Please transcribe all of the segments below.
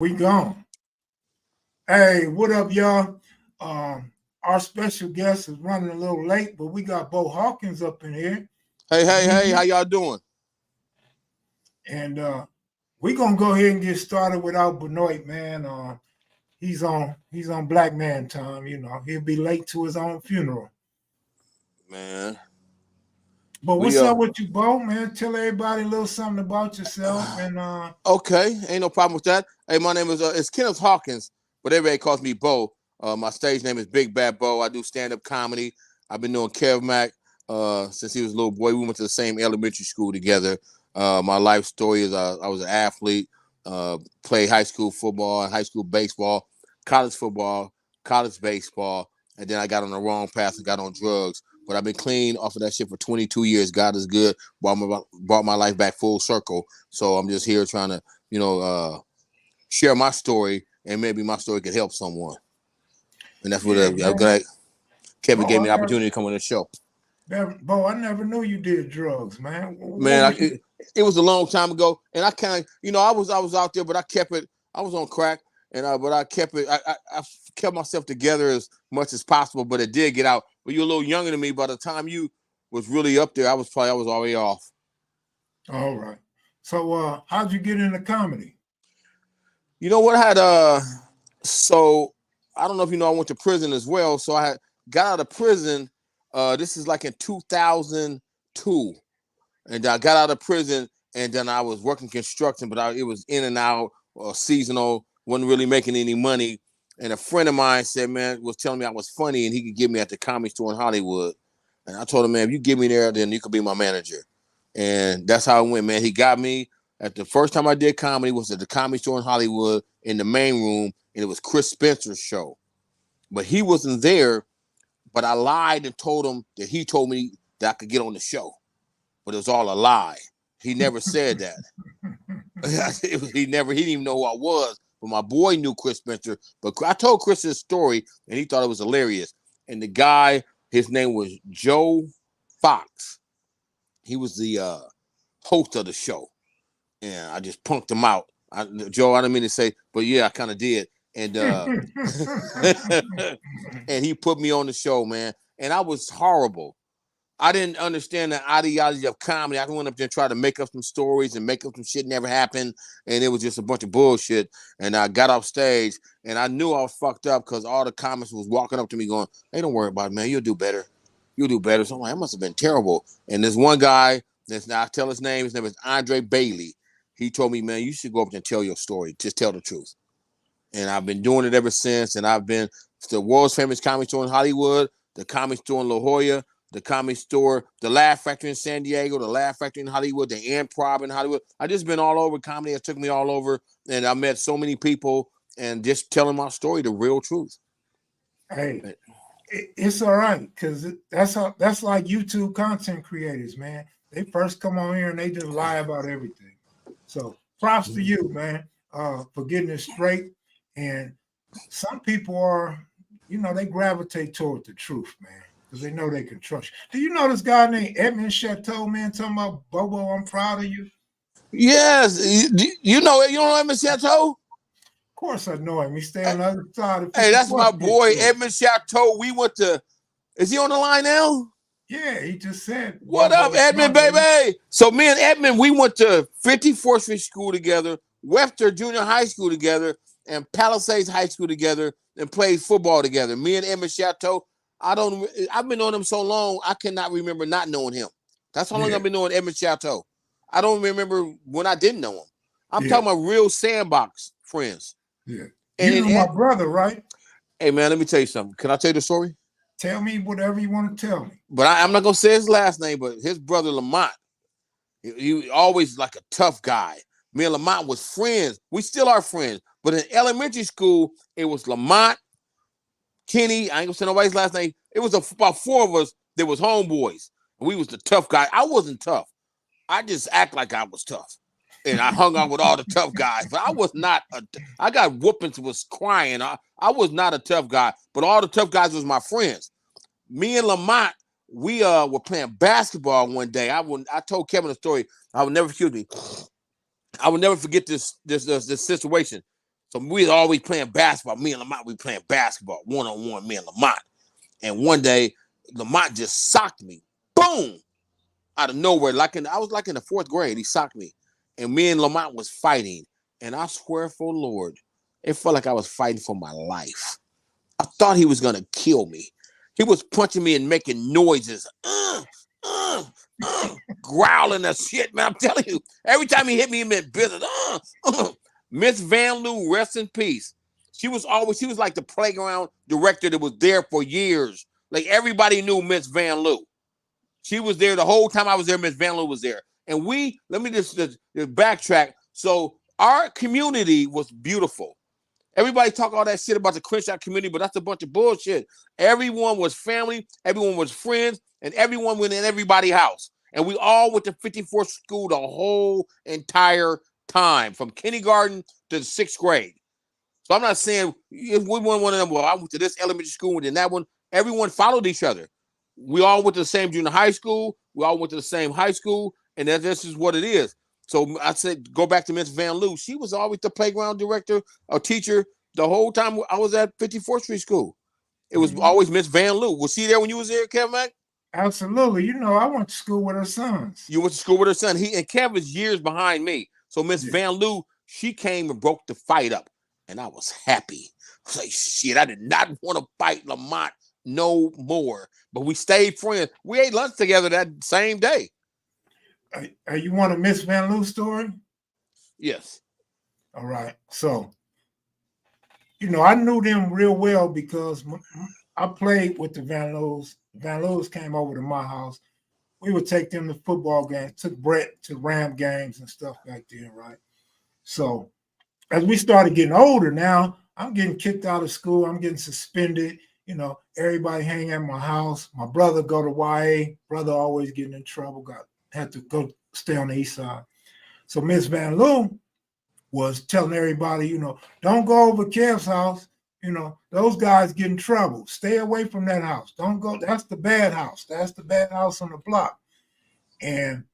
We gone. Hey, what up, y'all? Our special guest is running a little late, but we got Bo Hawkins up in here. Hey, how y'all doing? And we're gonna go ahead and get started without Benoit, man. He's on black man time, He'll be late to his own funeral. Man, But we what's up with you, Bo, man? Tell everybody a little something about yourself and okay, ain't no problem with that. Hey, my name is it's Kenneth Hawkins, but everybody calls me Bo. My stage name is Big Bad Bo. I do stand-up comedy. I've been doing Kev Mac since he was a little boy. We went to the same elementary school together. My life story is I was an athlete, played high school football, high school baseball, college football, college baseball, and then I got on the wrong path and got on drugs. But I've been clean off of that shit for 22 years. God is good. Brought my life back full circle. So I'm just here trying to, share my story, and maybe my story could help someone. And that's what Kevin gave me the opportunity to come on the show. Bo, I never knew you did drugs, man. Man, it was a long time ago, and I kind of, I was out there, but I kept it. I was on crack, and but I kept it. I kept myself together as much as possible, but it did get out. But you're a little younger than me. By the time you was really up there, I was already off. All right. So how'd you get into comedy? You know what? I had so I don't know if you know, I went to prison as well. So I got out of prison. This is like in 2002. And I got out of prison, and then I was working construction, but it was in and out, seasonal, wasn't really making any money. And a friend of mine was telling me I was funny and he could get me at the comedy store in Hollywood. And I told him, man, if you get me there, then you could be my manager. And that's how it went, man. He got me at the first time I did comedy was at the comedy store in Hollywood in the main room, and it was Chris Spencer's show. But he wasn't there, but I lied and told him that he told me that I could get on the show. But it was all a lie. He never said that. He didn't even know who I was. But my boy knew Chris Spencer. But I told Chris this story, and he thought it was hilarious. And the guy, his name was Joe Fox. He was the host of the show. And I just punked him out. Joe, I didn't mean to say, but yeah, I kind of did. And and he put me on the show, man. And I was horrible. I didn't understand the ideology of comedy. I went up there and tried to make up some stories and make up some shit never happened. And it was just a bunch of bullshit. And I got off stage and I knew I was fucked up because all the comics was walking up to me going, hey, don't worry about it, man. You'll do better. You'll do better. So I'm like, that must have been terrible. And there's one guy, I'll tell his name. His name is Andre Bailey. He told me, man, you should go up there and tell your story. Just tell the truth. And I've been doing it ever since. And I've been to the world's famous comedy store in Hollywood, the comedy store in La Jolla, the comedy store, the Laugh Factory in San Diego, the Laugh Factory in Hollywood, the Improv in Hollywood. I just been all over comedy. It took me all over, and I met so many people, and just telling my story, the real truth. Hey, it's all right because that's like YouTube content creators, man. They first come on here and they just lie about everything. So props to you, man, for getting it straight. And some people are, they gravitate toward the truth, man, because they know they can trust you. Do you know this guy named Edmund Chateau, man, talking about Bobo, I'm proud of you? Yes. You know Edmund Chateau? Of course I know him. He stay on the other side of Hey, that's my boy, Edmund Chateau. We went to, is he on the line now? Yeah, he just said. What up, Edmund, baby? So me and Edmund, we went to 54th Street School together, Webster Junior High School together, and Palisades High School together, and played football together. Me and Edmund Chateau, I've been knowing him so long, I cannot remember not knowing him. That's how long I've been knowing Edmund Chateau. I don't remember when I didn't know him. I'm talking about real sandbox friends. Yeah. And you know my brother, right? Hey, man, let me tell you something. Can I tell you the story? Tell me whatever you want to tell me. But I'm not going to say his last name, but his brother Lamont, he always like a tough guy. Me and Lamont was friends. We still are friends. But in elementary school, it was Lamont, Kenny, I ain't going to say nobody's last name. It was about four of us that was homeboys. And we was the tough guy. I wasn't tough. I just act like I was tough. And I hung out with all the tough guys. But I was not, I got whoopings, was crying. I was not a tough guy. But all the tough guys was my friends. Me and Lamont, we were playing basketball one day. I told Kevin a story. I would never forget this situation. So we was always playing basketball. Me and Lamont, we playing basketball one-on-one, me and Lamont. And one day, Lamont just socked me. Boom! Out of nowhere. I was like in the 4th grade. He socked me. And me and Lamont was fighting. And I swear for Lord, it felt like I was fighting for my life. I thought he was gonna kill me. He was punching me and making noises. Growling that shit, man. I'm telling you. Every time he hit me, he meant business. Miss Van Loo, rest in peace. She was like the playground director that was there for years. Like everybody knew Miss Van Loo. She was there the whole time I was there. Miss Van Loo was there. And let me just backtrack. So our community was beautiful. Everybody talk all that shit about the Crenshaw community, but that's a bunch of bullshit. Everyone was family, everyone was friends, and everyone went in everybody's house. And we all went to 54th school the whole entire time, from kindergarten to the 6th grade. So I'm not saying if we weren't one of them, well, I went to this elementary school and then that one. Everyone followed each other. We all went to the same junior high school. We all went to the same high school, and this is what it is. So I said, go back to Miss Van Loo. She was always the playground director or teacher the whole time I was at 54th Street School. It was always Miss Van Loo. Was she there when you was there, Kevin Mack? Absolutely. You know, I went to school with her sons. You went to school with her son. And Kevin's years behind me. So Miss Van Loo, she came and broke the fight up, and I was happy. I was like, shit, I did not want to fight Lamont no more. But we stayed friends. We ate lunch together that same day. You want a Miss Van Loo story? Yes. All right. So, you know, I knew them real well because I played with the Van Loos. Van Loos came over to my house. We would take them to football games, took Brett to Ram games and stuff back then, right? So as we started getting older now, I'm getting kicked out of school. I'm getting suspended. You know, everybody hang at my house. My brother go to YA. Brother always getting in trouble. Had to go stay on the east side. So Miss Van Loo was telling everybody, you know, don't go over Kev's house. You know, those guys get in trouble. Stay away from that house. Don't go. That's the bad house. That's the bad house on the block. And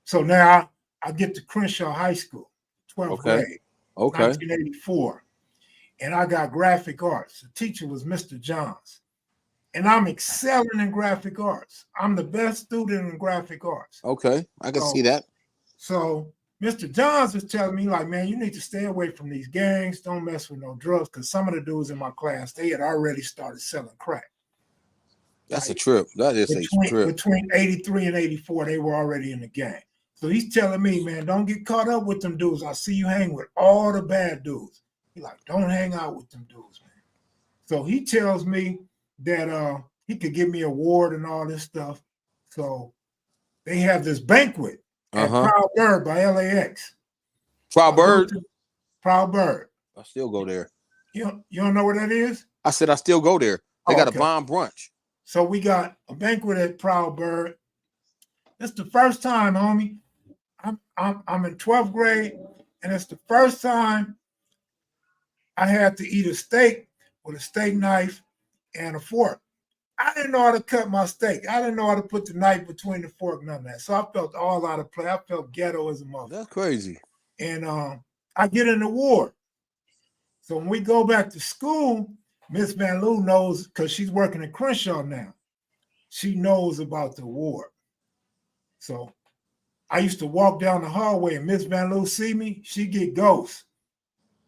so now I get to Crenshaw High School, 12th grade, 1984. And I got graphic arts. The teacher was Mr. Johns. And I'm excelling in graphic arts. I'm the best student in graphic arts. Okay, I can see that. So Mr. Johns was telling me, like, man, you need to stay away from these gangs. Don't mess with no drugs. Because some of the dudes in my class, they had already started selling crack. That's a trip. That is a trip. Between 83 and 84, they were already in the gang. So he's telling me, man, don't get caught up with them dudes. I see you hang with all the bad dudes. He's like, don't hang out with them dudes, man. So he tells me that he could give me an award and all this stuff. So they have this banquet at Proud Bird by LAX. Proud Bird? Proud Bird. I still go there. You don't know where that is? I said I still go there. They got a bomb brunch. So we got a banquet at Proud Bird. It's the first time, homie. I'm in 12th grade, and it's the first time I had to eat a steak with a steak knife and a fork. I didn't know how to cut my steak. I didn't know how to put the knife between the fork, none of that. So I felt all out of place. I felt ghetto as a mother. That's crazy. And I get an award. So when we go back to school, Miss Van Loo knows, because she's working in Crenshaw now. She knows about the award. So I used to walk down the hallway and Miss Van Loo see me, she get ghosts.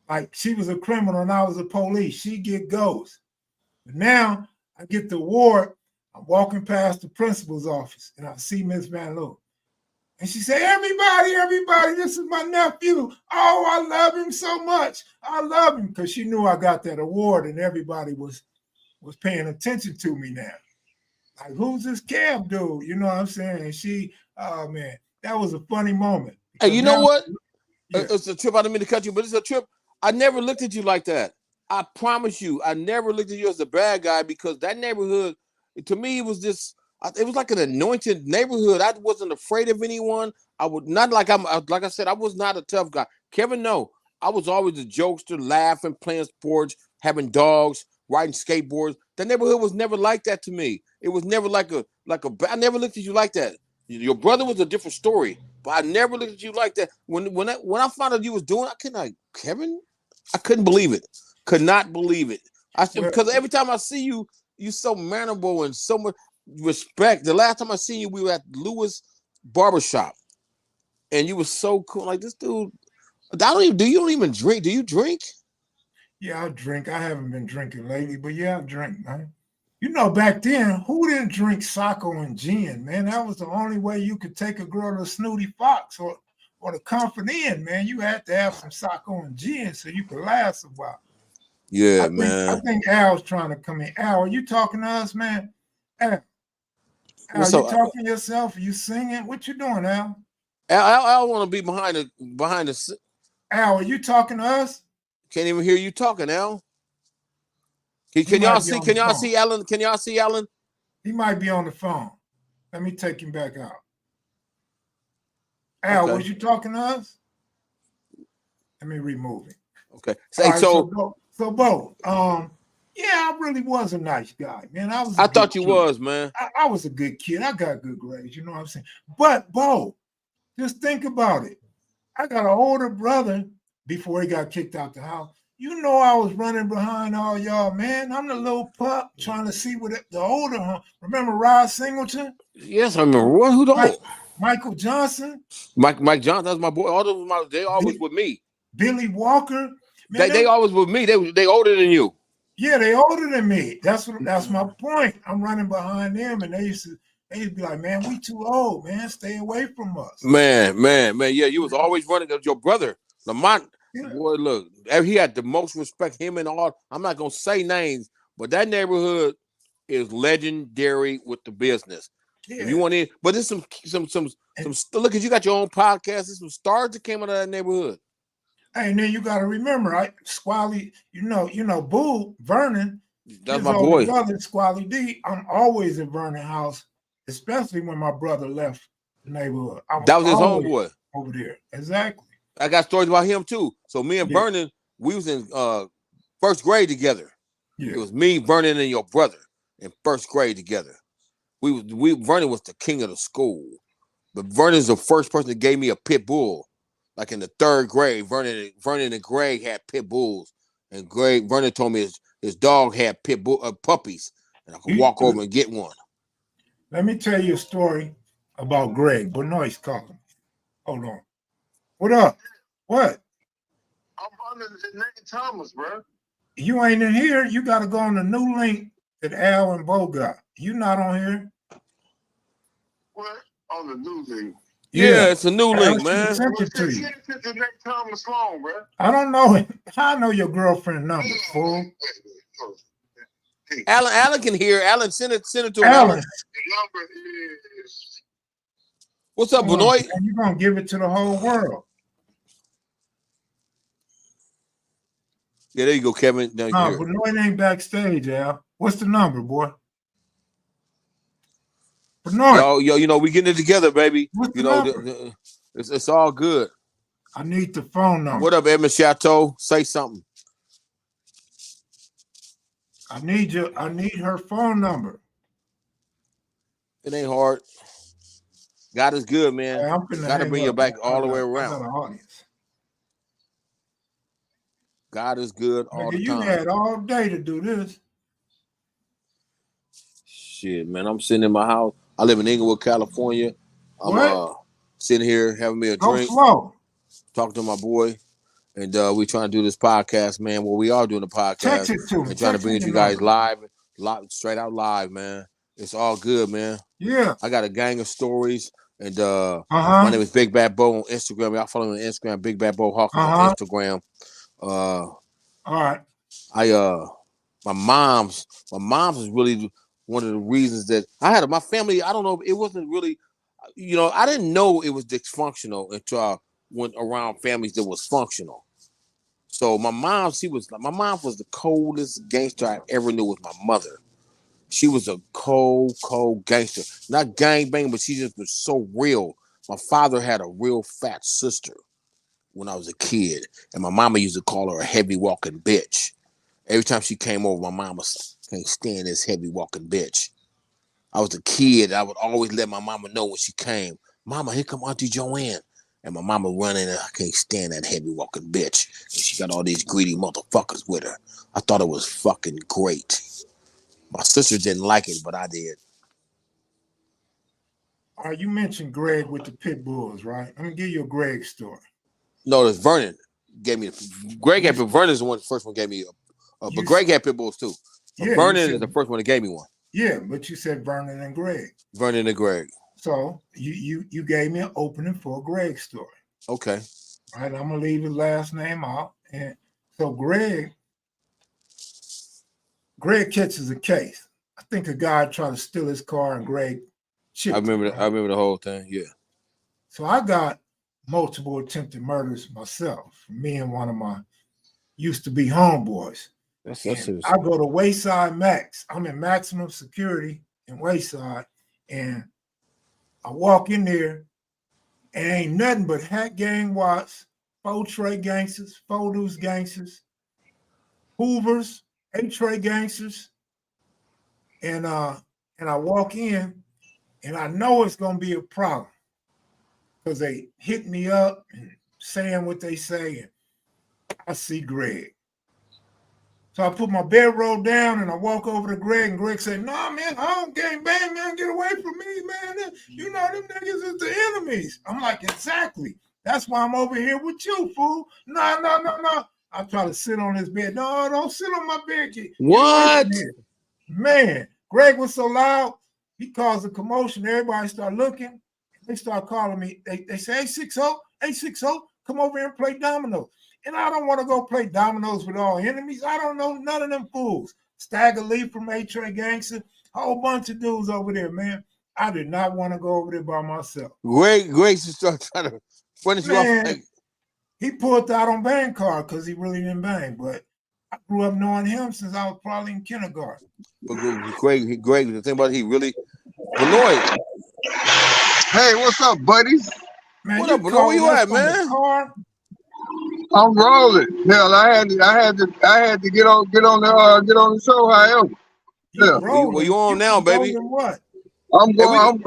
Like she was a criminal and I was a police. She get ghosts. But now I get the award. I'm walking past the principal's office and I see Miss Van Loo. And she said, everybody, this is my nephew. Oh, I love him so much. I love him. Because she knew I got that award and everybody was paying attention to me now. Like, who's this Cam dude? You know what I'm saying? And she, oh man, that was a funny moment. Hey, you know what? Yeah. It's a trip. I didn't mean to cut you, but it's a trip. I never looked at you like that. I promise you, I never looked at you as a bad guy, because that neighborhood, to me, it was like an anointed neighborhood. I wasn't afraid of anyone. I would not like I said, I was not a tough guy. Kevin, no, I was always a jokester, laughing, playing sports, having dogs, riding skateboards. The neighborhood was never like that to me. It was never like a. I never looked at you like that. Your brother was a different story, but I never looked at you like that. When I found out you was doing, I couldn't like, Kevin, I couldn't believe it. Could not believe it. Well, Because every time I see you, you so mannerable and so much respect. The last time I seen you, we were at Lewis Barbershop, and you were so cool. Like this dude. I don't even. You don't even drink? Do you drink? yeah, I drink. I haven't been drinking lately, but yeah, I drink, man. You know, back then, who didn't drink Sacco and gin, man? That was the only way you could take a girl to Snooty Fox or the Comfort Inn, man. You had to have some Sacco and gin so you could last a while. Yeah, I man. think Al's trying to come in. Al, are you talking to us, man? Al, What's you up? talking to yourself? Are you singing? What you doing, Al? I want to be behind the. Al, are you talking to us? Can't even hear you talking, Al. He Can might y'all be see? on the Can y'all phone. see Alan? Can y'all see Alan? He might be on the phone. Let me take him back out. Al, Okay. was you talking to us? Let me remove him. Okay. All right, So Bo, yeah, I really was a nice guy, man. I was a I good thought you kid. was, man. I was a good kid. I got good grades, you know what I'm saying? But Bo, just think about it. I got an older brother before he got kicked out the house. You know I was running behind all y'all, man. I'm the little pup trying to see what the older one. Remember Rod Singleton? Yes, I remember. What? Who don't? Michael Johnson? Mike Johnson. That's my boy. All those they always with me. Billy Walker? Man, They always with me. They older than you. yeah, they older than me. That's my point. I'm running behind them, and they used to be like, "Man, we too old, man. Stay away from us." Man. Yeah, you was always running. Your brother, Lamont. Yeah, Boy, look, he had the most respect. Him and all. I'm not gonna say names, but that neighborhood is legendary with the business. If you yeah. want in, but there's some look at you got your own podcast. There's some stars that came out of that neighborhood. And then you got to remember, right? Squally, you know, Boo Vernon, That's his my older boy. brother, Squally D. I'm always at Vernon House, especially when my brother left the neighborhood. I was That was his always homeboy. over there. Exactly. I got stories about him too. So me and Yeah, Vernon, we was in first grade together. yeah. It was me, Vernon, and your brother in first grade together. Vernon was the king of the school. But Vernon's the first person that gave me a pit bull. Like in the third grade, Vernon and Greg had pit bulls. And Vernon told me his dog had puppies. And I could walk over and get one. Let me tell you a story about Greg. Benoit's calling. Hold on. What up? What? I'm under the name Thomas, bro. You ain't in here. You got to go on the new link that Al and Bo got. You not on here. What? On the new link. Yeah, it's a new link, man. Sent it to you. Send it to the next Thomas long, bro. I don't know it. I know your girlfriend number, fool. Alan can hear. Alan, send it to him. Alan. The number is. What's up, Benoit? You're gonna give it to the whole world. Yeah, there you go, Kevin. Down here. Benoit ain't backstage, Al. What's the number, boy? Benoit. Yo, you know, we getting it together, baby. What's the You know, number? it's all good. I need the phone number. What up, Edmund Chateau? Say something. I need her phone number. It ain't hard. God is good, man. Hey, Got to bring you back all the way around. God is good all the time. You had all day to do this. Shit, man. I'm sitting in my house. I live in Inglewood, California. I'm sitting here having me a drink. Slow. Talking to my boy. And we trying to do this podcast, man. Well, we are doing the podcast. Text it to me. And trying to bring it to you guys live, straight out live, man. It's all good, man. Yeah. I got a gang of stories. And my name is Big Bad Bo on Instagram. Y'all follow me on Instagram, Big Bad Bo Hawkins on Instagram. All right. My mom's is really one of the reasons that I had my family. I don't know. It wasn't really, I didn't know it was dysfunctional until I went around families that was functional. So my mom was the coldest gangster I ever knew. Was my mother. She was a cold gangster. Not gangbang, but she just was so real. My father had a real fat sister when I was a kid, and my mama used to call her a heavy walking bitch. Every time she came over, my mama can't stand this heavy walking bitch. I was a kid. I would always let my mama know when she came. Mama, here come Auntie Joanne. And my mama running, and I can't stand that heavy walking bitch. And she got all these greedy motherfuckers with her. I thought it was fucking great. My sister didn't like it, but I did. You mentioned Greg with the pit bulls, right? I'm gonna give you a Greg story. No, it's Vernon gave me. Greg had Vernon's the first one gave me. But Greg had pit bulls too. But Vernon is the first one that gave me one. Yeah, but you said Vernon and Greg. Vernon and Greg. So you gave me an opening for a Greg story. Okay. All right, I'm gonna leave his last name out. And so Greg catches a case. I think a guy tried to steal his car and Greg chipped I remember the whole thing, yeah. So I got multiple attempted murders myself, me and one of my used to be homeboys. I go to Wayside Max. I'm in maximum security in Wayside, and I walk in there, and ain't nothing but Hat Gang Watts, 4 Trey gangsters, 4 Deuce gangsters, Hoovers, 8 Trey gangsters, and I walk in, and I know it's gonna be a problem because they hit me up and saying what they say, and I see Greg. So I put my bedroll down and I walk over to Greg, and Greg said, "Nah, man, I don't gang bang, man. Get away from me, man. You know them niggas is the enemies." I'm like, "Exactly. That's why I'm over here with you, fool." No. I try to sit on his bed. No, don't sit on my bed. What? Man, Greg was so loud, he caused a commotion. Everybody started looking. They start calling me. They say, "Hey, 60, come over here and play dominoes." And I don't want to go play dominoes with all enemies. I don't know none of them fools. Stagger Lee from A-Train Gangster, whole bunch of dudes over there, man. I did not want to go over there by myself. Greg just started trying to finish you off. Like... He pulled out on bang card because he really didn't bang. But I grew up knowing him since I was probably in kindergarten. But Greg, the thing about it, he really Benoit. Hey, what's up, buddies? Man, what up, Benoit? Where you at, man? I'm rolling. Hell, I had to get on the show. However, yeah. Well, you on now, baby? What? I'm on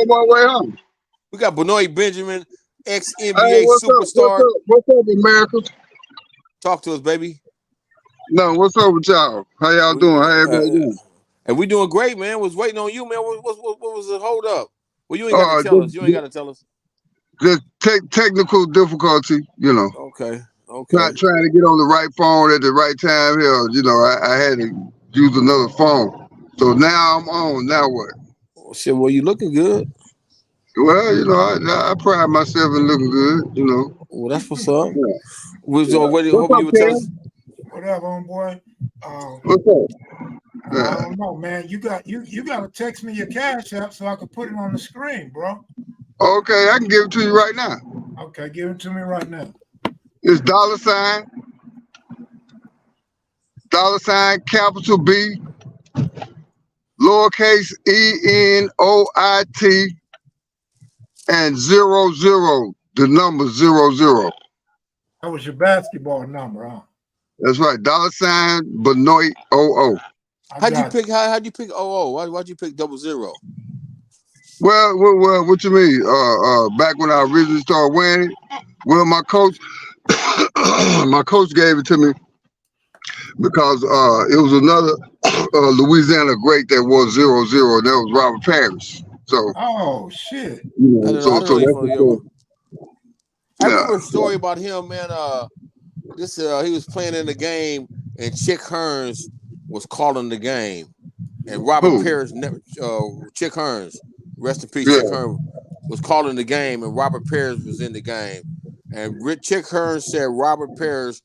my way home. We got Benoit Benjamin, ex-NBA superstar. What's up, America? Talk to us, baby. No, what's up with y'all? How y'all doing? How everybody doing? And we doing great, man. Was waiting on you, man. What was the hold up? Well, you ain't got to tell us. You ain't got to tell us. Just technical difficulty, you know. Okay. Trying to get on the right phone at the right time here. You know, I had to use another phone. So now I'm on. Now what? Oh, shit, well, you looking good. Well, you know, I pride myself in looking good, you know. Well, that's what's up. Yeah. Hoping you would tell us. What up, homeboy? What's up? I don't know, man. You got to text me your Cash App so I can put it on the screen, bro. Okay, I can give it to you right now. Okay, give it to me right now. It's $, capital B, lowercase ENOIT, and 00, the number 00. That was your basketball number, huh? That's right, $, Benoit 00. How'd you pick 00? Why'd you pick 00? Well, what you mean? Back when I originally started wearing it, well, my coach gave it to me because it was another Louisiana great that wore 00, and that was Robert Parrish. So, oh shit! You know, I remember a story about him, man. He was playing in the game, and Chick Hearns was calling the game, and Robert Parrish, Chick Hearns. Rest in peace, Chick Hearns was calling the game, and Robert Parrish was in the game. And Chick Hearns said Robert Parrish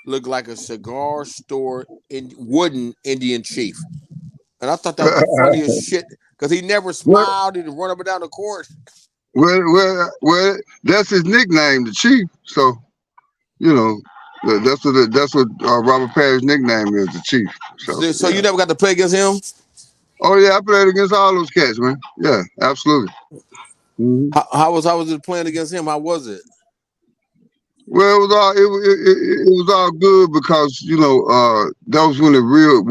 looked like a cigar store wooden Indian chief. And I thought that was the funniest shit because he never smiled. He'd run up and down the court. Well, that's his nickname, the Chief. So, you know, that's what Robert Parrish's nickname is, the Chief. So you never got to play against him? Oh yeah, I played against all those cats, man. Yeah, absolutely. Mm-hmm. How was it playing against him? How was it? Well, it was all good because you know that was when the real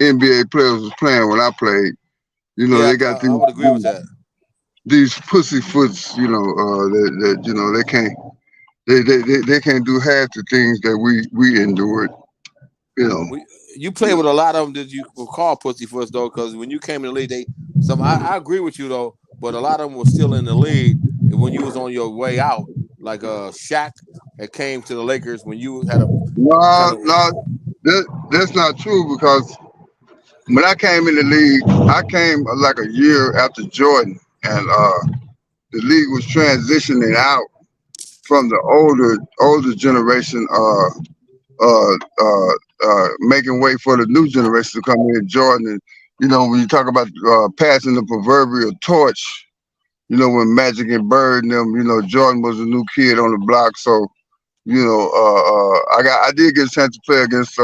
NBA players was playing when I played. You know, they got I would agree with that. these pussyfoots, that you know they can't do half the things that we endured. You know. You play with a lot of them that you will call pussyfoots though, because when you came in the league, I agree with you though, but a lot of them were still in the league when you was on your way out, like Shaq that came to the Lakers when you had a kind of. No, that's not true because when I came in the league, I came like a year after Jordan, and the league was transitioning out from the older generation, making way for the new generation to come in. Jordan, and when you talk about passing the proverbial torch, when Magic and Bird and them, Jordan was a new kid on the block, so I did get a chance to play against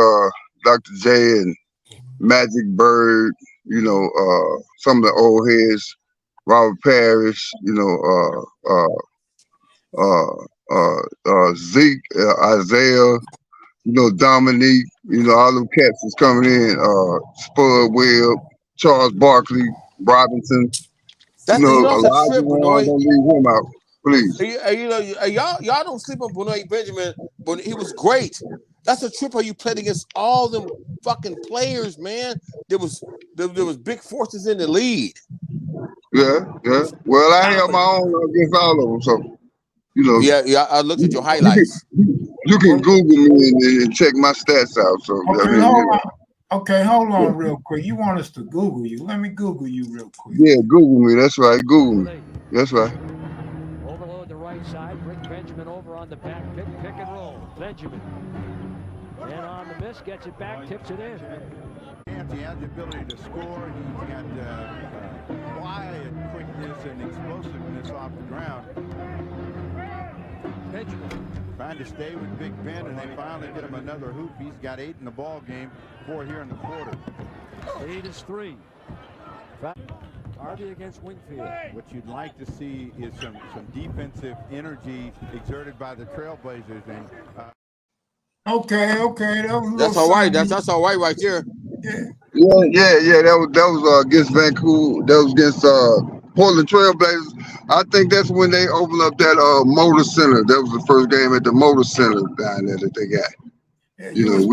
Dr. J and Magic Bird, some of the old heads, Robert Parrish, Zeke, Isaiah, Dominique, all them cats was coming in, Spud Webb, Charles Barkley, Robinson, That's a Elijah trip, Wan, Benoit. don't leave him out, please. Y'all don't sleep on Benoit Benjamin, but he was great. That's a trip how you played against all them fucking players, man. There was big forces in the lead. Yeah. Well, I held my own against all of them, so Yeah. I looked at your highlights. You can Google me and check my stats out. So Okay, hold on real quick. You want us to Google you? Let me Google you real quick. Yeah, Google me. That's right. Google me. That's right. Overload the right side. Bring Benjamin over on the back. Pick and roll. Benjamin. And on the miss, gets it back, tips it in. He has the ability to score. He's got quiet quickness and explosiveness off the ground. Benjamin trying to stay with Big Ben, and they finally get him another hoop. He's got 8 in the ball game, 4 here in the quarter. 8 is 3. Harvey against Wingfield. What you'd like to see is some defensive energy exerted by the Trailblazers. And Okay. That's all right. That's all right there. Yeah. That was against Vancouver. That was against Portland Trailblazers. I think that's when they opened up that Motor Center. That was the first game at the Motor Center down there that they got. Yeah, you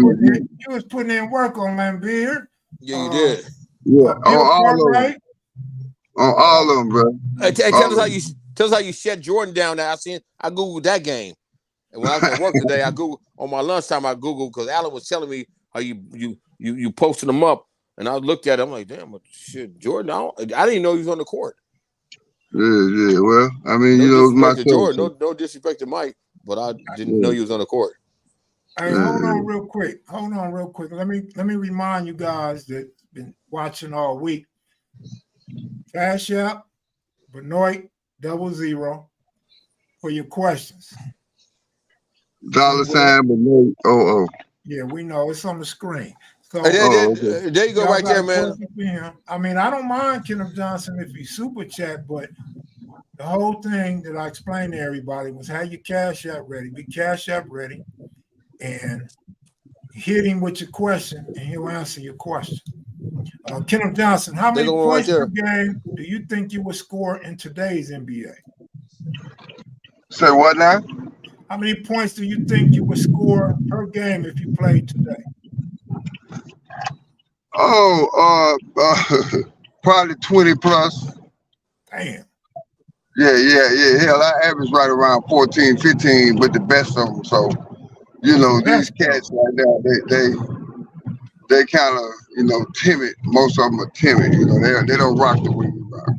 was putting in work on Lambeer. Yeah, you did. Yeah, on all of them, bro. Hey, tell us how you shut Jordan down. Now I googled that game, and when I was at work today, I googled on my lunchtime. I googled because Alan was telling me how you posted them up, and I looked at it. I'm like, damn, shit, Jordan. I didn't even know he was on the court. Yeah. Well, I mean, no it was my Jordan. No disrespect to Mike, but I didn't know he was on the court. Hey, hold on real quick. Let me remind you guys that been watching all week. Cash App, Benoit 00 for your questions. $, Benoit 00. Yeah, we know it's on the screen. So there you go, right there, man. I mean, I don't mind Kenneth Johnson if he super chat, but the whole thing that I explained to everybody was have your Cash App ready. Be Cash App ready, and hit him with your question, and he'll answer your question. Kenneth Johnson, how many points per game do you think you would score in today's NBA? Say what now? How many points do you think you would score per game if you played today? Probably 20 plus. Damn. Yeah. Hell, I average right around 14, 15 with the best of them. So, these cats right now, they kind of, timid. Most of them are timid. They don't rock the way we rock.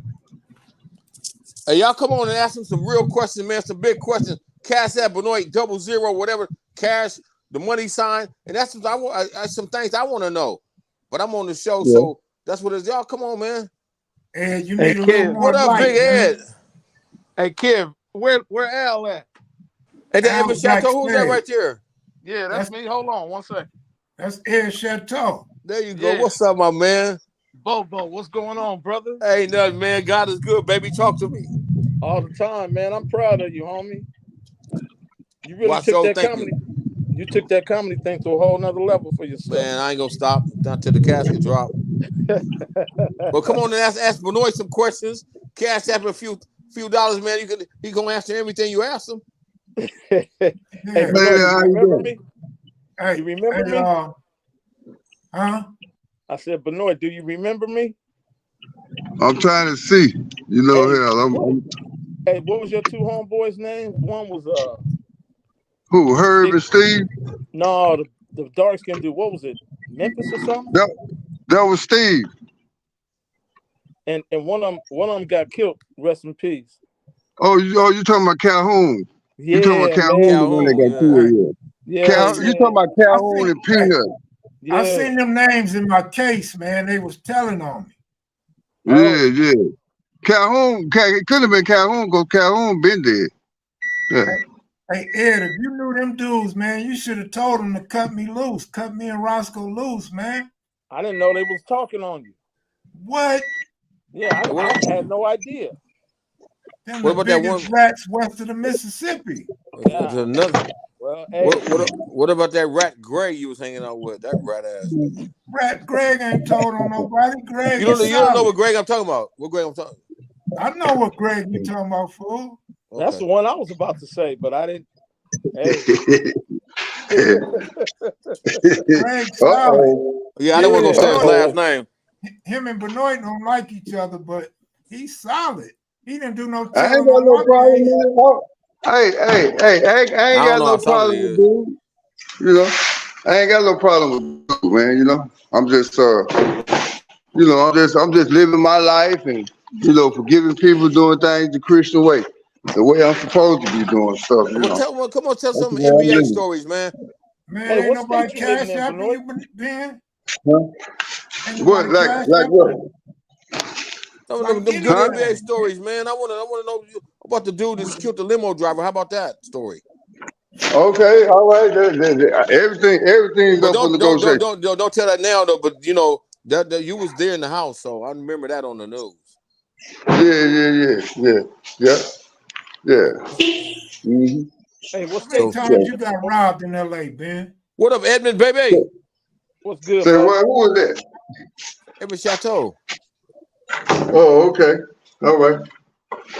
Hey, y'all come on and ask them some real questions, man. Some big questions. Cash App, Benoit 00, whatever. Cash, the money sign, and that's what some things I want to know. But I'm on the show, so that's what it is. Y'all come on, man. Ed, you need a little more what up, light, Big Ed? Man. Hey, Kev, where Al at? Hey, the Evan Chateau, who's that right there? Yeah, that's me. Hold on 1 second. That's Ed Chateau. There you go. Yeah. What's up, my man? Bobo, what's going on, brother? Hey, nothing, man. God is good, baby. Talk to me. All the time, man. I'm proud of you, homie. You really took that comedy. You took that comedy thing to a whole nother level for yourself. Man, I ain't gonna stop until the casket drop. But come on and ask Benoit some questions. cash app a few dollars, man, he gonna answer everything you ask him. Hey, Yeah. Benoit, how you you remember doing? me? Hey, You remember hey, me? huh? I said, Benoit, do you remember me? I'm trying to see. You know, Hey, hell, hey, what was your two homeboys' names? One was who? Herb and Steve? no, the dark skinned dude. What was it? Memphis or something? That was Steve. And one of them got killed. Rest in peace. Oh, you talking about Calhoun? You talking about Yeah, Calhoun, man. the one that Calhoun, got yeah. killed? Yeah. Yeah, You talking yeah, about Calhoun and Peanut? I yeah. seen them names in my case, man. They was telling on me. Oh. Yeah. Calhoun, it could have been Calhoun because Calhoun been dead. Yeah. Hey, Ed, if you knew them dudes, man, you should have told them to cut me loose, cut me and Roscoe loose, man. I didn't know they was talking on you. What? Yeah, I had no idea. Them What the about that biggest one? rats west of the Mississippi. There's another. Well, hey, What about that rat Gray you was hanging out with? That rat ass. Rat Greg ain't told on nobody. Greg You is don't know solid. what Greg I'm talking about. What Greg I'm talking? I know what Greg you talking about, fool. that's the one I was about to say, but I didn't. Hey. Greg solid. Uh-oh. Yeah, I didn't want to go say his last Uh-oh. name. Him and Benoit don't like each other, but he's solid. He didn't do no I ain't telling got on no my problem, case. man. Hey, I ain't I don't got know no how solid problem he with is. dude. You know, I ain't got no problem with dude, man. You know, I'm just I'm just living my life and forgiving people, doing things the Christian way, the way I'm supposed to be doing stuff. You Well, know, come on, tell that's some the way I'm NBA living. stories, man. Man, Hey, ain't what nobody state you living cash in, apping Benoit? you, Ben. Huh? Ain't What, nobody like cash what? apping Some of like them good Huh? NBA anything. stories, man. I want to know about the dude that killed the limo driver. How about that story? Okay, all right. Everything's But up for negotiation. don't tell that now though. But you know that you was there in the house, so I remember that on the news. Yeah. Mm-hmm. Hey, what How many state So you in? times you got robbed in LA, Ben? what up, Edmund, baby? What's good, Say bro? what? Who was that? Edmund Chateau. Oh, okay. All right.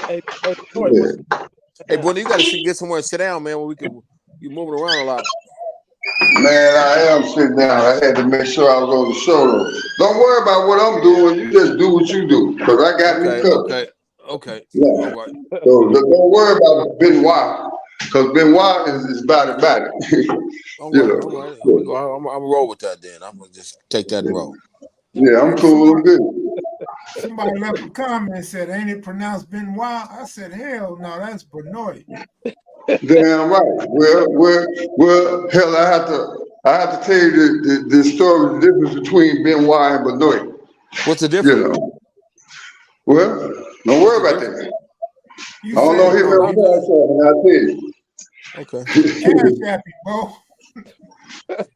Hey, Benoit, Yeah. what's Hey, boy, you got to get somewhere and sit down, man. Where we can you moving around a lot. Man, I am sitting down. I had to make sure I was on the show. Don't worry about what I'm doing. You just do what you do, because I got me covered. Okay. Yeah. All right. So don't worry about Benoit, because Benoit is about it. All you right. know. All right. We go. I'm gonna roll with that then. I'm gonna just take that and roll. Yeah, I'm Hey, cool. I'm good. somebody left a comment and said, ain't it pronounced Benoit? I said, hell no, that's Benoit. Damn right. Well. Hell, I have to tell you the story, the difference between Benoit and Benoit. What's the You difference? know. Well, don't What's worry the about difference? that. You I don't know said him you No, ever not you, good. cash out, and I'll tell you. Okay. you cash happy, Bo.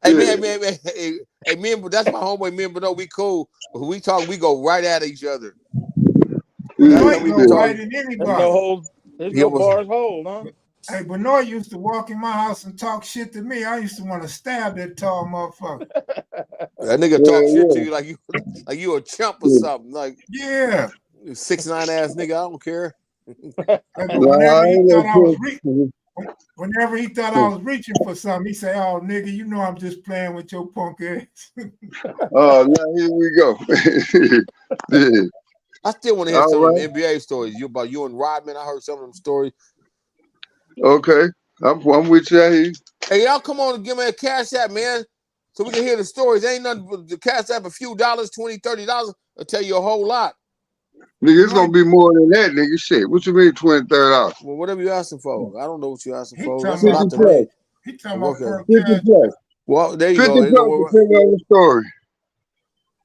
Hey, Yeah. me and that's my homeboy. Me and Benoit, we cool. But when we talk, we go right at each other. But last Benoit time we go talked, right at there's no anybody. hold? There's he no almost bars hold, huh? Hey, Benoit used to walk in my house and talk shit to me. I used to want to stab that tall motherfucker. that nigga talk shit to you like you a chump or Yeah. something. Like Yeah. 6'9" ass nigga. I don't care. Hey, but No, I ain't no whenever he thought I was reaching for something, he say, "Oh, nigga, you know I'm just playing with your punk ass." Oh, now here we go. Yeah. I still want to hear All some of right. them NBA stories. About you and Rodman. I heard some of them stories. Okay. I'm with you. I hear you. Hey, y'all come on and give me a cash app, man, so we can hear the stories. Ain't nothing but the cash app a few dollars, $20, $30. I'll tell you a whole lot. Nigga, it's gonna be more than that, nigga. Shit. What you mean $20, $30? Well, whatever you're asking for. I don't know what you're asking He for. That's talking a about lot 50 to per, me. plus. he talking about Okay. per 50 cash. plus. Well, there you 50 go. plus depending on the story.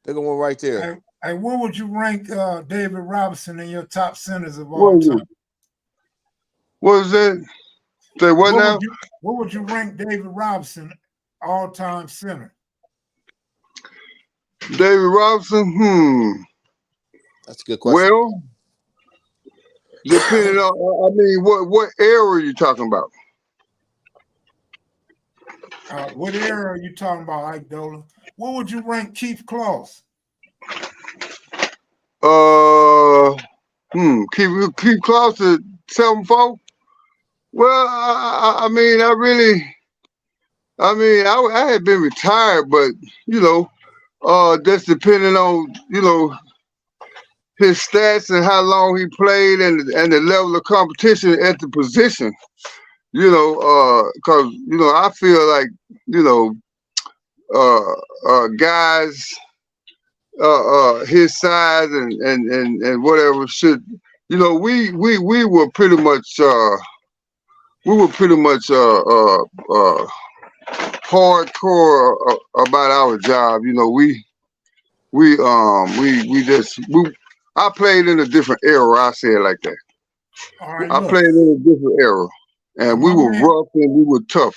They're going right there. Hey, what would you rank David Robinson in your top centers of all What is time? it? What is that? Say what now? What would you rank David Robinson all time center? David Robinson? That's a good question. Well, depending on, I mean, what era are you talking about? What era are you talking about, Ike Dola? What would you rank Keith Kloss? Uh, Keep close to 7-4. Well, I mean, I had been retired, but that's depending on his stats and how long he played and the level of competition at the position. Because I feel like guys his size and whatever should we were pretty much hardcore about our job. I played in a different era. I say it like that. All right, I played in a different era, and we were rough and we were tough.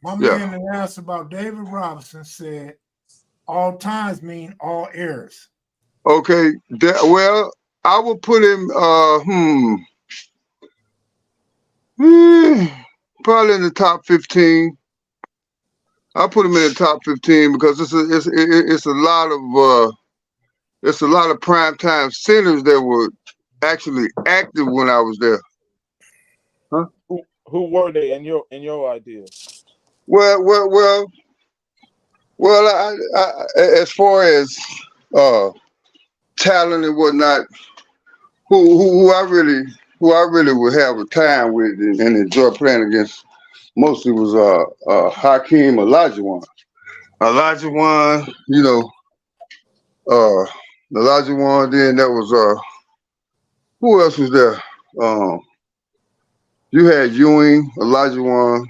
My man that asked about David Robinson said, all times mean all eras. Okay, well, I would put him probably in the top 15. I'll put him in the top 15 because it's a lot of primetime centers that were actually active when I was there. Huh? Who were they in your idea? Well, I as far as talent and whatnot, who I really would have a time with and enjoy playing against mostly was Hakeem Olajuwon. Olajuwon, Olajuwon. Then that was who else was there? You had Ewing, Olajuwon,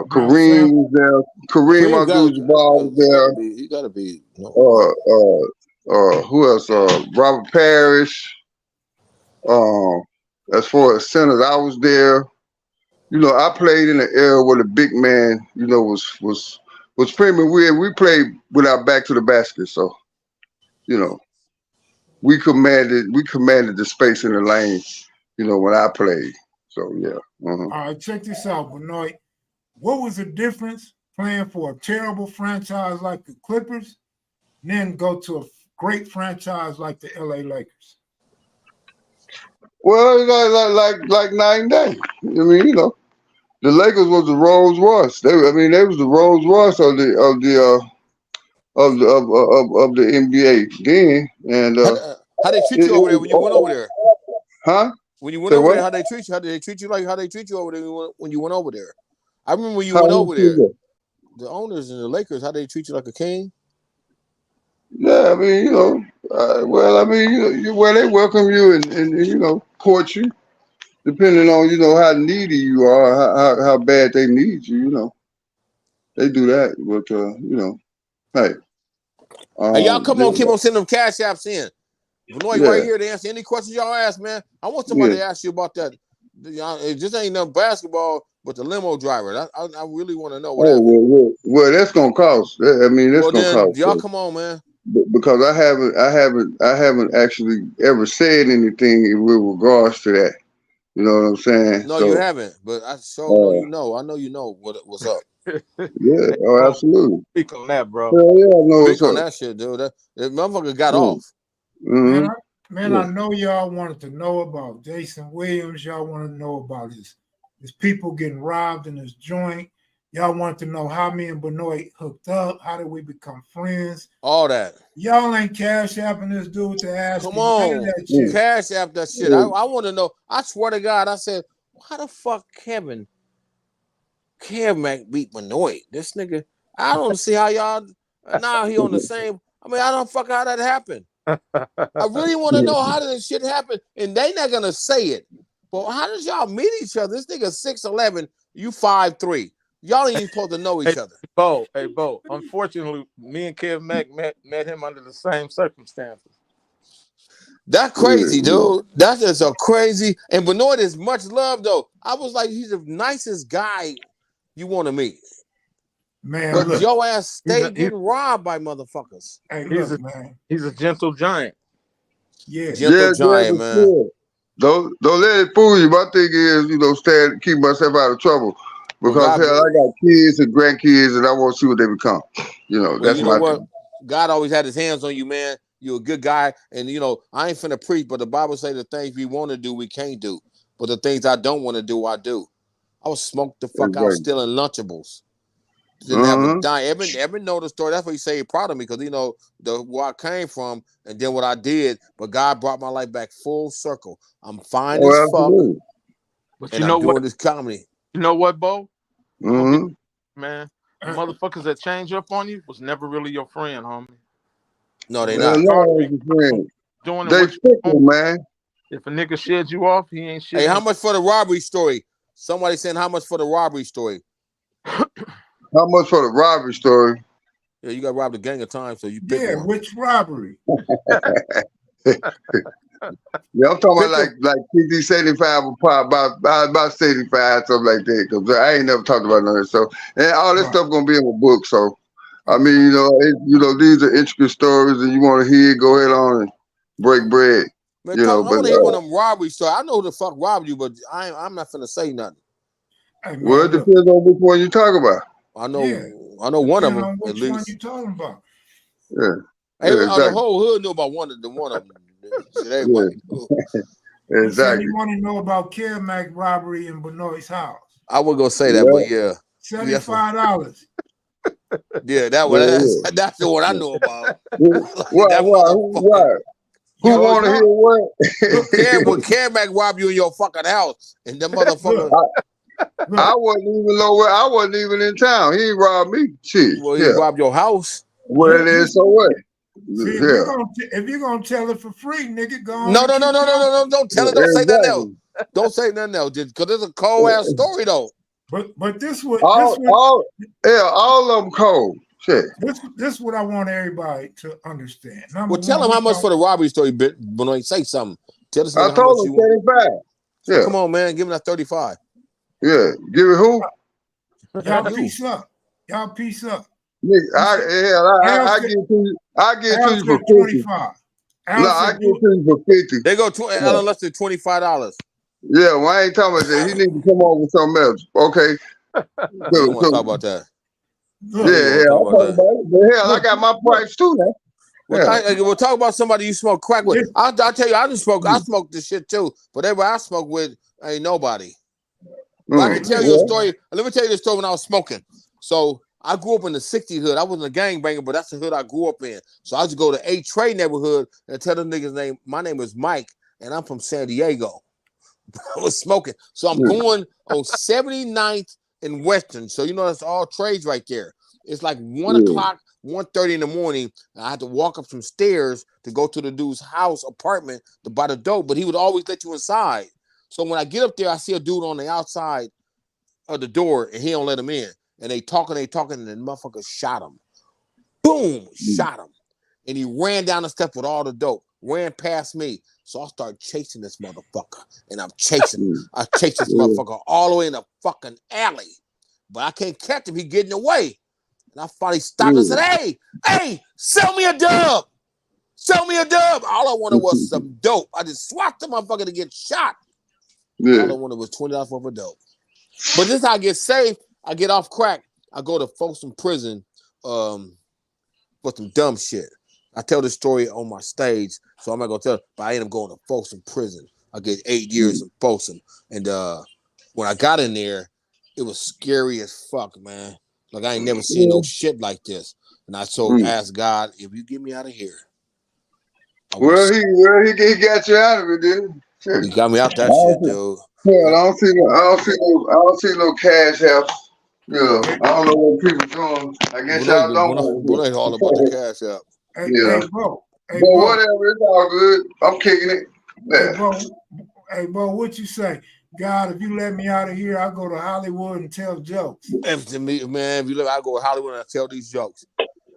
Kareem was there. Kareem Abdul-Jabbar was there. He gotta be. Who else? Robert Parrish. As far as centers, I was there. I played in an era where the big man, was premium. We played with our back to the basket, so we commanded the space in the lane. When I played. So yeah. All right, check this out, Benoit. What was the difference playing for a terrible franchise like the Clippers, and then go to a great franchise like the LA Lakers? Well, like night and day. I mean, the Lakers was the Rolls Royce. They was the Rolls Royce of the NBA then. And how they treat you over there when you went over there? Huh? When you went over there, how they treat you? How did they treat you like how they treat you over there when you went over there? I remember when you went over there. The owners and the Lakers, how they treat you like a king? Yeah, I mean, where they welcome you and court you, depending on how needy you are, how bad they need you. They do that, but hey. Hey, y'all keep on sending them cash apps in. Benoit right here to answer any questions y'all ask, man. I want somebody to ask you about that. It just ain't no basketball, but the limo driver. I really want to know what happened. Well, that's gonna cost. I mean, that's gonna cost. Y'all come on, man. Because I haven't actually ever said anything with regards to that. You know what I'm saying? No, you haven't. But I know you know. I know you know what's up. Yeah. Oh, absolutely. Speak on that, bro. Yeah, I know. Speak on that shit, dude. That motherfucker got off. Mm-hmm. Man, I know y'all wanted to know about Jason Williams. Y'all want to know about his people getting robbed in his joint. Y'all want to know how me and Benoit hooked up. How did we become friends? All that. Y'all ain't cash apping this dude to ask. Come on, cash app that shit. I want to know. I swear to God, I said, how the fuck Kev Mac beat Benoit? This nigga, I don't see how y'all. Now he on the same. I mean, I don't fuck how that happened. I really want to know how did this shit happen, and they not gonna say it. But how does y'all meet each other? This nigga 6'11", you 5'3". Y'all ain't even supposed to know each other. Hey, Bo. Unfortunately, me and Kev Mac met him under the same circumstances. That's crazy, dude. That's just a crazy. And Benoit is much loved, though. I was like, he's the nicest guy you want to meet. Man, but look, your ass stay getting robbed by motherfuckers. Hey, look, man. He's a gentle giant. Yeah. Gentle giant, man. Sure. Don't let it fool you. My thing is, keep myself out of trouble. Because I got kids and grandkids and I want to see what they become. That's my thing. God always had his hands on you, man. you're a good guy, and I ain't finna preach, but the Bible say the things we want to do, we can't do, but the things I don't want to do, I do. I was smoked the fuck out stealing Lunchables. Didn't have a dime. Evan know the story. That's what he say he proud of me because where I came from and then what I did. But God brought my life back full circle. I'm fine as fuck. Absolutely. But and I'm doing this comedy. You know what, Bo? Mm-hmm. Man, the motherfuckers that change up on you was never really your friend, homie. No, they not. Doing they fickle, man. If a nigga sheds you off, he ain't shit. Hey, how much for the robbery story? Somebody saying how much for the robbery story? How much for the robbery story? Yeah, you got robbed a gang of times, so you pick one. Which robbery? Yeah, I'm talking about like PD 75 about 75, something like that. Cause I ain't never talked about none of that. So and all this stuff gonna be in my book. So I mean, these are intricate stories, and you want to hear it, go ahead on and break bread. Man, I want to hear one of them robbery stories. I know who the fuck robbed you, but I'm not finna say nothing. Hey, man, well, it depends on which one you talk about. I know one of them which at least. one you talking about? Yeah. Exactly. The whole hood knew about one of them. Everybody exactly. You want to know about Carmack robbery in Benoit's house? I would go say that, but yeah. $75. Yeah, that's the one I know about. Why? Who want to hear what? When Carmack robbed you in your fucking house, and the motherfucker. I wasn't even in town. He ain't robbed me. Shit. Well, he robbed your house. Well, it is so what? See, if you're gonna tell it for free, nigga, go on. No, don't tell it. Don't say nothing else. Don't say nothing else, because it's a cold ass story though. But this would all of them cold. Shit. This what I want everybody to understand. Tell him how much for the robbery story, Benoit. Say something. Tell us I told him 35. Yeah. Come on, man. Give him that 35. Yeah. Give it who? Y'all piece up. Y'all piece up. I give it to you. I give it to you for 25. No, I give it to you for 50. They go less than $25. Yeah, well, I ain't talking about that. He need to come on with something else. Okay. So, want to talk about that. Yeah, I'll talk about it. But hell, I got my price too now. We'll talk about somebody you smoke crack with. I'll tell you, I smoked this shit too, but everybody I smoke with ain't nobody. I can tell you a story. Let me tell you the story when I was smoking. So I grew up in the 60s hood. I wasn't a gangbanger, but that's the hood I grew up in. So I used to go to A Trade neighborhood and tell the niggas name. My name is Mike, and I'm from San Diego. I was smoking. So I'm going on 79th and Western. So that's all trades right there. It's like 1 o'clock, 1:30 in the morning. And I had to walk up some stairs to go to the dude's house apartment to buy the dope, but he would always let you inside. So when I get up there, I see a dude on the outside of the door, and he don't let him in. And they talking, and the motherfucker shot him. Boom, shot him. And he ran down the steps with all the dope, ran past me. So I started chasing this motherfucker, and I'm chasing. I chased this motherfucker all the way in the fucking alley. But I can't catch him. He getting away. And I finally stopped and said, hey, sell me a dub. Sell me a dub. All I wanted was some dope. I just swapped the motherfucker to get shot. Yeah. All I wanted was $20 worth of dope. But this is how I get saved. I get off crack. I go to Folsom Prison for some dumb shit. I tell this story on my stage, so I'm not going to tell it, but I end up going to Folsom Prison. I get 8 years in Folsom. And when I got in there, it was scary as fuck, man. Like, I ain't never seen no shit like this. And I asked God, if you get me out of here. He got you out of it, didn't he? He got me out that shit, dude. Yeah, I don't see no cash out. I don't know what people doing. I guess y'all don't. But ain't all about the cash out. Hey, bro. But whatever, it's all good. I'm kicking it. Yeah. Hey, bro, what you say? God, if you let me out of here, I'll go to Hollywood and tell jokes. If you look, I go to Hollywood and I tell these jokes.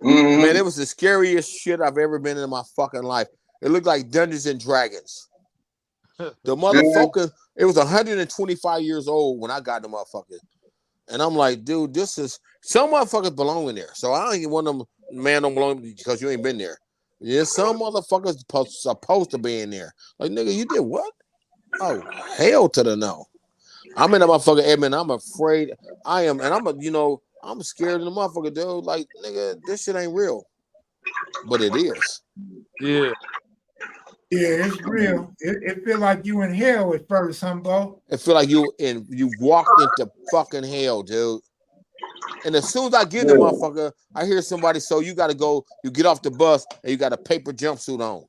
Mm-hmm. Man, it was the scariest shit I've ever been in my fucking life. It looked like Dungeons and Dragons. The motherfucker, it was 125 years old when I got the motherfucker. And I'm like, dude, some motherfuckers belong in there. So I don't even want them, man, don't belong because you ain't been there. Yeah, some motherfuckers supposed to be in there. Like, nigga, you did what? Oh, hell to the no. I'm in a motherfucker, Edmund. I'm afraid. I am, and I'm scared of the motherfucker, dude. Like, nigga, this shit ain't real. But it is. Yeah. Yeah, it's real. It feel like you in hell at first, huh, Bo? It feel like you walked into fucking hell, dude. And as soon as I get in the motherfucker, I hear somebody, so you gotta go, you get off the bus and you got a paper jumpsuit on.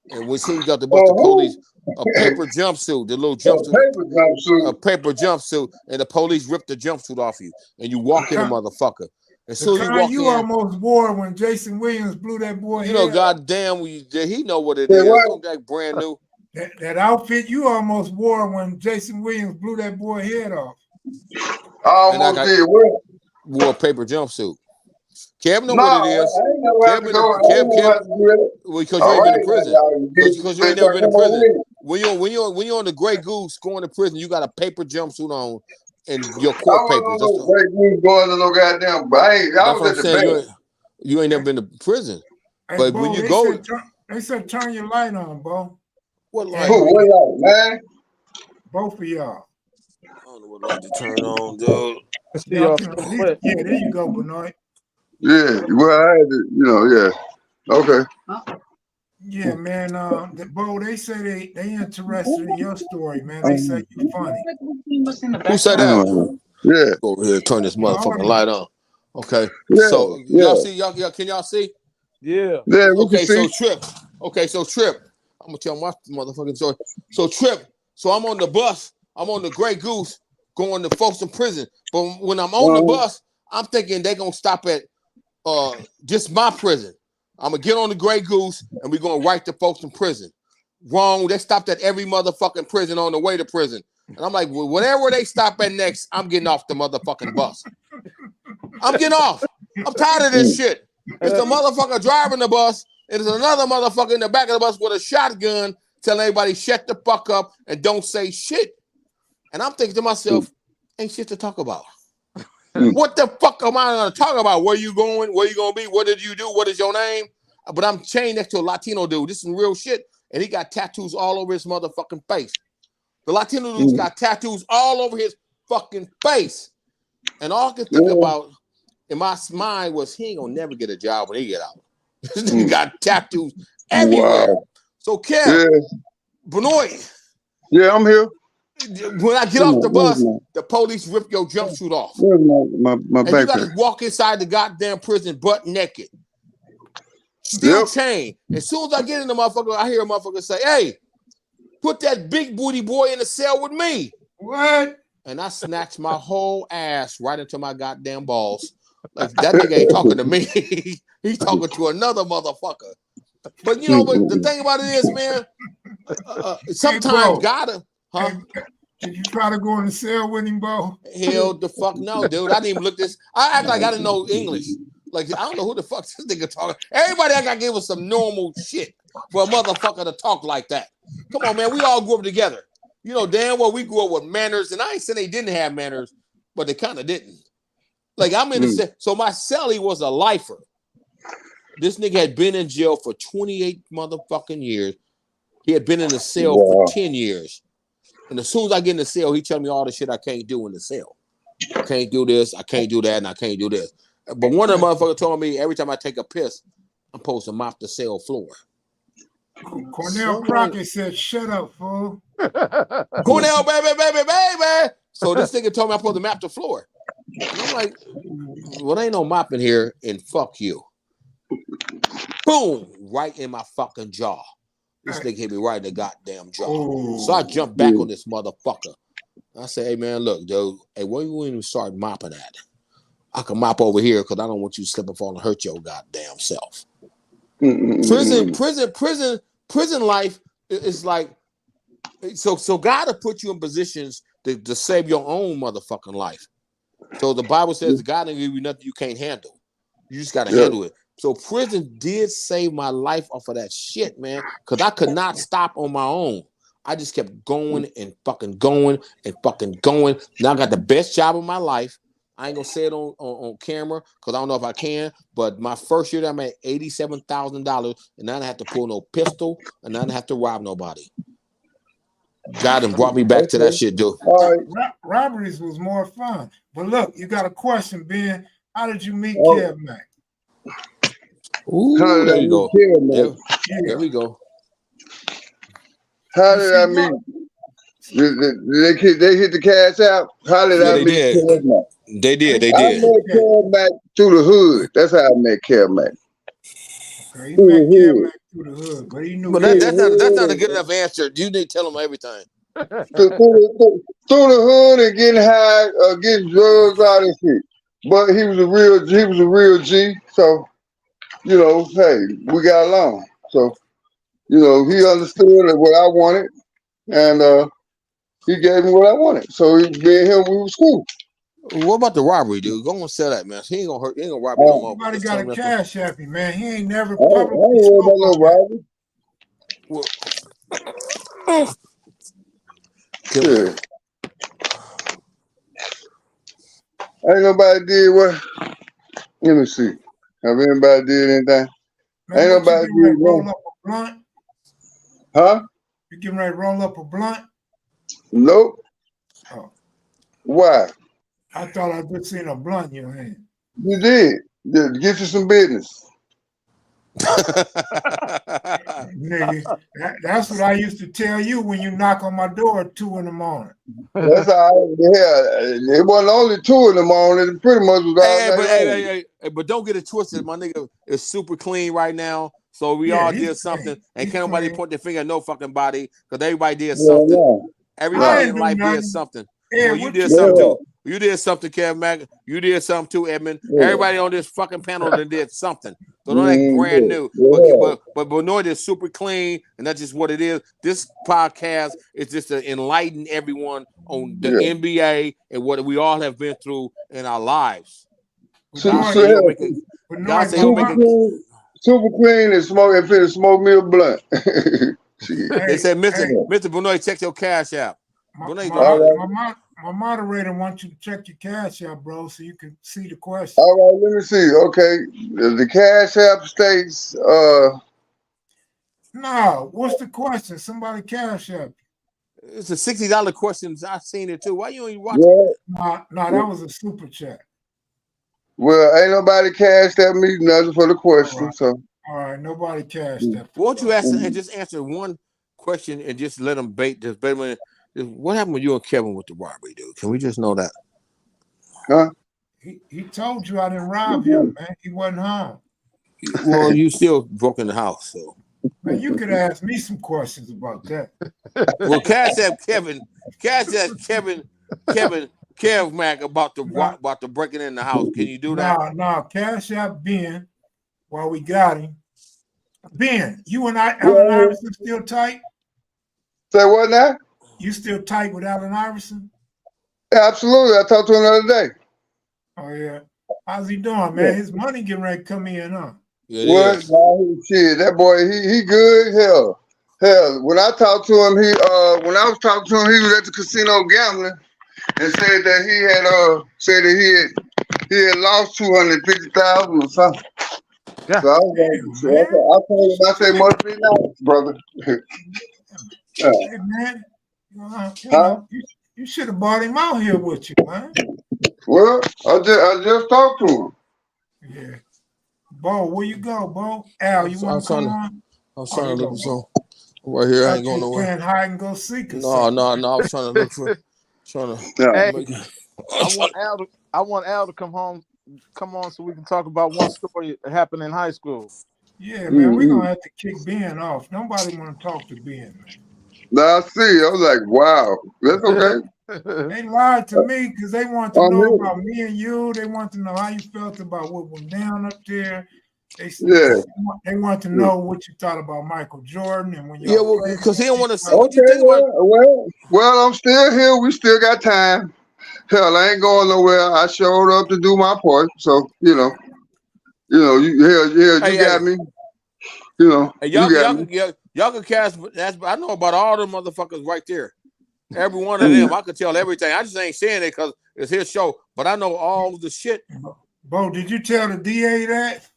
And when soon you got the bus, the police, a paper jumpsuit, the little jumpsuit, a paper jumpsuit, and the police ripped the jumpsuit off you, and you walk in the motherfucker. As soon as you walk in, almost wore when Jason Williams blew that boy. You know, goddamn, he know what it is. That brand new. That outfit you almost wore when Jason Williams blew that boy head off. I almost did what? Wore a paper jumpsuit. Kev know what it is. Because you ain't been in prison. Because you ain't never been in prison. When you're on the Grey Goose going to prison, you got a paper jumpsuit on and your court papers. Going to no goddamn. I was at the bank. You ain't never been to prison. Hey, but Bo, when you go, they said turn your light on, Bo. What light? What light, man? Both of y'all. I don't know what light to turn on, dude. Yeah, there you go, Benoit. Yeah, well, I had to, yeah. Okay. Yeah, man. Bo, they say they interested in your story, man. They say you funny. Who said that? Yeah. Go over here, turn this motherfucking light on. Okay. Yeah, so y'all see, y'all can y'all see? Yeah. Yeah. Okay, so Trip. I'm gonna tell my motherfucking story. So Trip. So I'm on the bus. I'm on the Grey Goose going to folks in prison. But when I'm on the bus, I'm thinking they're gonna stop at just my prison. I'm gonna get on the Grey Goose and we're gonna write the folks in prison. Wrong. They stopped at every motherfucking prison on the way to prison. And I'm like, well, whatever they stop at next, I'm getting off the motherfucking bus. I'm getting off. I'm tired of this shit. It's the motherfucker driving the bus. And there's another motherfucker in the back of the bus with a shotgun telling everybody shut the fuck up and don't say shit. And I'm thinking to myself, ain't shit to talk about. What the fuck am I gonna talk about? Where you going? Where you gonna be? What did you do? What is your name? But I'm chained next to a Latino dude. This is some real shit. And he got tattoos all over his motherfucking face. The Latino dude's got tattoos all over his fucking face. And all I could think about in my mind was he ain't gonna never get a job when he get out. This nigga got tattoos everywhere. Wow. So Kev, Benoit. Yeah, I'm here. When I get off the bus, the police rip your jumpsuit off. Where's my and you gotta walk inside the goddamn prison butt naked. Still chained. As soon as I get in the motherfucker, I hear a motherfucker say, hey, put that big booty boy in the cell with me. What? And I snatched my whole ass right into my goddamn balls. Like that nigga ain't talking to me. He's talking to another motherfucker. But you know, but the thing about it is, man, sometimes gotta, huh? Did you try to go in the cell with him, Bo? Hell the fuck no, dude. I didn't even look this. I act like I didn't know English. Like I don't know who the fuck this nigga talking. Everybody act like it was some normal shit for a motherfucker to talk like that. Come on, man. We all grew up together. You know, damn well we grew up with manners, and I ain't saying they didn't have manners, but they kind of didn't. Like I'm in the cell. So my cellie was a lifer. This nigga had been in jail for 28 motherfucking years. He had been in the cell for 10 years. And as soon as I get in the cell, he tell me all the shit I can't do in the cell. I can't do this, I can't do that, and I can't do this. But one of the motherfuckers told me every time I take a piss, I'm supposed to mop the cell floor. Cornell Crockett said, shut up, fool. Cornell, baby. So this nigga told me I'm supposed to mop the floor. And I'm like, well, ain't no mopping here, and fuck you. Boom, right in my fucking jaw. This nigga hit me right in the goddamn jaw. Oh, so I jumped back on this motherfucker. I said, hey, man, look, dude, hey, where you even start mopping at? I can mop over here because I don't want you to slip and fall and hurt your goddamn self. Prison life is like, so God will put you in positions to save your own motherfucking life. So the Bible says God didn't give you nothing you can't handle. You just got to handle it. So prison did save my life off of that shit, man, because I could not stop on my own. I just kept going and fucking going and fucking going. Now I got the best job of my life. I ain't gonna say it on camera because I don't know if I can, but my first year I made $87,000 and I didn't have to pull no pistol and I didn't have to rob nobody. God done brought me back to that shit, dude. Robberies was more fun. But look, you got a question, Ben. How did you meet Kev Mack? Ooh, there you go. There we go. How did I meet? They hit the cash out. How did I they meet did. Kev Mack? They did. They I did. met Kev Mack through the hood. That's how I met Kev Mack. Okay, he met Kev Mack through the hood, but he knew. But that's not a good enough answer. You need to tell him everything. Through the hood and getting high, getting drugs, all that shit. But he was a real G. So, you know, hey, we got along. So, you know, he understood what I wanted, and he gave me what I wanted. So me and him, we was cool. What about the robbery, dude? Go and sell that, man. He ain't gonna hurt. He ain't gonna rob you no more. Somebody got a cash app him, man. He ain't never I ain't worried about no robbery. Yeah. Ain't nobody did what? Let me see. Have anybody did anything? Man, Ain't nobody did roll up a blunt? Huh? You getting ready to roll up a blunt? Nope. Oh. Why? I thought I just seen a blunt in your hand. You did. Get you some business. Nigga, that's what I used to tell you when you knock on my door at 2 in the morning. That's all. Yeah, it wasn't only 2 in the morning. It pretty much was all hey, but don't get it twisted. My nigga is super clean right now. So we all did something. And can't nobody point their finger at no fucking body because everybody did something. Yeah. Everybody in life did something. Yeah, well, you did something too. You did something, Kev Mack. You did something too, Edmund. Yeah. Everybody on this fucking panel that did something. So don't act brand new. But Benoit is super clean, and that's just what it is. This podcast is just to enlighten everyone on the NBA and what we all have been through in our lives. Super clean and smoke me a blunt. They said, Mr. Benoit, check your cash out. My moderator wants you to check your cash out, bro, so you can see the question. All right, let me see. Okay, the cash app states. No, what's the question? Somebody cash app. It's a $60 question. I've seen it too. Why you ain't watching it? No, that was a super chat. Well, ain't nobody cashed at me nothing for the question. All right, nobody cashed that. Won't you ask and just answer one question and just let them bait this? What happened with you and Kevin with the robbery, dude? Can we just know that? Huh? He told you I didn't rob him, man. He wasn't home. Well, you still broke in the house, so. Man, you could ask me some questions about that. Well, Kev Mack about the breaking in the house. Can you do that? No, cash out Ben while we got him. Ben, you and Allen Iverson still tight? Say what now? You still tight with Allen Iverson? Yeah, absolutely. I talked to him the other day. Oh, yeah. How's he doing, man? His money getting ready to come in, huh? Yeah, shit, that boy, he good. Hell, when I talked to him, he was at the casino gambling and said that he had lost $250,000 or something. Yeah. So I told him, I said, must be nice, brother. Hey, man, you should have brought him out here with you, man. Well, I just talked to him. Yeah. Bo, where you go, Bo? Al, you want to come on? I was trying to look for some. Right here, I ain't going nowhere. Playing hide and go seek. No. I was trying to look for. I want Al to come on, so we can talk about one story that happened in high school. Yeah, man, we're gonna have to kick Ben off. Nobody want to talk to Ben, man. Now I see. I was like, wow, that's okay. They lied to me because they want to know about me and you. They want to know how you felt about what went down up there. They want to know what you thought about Michael Jordan and when you. Because he didn't want to say what you think about. Well, I'm still here. We still got time. Hell, I ain't going nowhere. I showed up to do my part. So you got me. You know, y'all can cast. I know about all the motherfuckers right there. Every one of them, I could tell everything. I just ain't saying it because it's his show, but I know all the shit. Bo, did you tell the DA that?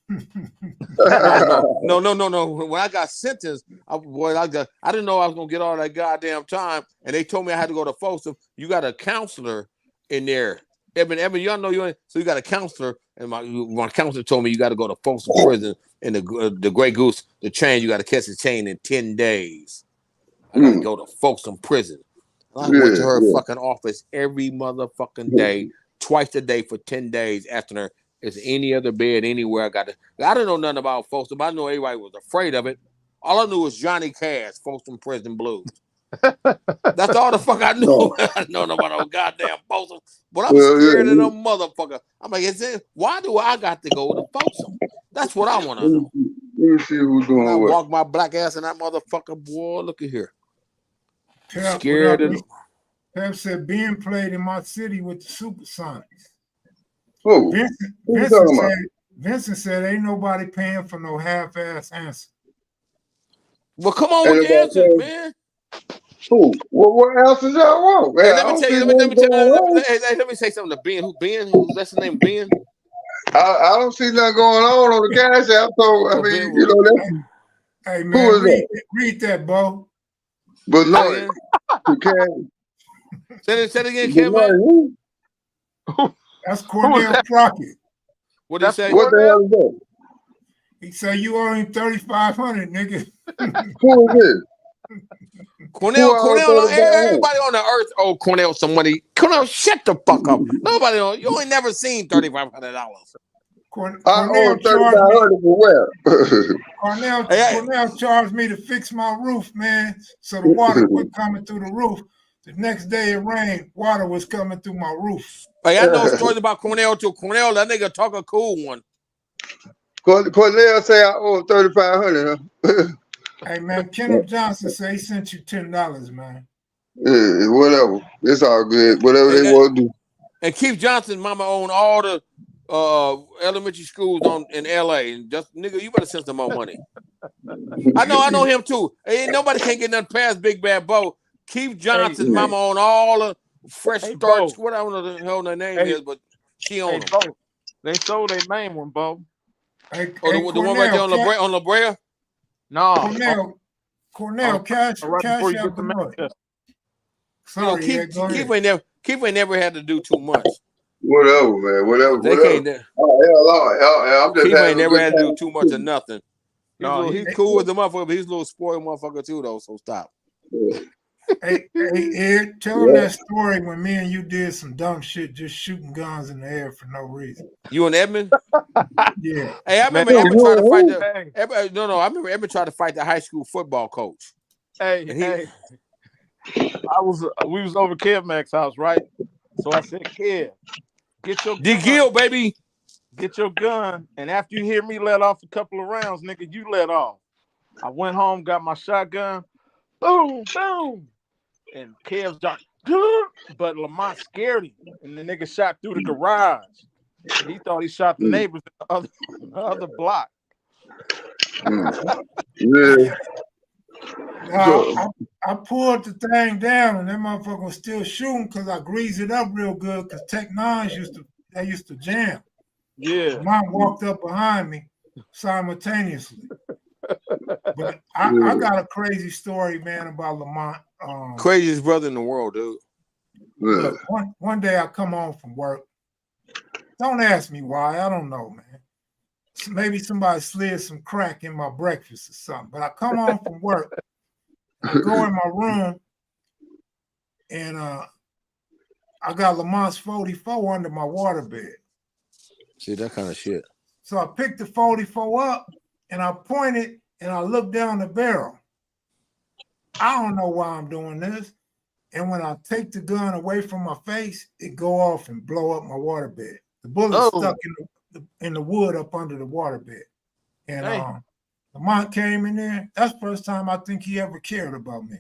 No. When I got sentenced, I didn't know I was gonna get all that goddamn time, and they told me I had to go to Folsom. You got a counselor in there Evan, y'all know you ain't. So you got a counselor, and my counselor told me you got to go to Folsom Prison in the Grey Goose. The chain, you got to catch the chain in 10 days. I got to go to Folsom Prison. I went to her fucking office every motherfucking day, twice a day for 10 days, asking her, is any other bed anywhere I didn't know nothing about Folsom, but I know everybody was afraid of it. All I knew was Johnny Cash, Folsom Prison Blues. That's all the fuck I knew. No. I know about no goddamn Folsom. But I'm scared of them motherfucker. I'm like, why do I got to go to Folsom? That's what I want to know. Let me see who's doing When I what. walk my black ass in that motherfucker, boy, look at here. Pep, Scared of Pep said Ben played in my city with the Supersonics. Who? Vincent said ain't nobody paying for no half-ass answer. Well, come on with the answers, man. Who? What else is y'all want? Hey, let me say something to Ben. That's his name, Ben? I don't see nothing going on the cash app. So I mean, you know that. Hey man, read that, Bo. But no, you Say it again, Cam. That's Cornell Crockett. What did he say? What the hell is that? He said you owe him $3,500, nigga. Who is this? Cornell, everybody on the earth owe Cornell some money. Cornell, shut the fuck up. Nobody on you ain't never seen $3,500. Cornell $3,500 for where? Cornell charged me to fix my roof, man. So the water quit coming through the roof. The next day it rained, water was coming through my roof. Hey, I know stories about Cornell too. Cornell, that nigga talk a cool one. Cornell say I owe $3,500, huh? Hey man, Kenneth Johnson say he sent you $10, man. Yeah, whatever. It's all good. Whatever they want to do. And Keith Johnson's mama owned all the elementary schools in LA. And just nigga, you better send some more money. I know him too. Ain't nobody can't get nothing past Big Bad Bo. Keith Johnson's mama owned all the Fresh Starch. What I don't know the hell their name is, but she owned them. They sold their main one, Bo. The one right there on La Brea? No. Cornell, cash out Benoit. Sorry, Keith ain't never had to do too much. Whatever, man. Whatever. Keith ain't never had to do too much of nothing. He's cool with the motherfucker, but he's a little spoiled motherfucker too, though. So stop. Hey, Ed, tell him that story when me and you did some dumb shit, just shooting guns in the air for no reason. You and Edmund? Yeah. Hey, I remember Edmund tried to fight I remember Edmund tried to fight the high school football coach. We was over Kev Mac's house, right? So I said, Kev, get your gun, baby. Get your gun, and after you hear me let off a couple of rounds, nigga, you let off. I went home, got my shotgun, boom, boom. And Kev's shot, but Lamont scared him, and the nigga shot through the garage. He thought he shot the neighbors in the other block. Yeah. I pulled the thing down, and that motherfucker was still shooting because I greased it up real good. Because Tech Nines used to jam. Yeah. Mom walked up behind me simultaneously. But I got a crazy story, man, about Lamont. Craziest brother in the world, dude. Look, one day I come home from work. Don't ask me why. I don't know, man. Maybe somebody slid some crack in my breakfast or something. But I come home from work. I go in my room, and I got Lamont's 44 under my waterbed. See, that kind of shit. So I picked the 44 up, and I pointed, and I looked down the barrel. I don't know why I'm doing this. And when I take the gun away from my face, it go off and blow up my waterbed. The bullet stuck in the wood up under the waterbed. And Lamont came in there. That's the first time I think he ever cared about me.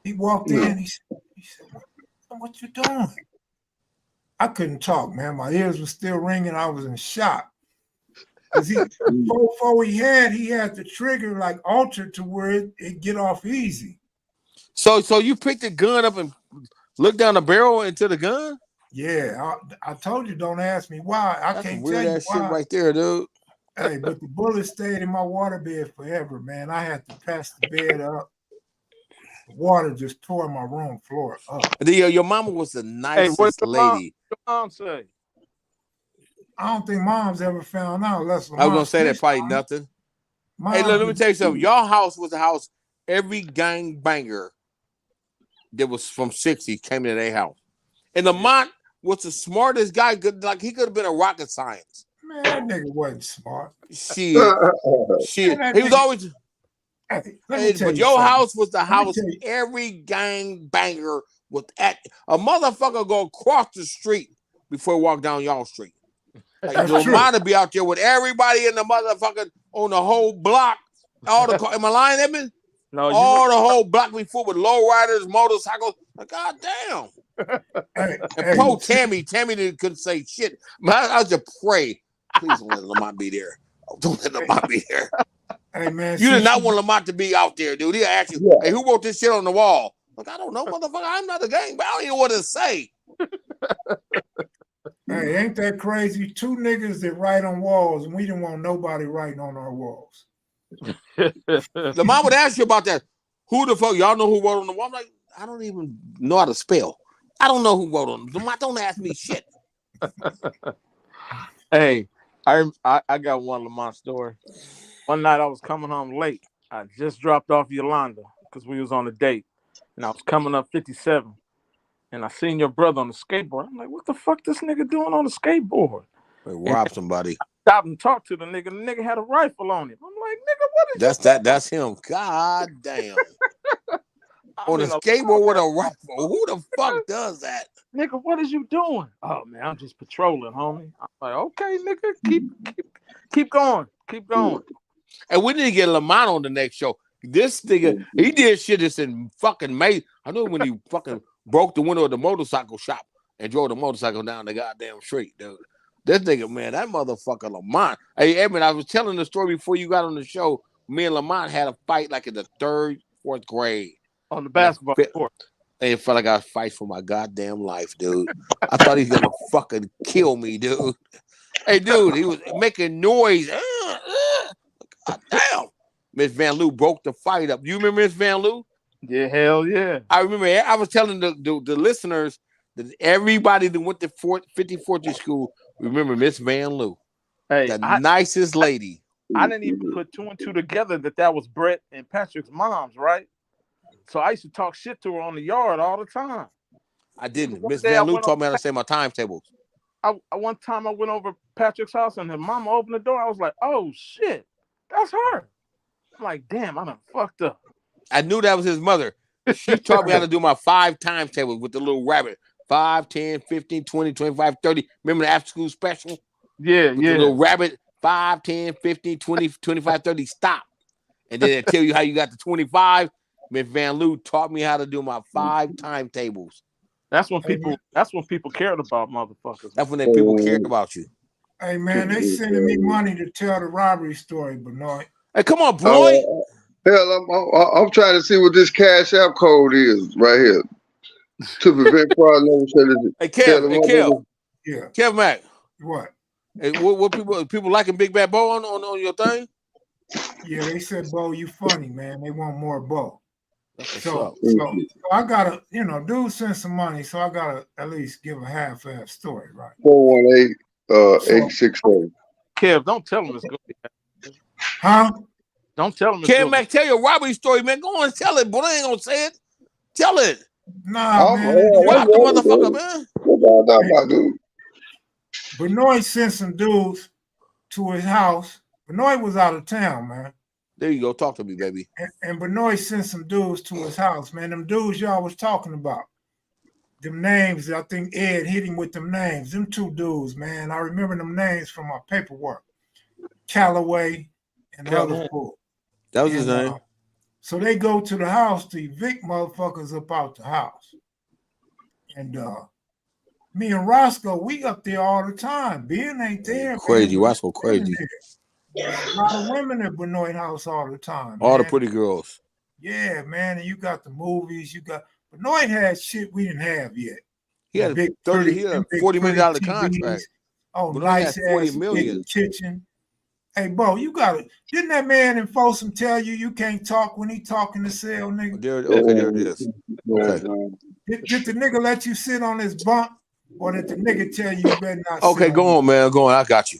He walked in. He said, "What you doing?" I couldn't talk, man. My ears were still ringing. I was in shock. Because before he had the trigger like altered to where it get off easy. So you picked the gun up and looked down the barrel into the gun? Yeah, I told you don't ask me why. I That's can't weird tell you ass why. shit right there, dude. Hey, but the bullet stayed in my waterbed forever, man. I had to pass the bed up. The water just tore my room floor up. Your mama was the nicest lady. Your mom say? I don't think mom's ever found out. Unless I was gonna say that probably Mom, nothing. Mom, Hey, look, let me tell you something. Y'all house was a house. Every gang banger that was from 60 came into their house. And Lamont was the smartest guy. Like he could have been a rocket science. Man, that nigga wasn't smart. Shit. Man, He was always. Hey, let me tell But you your something. house was the Let me house tell you. every gang banger was at. A motherfucker go across the street before he walk down y'all street. Like That's true. Lamont to be out there with everybody in the motherfucker on the whole block. All the am I lying, Edmund? No, all the whole block before with low riders, motorcycles. Like, God damn. Hey, And hey, poor Tammy couldn't say shit. I just pray, please don't let Lamont be there. Oh, don't let Lamont be there. hey, man, You did since not you- want Lamont to be out there, dude. He'll ask you, hey, who wrote this shit on the wall? Like, I don't know, motherfucker. I'm not a gang, but I don't even know what to say. Hey, ain't that crazy? Two niggas that write on walls, and we didn't want nobody writing on our walls. Lamont would ask you about that. Who the fuck? Y'all know who wrote on the wall? I'm like, I don't even know how to spell. I don't know who wrote on them. Don't ask me shit. Hey, I got one Lamont story. One night I was coming home late. I just dropped off Yolanda because we was on a date. And I was coming up 57. And I seen your brother on the skateboard. I'm like, what the fuck this nigga doing on the skateboard? Rob somebody. Stopped and talked to the nigga. The nigga had a rifle on him. I'm like, nigga, what is That's him. God damn. On a mean, skateboard with a rifle. Who the fuck does that? Nigga, what is you doing? Oh man, I'm just patrolling, homie. I'm like, okay, nigga, keep going. Keep going. And we need to get Lamont on the next show. This nigga, he did shit that's in fucking May. I know when he fucking broke the window of the motorcycle shop and drove the motorcycle down the goddamn street, dude. This nigga, man, that motherfucker Lamont. Hey, Edmund, I was telling the story before you got on the show. Me and Lamont had a fight like in the 3rd, 4th grade. On the basketball court. And it felt like I was fighting for my goddamn life, dude. I thought he was gonna fucking kill me, dude. Hey, dude, he was making noise. God damn. Miss Van Loo broke the fight up. You remember Miss Van Loo? Yeah, hell yeah. I remember. I was telling the listeners that everybody that went to 54th school remember Miss Van Loo, Hey, the nicest lady. I didn't even put 2 and 2 together that was Brett and Patrick's moms, right? So I used to talk shit to her on the yard all the time. I didn't. Miss Van Loo taught me how to say my timetables. One time I went over Patrick's house and her mama opened the door. I was like, oh shit, that's her. I'm like, damn, I done fucked up. I knew that was his mother. She taught me how to do my 5 timetables with the little rabbit. 5, 10, 15, 20, 25, 30. Remember the after school special? Yeah, with the little rabbit. 5, 10, 15, 20, 25, 30. Stop. And then it tell you how you got to 25. Miss Van Loo taught me how to do my 5 timetables. That's when people cared about motherfuckers. That's when people cared about you. Hey man, they sending me money to tell the robbery story, Benoit. Hey, come on, Benoit. Hell, I'm trying to see what this Cash App code is right here to prevent fraud. Hey, Kev. Yeah. Kev Mack. What? Hey, what people liking Big Bad Bo on your thing? Yeah, they said, Bo, you funny, man. They want more Bo. So up. I gotta, dude send some money, so I gotta at least give a half-ass story, right? 418-867. Kev, don't tell him it's good. Huh? Don't tell him it's Kev good. Mack, tell your robbery story, man. Go on and tell it, but I ain't gonna say it. Tell it. Nah, man. Drop the motherfucker, man. Dude. Benoit sent some dudes to his house. Benoit was out of town, man. There you go. Talk to me, baby. And Benoit sent some dudes to his house, man. Them dudes y'all was talking about. Them names, I think Ed hit him with them names. Them 2 dudes, man. I remember them names from my paperwork. Callaway and the other 4. That was his name. So they go to the house to evict motherfuckers up out the house. And me and Roscoe, we up there all the time. Ben ain't there. Crazy. Roscoe crazy. A lot of women at Benoit house all the time. All man. the pretty girls. Yeah, man. And you got the movies. Benoit had shit we didn't have yet. He had a $40 million contract. Oh, Benoit nice had $40 ass million. big kitchen. Hey, Bo, you got it. Didn't that man in Folsom tell you can't talk when he talking to cell, nigga? There it is. Okay. Did the nigga let you sit on his bunk or did the nigga tell you better not? Okay, go on, man. Go on. I got you.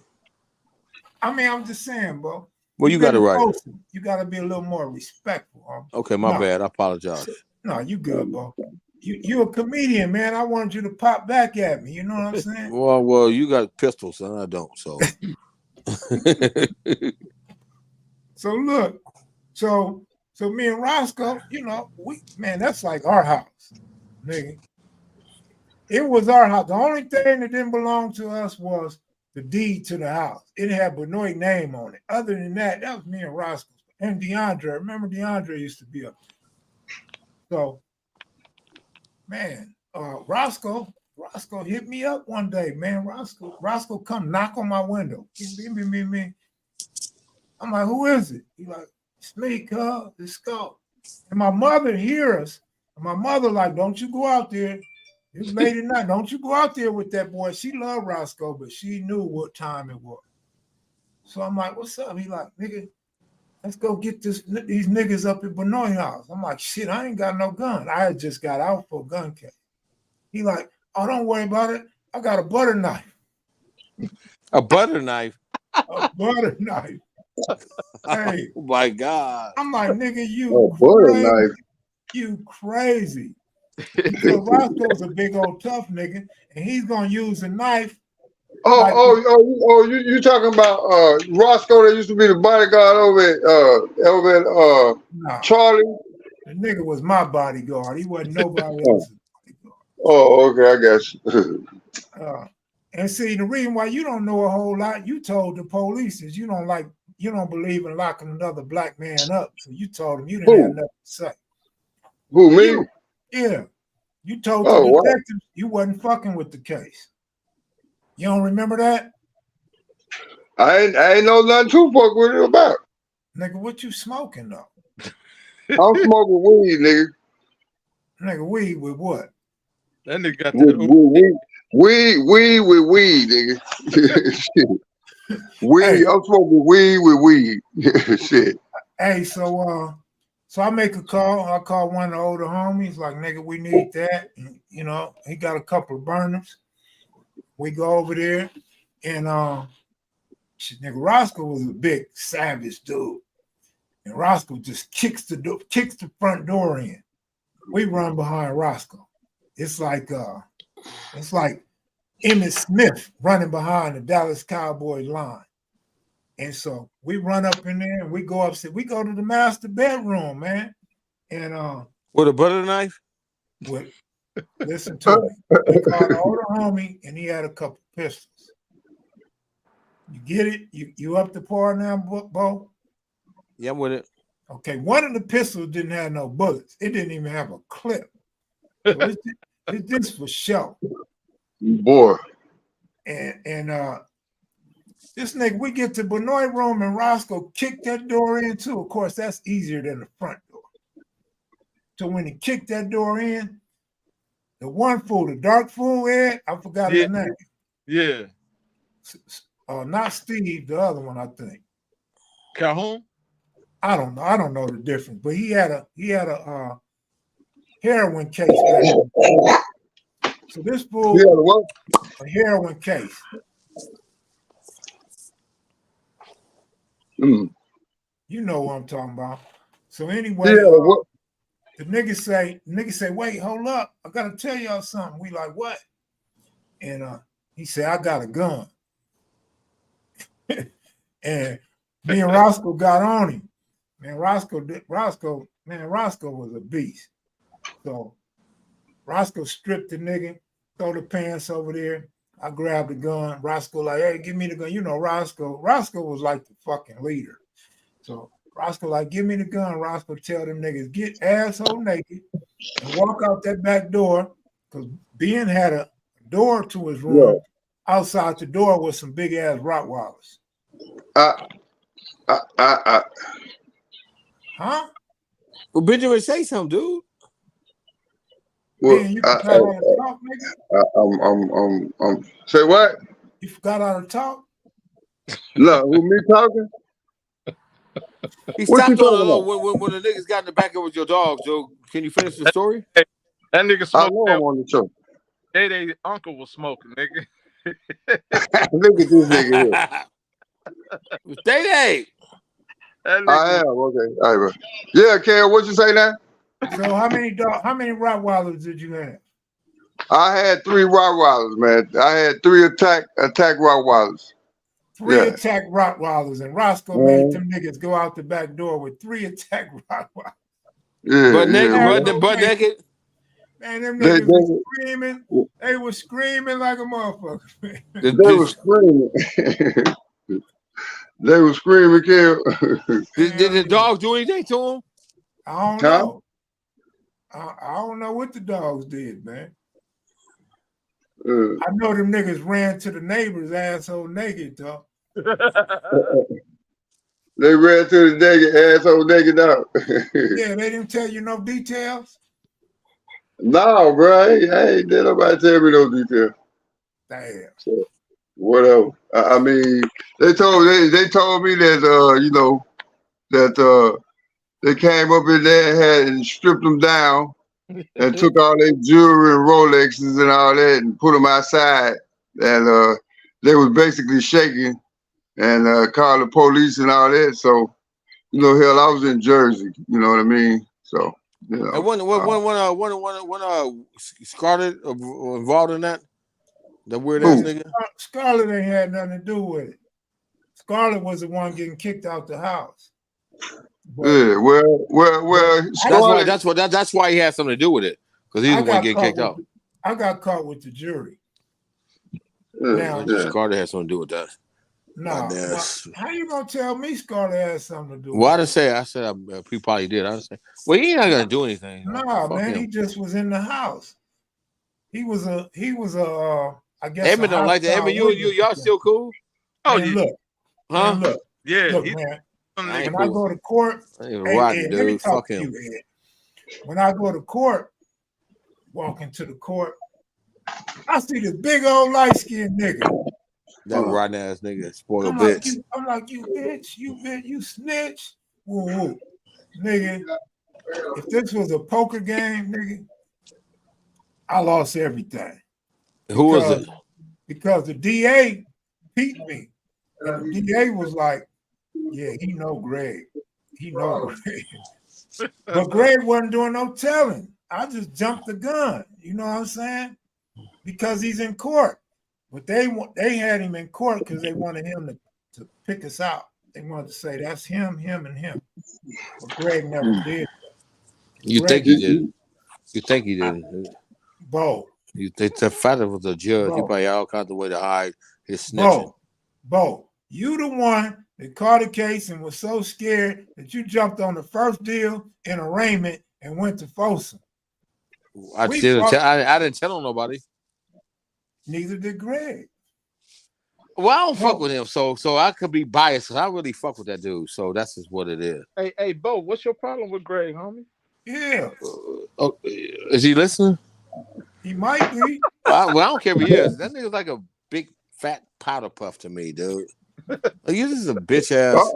I mean, I'm just saying, bro. Well, you got it right. You got to be a little more respectful. Okay, my bad. I apologize. No, you good, bro. You a comedian, man. I wanted you to pop back at me. You know what I'm saying? Well, you got pistols and I don't. So, so look, so me and Roscoe, that's like our house, nigga. It was our house. The only thing that didn't belong to us was the deed to the house. It had Benoit name on it. Other than that, that was me and Roscoe and DeAndre. Remember, DeAndre used to be up there. So, man, Roscoe hit me up one day, man. Roscoe come knock on my window. Me. I'm like, who is it? He like, it's me, cuz, it's Skull. And my mother hear us. And my mother like, don't you go out there. It's late at night. Don't you go out there with that boy. She loved Roscoe, but she knew what time it was. So I'm like, what's up? He like, nigga, let's go get these niggas up at Benoit house. I'm like, shit, I ain't got no gun. I had just got out for a gun case. He like, oh, don't worry about it. I got a butter knife. A butter knife? A butter knife. Hey. Oh, my God. I'm like, nigga, you crazy. So Roscoe's a big old tough nigga, and he's gonna use a knife. You talking about Roscoe that used to be the bodyguard over at Charlie? The nigga was my bodyguard. He wasn't nobody else's bodyguard. Oh, okay, I guess. And see, the reason why you don't know a whole lot, you told the police is you don't believe in locking another black man up. So you told him you didn't have nothing to say. Who, me? Yeah. You told the detectives you wasn't fucking with the case. You don't remember that? I ain't know nothing to fuck with it about. Nigga, what you smoking though? I'm smoking weed, nigga. Nigga, weed with what? That nigga got that weed with weed, nigga. Weed, hey. I'm smoking weed with weed. Shit. Hey, so I make a call. I call one of the older homies, like, nigga, we need that. And, he got a couple of burners. We go over there, and nigga, Roscoe was a big savage dude. And Roscoe just kicks the front door in. We run behind Roscoe. It's like Emmitt Smith running behind the Dallas Cowboys line. And so we run up in there and we go upstairs. We go to the master bedroom, man. And with a butter knife? Listen to me. We called the older homie and he had a couple pistols. You get it? You up the par now, Bo? Yeah, I'm with it. Okay, one of the pistols didn't have no bullets. It didn't even have a clip. So it's just for show. Boy. And this nigga, we get to Benoit room and Roscoe kicked that door in too. Of course, that's easier than the front door. So when he kicked that door in, the one fool, the dark fool, Ed, I forgot his name. Yeah. Not Steve, the other one, I think. Calhoun? I don't know. I don't know the difference, but he had a heroin case back then. So this fool, a heroin case. Mm. You know what I'm talking about. So anyway, the nigga say, wait, hold up. I gotta tell y'all something. We like, what? And he said, I got a gun. And me and Roscoe got on him. Man, Roscoe was a beast. So Roscoe stripped the nigga, throw the pants over there. I grabbed the gun. Roscoe like, hey, give me the gun. You know, Roscoe was like the fucking leader. So Roscoe like, give me the gun. Roscoe tell them niggas, get asshole naked and walk out that back door. Because Ben had a door to his room. Yeah. Outside the door was some big ass Rottweilers. Huh? Well, Benjamin, say something, dude. Well, man, you forgot how to talk, nigga? Say what? You forgot how to talk? No, who me talking? He stopped on when the niggas got in the back of with your dog, Joe. Can you finish the story? That nigga I know I'm on the show. Day uncle was smoking, nigga. Look at this nigga here. Day. That I nigga am okay. All right, bro. Yeah, Kel, what you say now? So how many Rottweilers did you have? I had 3 Rottweilers, man. I had 3 attack Rottweilers. 3 Yeah. attack Rottweilers, and Roscoe made them niggas go out the back door with 3 attack Rottweilers. Yeah, Butt naked, yeah. butt naked. Man, them They- niggas was screaming. They were screaming like a motherfucker. They were screaming. They were screaming, Kel. Did the dogs do anything to him? I don't Huh? know. I don't know what the dogs did, man. I know them niggas ran to the neighbor's asshole naked, though. They ran to the naked asshole naked out. Yeah, they didn't tell you no details. No, bro. I ain't did nobody tell me no details. Damn. So, whatever. I mean, they told me that you know, that they came up in there and stripped them down and took all their jewelry and Rolexes and all that and put them outside. And they was basically shaking and called the police and all that. So, you know, hell, I was in Jersey. You know what I mean? So, you know. And when Scarlett involved in that? The weird ass nigga? Scarlett ain't had nothing to do with it. Scarlett was the one getting kicked out the house. But Yeah, well. Scarlett, That's why he had something to do with it. Because he was the one getting kicked out. I got caught with the jury. yeah. Scarlett had something to do with that. No, how you gonna tell me Scarlett has something to do with Well, I it? didn't say. I said he probably did. I didn't say. Well, he ain't not gonna do anything. No, man, him. he just was in the house. He was a I guess. Edmund don't like that. Edmund, y'all still cool? Oh, man, look, Huh? man, look, yeah. look, man. I ain't When I cool. go to court, I ain't hey, rotten, Ed, let me dude. talk Fuck to him. you, Ed. When I go to court, walking to the court, I see this big old light skinned nigga. That rotten ass nigga, spoiled I'm bitch. like, you bitch, you snitch. Woo woo. Nigga, if this was a poker game, nigga, I lost everything. Who was it? Because the DA beat me. And the DA was like, yeah, he know Greg. He know Greg. But Greg wasn't doing no telling. I just jumped the gun. You know what I'm saying? Because he's in court. But they had him in court because they wanted him to pick us out. They wanted to say that's him, and him. But Greg never did. You Greg, think he did? You think he did? Bo. You think the father was a judge? Bo. He probably all kinds of way to hide his snitching. Bo, you the one that caught a case and was so scared that you jumped on the first deal in arraignment and went to Folsom. I didn't tell him nobody. Neither did Greg. Well, I don't fuck with him, so I could be biased because I really fuck with that dude. So that's just what it is. Hey, Bo, what's your problem with Greg, homie? Yeah. Is he listening? He might be. I don't care if he is. That nigga's like a big fat powder puff to me, dude. Like, you just a bitch ass.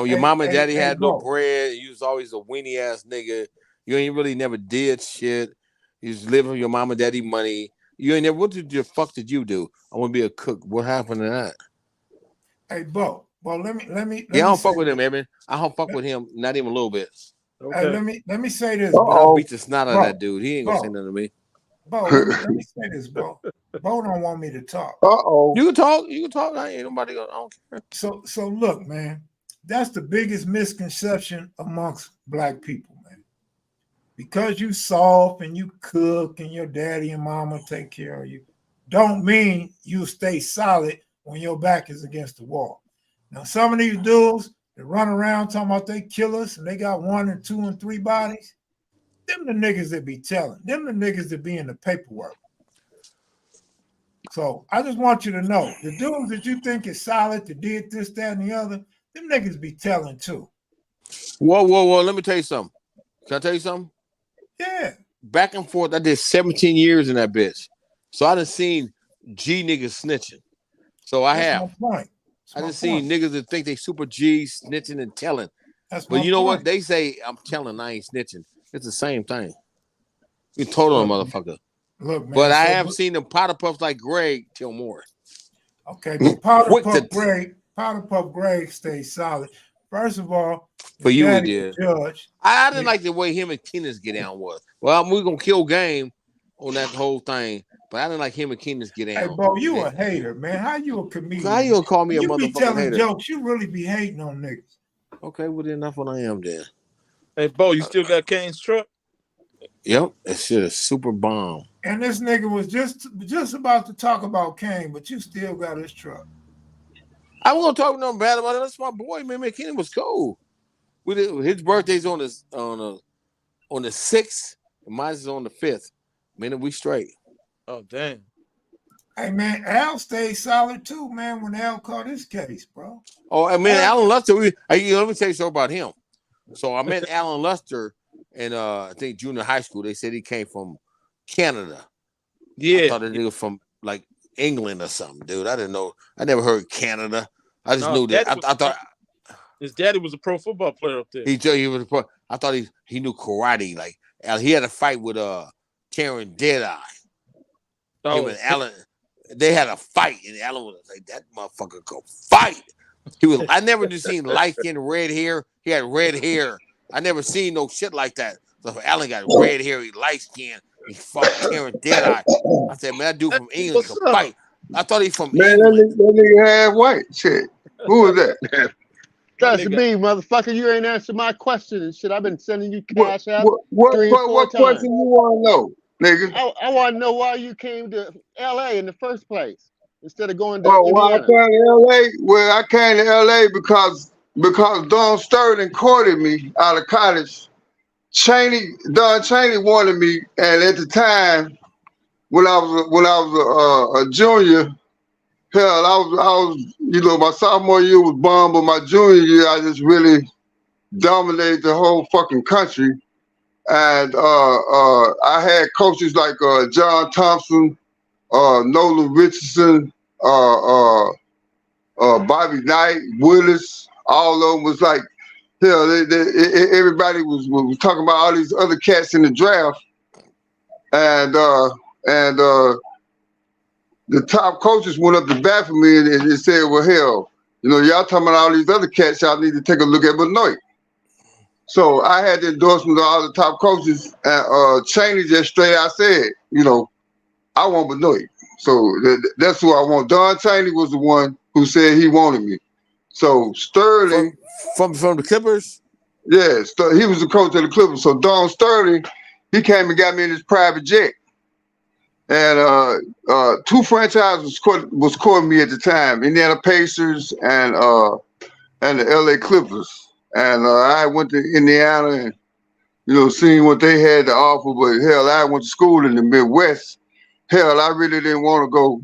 Your mom and daddy had no bread. You was always a weenie ass nigga. You ain't really never did shit. You just live on your mom and daddy money. You ain't never. What the fuck did you do? I want to be a cook. What happened to that? Hey, Bo. Well, let me. Yeah, I don't fuck with him, Evan. I don't fuck with him, not even a little bit. Okay. Hey, let me say this. But I'll beat the snot out of that dude. He ain't gonna say nothing to me. Bo, let me say this, Bo. Bo don't want me to talk. You can talk. You can talk. I ain't nobody gonna. I don't care. So look, man. That's the biggest misconception amongst black people, man. Because you soft and you cook and your daddy and mama take care of you, don't mean you stay solid when your back is against the wall. Now, some of these dudes that run around talking about they kill us and they got 1 and 2 and 3 bodies, them the niggas that be telling. Them the niggas that be in the paperwork. So I just want you to know, the dudes that you think is solid, that did this, that, and the other, them niggas be telling too. Whoa. Let me tell you something. Can I tell you something? Yeah. Back and forth. I did 17 years in that bitch. So I done seen G niggas snitching. So I have. I done seen niggas that think they super G snitching and telling. But you know what? They say I'm telling, I ain't snitching. It's the same thing. You told on a motherfucker. Look, man. But I have seen them powder puffs like Greg Tillmore. Okay, but Powder Quick Puff Greg stays solid. First of all, For you, he daddy did. judge. I didn't like the way him and Keenan's get down was. Well, we're gonna kill game on that whole thing, but I didn't like him and Keenan's get down. Hey, Bo, you a hater, man. How you a comedian? How you gonna call me a You be motherfucking telling hater? jokes. You really be hating on niggas. Okay, well then that's what I am then. Hey, Bo, you still got Kane's truck? Yep, that shit is super bomb. And this nigga was just about to talk about Kane, but you still got his truck. I wasn't talking nothing bad about it. That's my boy, man. Keenan was cool. His birthday's on the 6th, and mine is on the 5th. Man, we straight. Oh, damn. Hey, man, Al stayed solid too, man, when Al caught his case, bro. Oh, I mean, Alan Luster, let me tell you something about him. So I met Alan Luster in, I think, junior high school. They said he came from Canada. Yeah. I thought that nigga from, like, England or something, dude. I didn't know. I never heard Canada. I just knew that. I thought his daddy was a pro football player up there. He was a pro. I thought he knew karate. Like, he had a fight with Karen Deadeye. Oh. Him and Alan, they had a fight, and Alan was like, "That motherfucker go fight." I never just seen light skin, red hair. He had red hair. I never seen no shit like that. So Alan got red hair, he light skin. He fought Karen Deadeye. I said, man, that dude from England can fight. I thought he from England. That nigga had white shit. Who was that? That's me, motherfucker. You ain't answered my question and shit. I've been sending you cash out. What 3 or 4 question times. you want to know, nigga? I want to know why you came to LA in the first place instead of going to Why I Indiana. came to LA? Well, I came to LA because Don Sterling courted me out of college. Don Chaney wanted me, and at the time when I was a junior, hell, I was my sophomore year was bomb, but my junior year I just really dominated the whole fucking country. And I had coaches like John Thompson, Nolan Richardson, Bobby Knight, Willis. All of them was like, hell, everybody was talking about all these other cats in the draft, and the top coaches went up to bat for me and said, well, hell, y'all talking about all these other cats, y'all need to take a look at Benoit. So I had the endorsement of all the top coaches. Chaney just straight out said, I want Benoit. So that's who I want. Don Chaney was the one who said he wanted me. So Sterling. From the Clippers? Yeah, he was the coach of the Clippers. So Don Sterling, he came and got me in his private jet. And 2 franchises was courting me at the time, Indiana Pacers and the LA Clippers. And I went to Indiana and, seeing what they had to offer. But hell, I went to school in the Midwest. Hell, I really didn't want to go,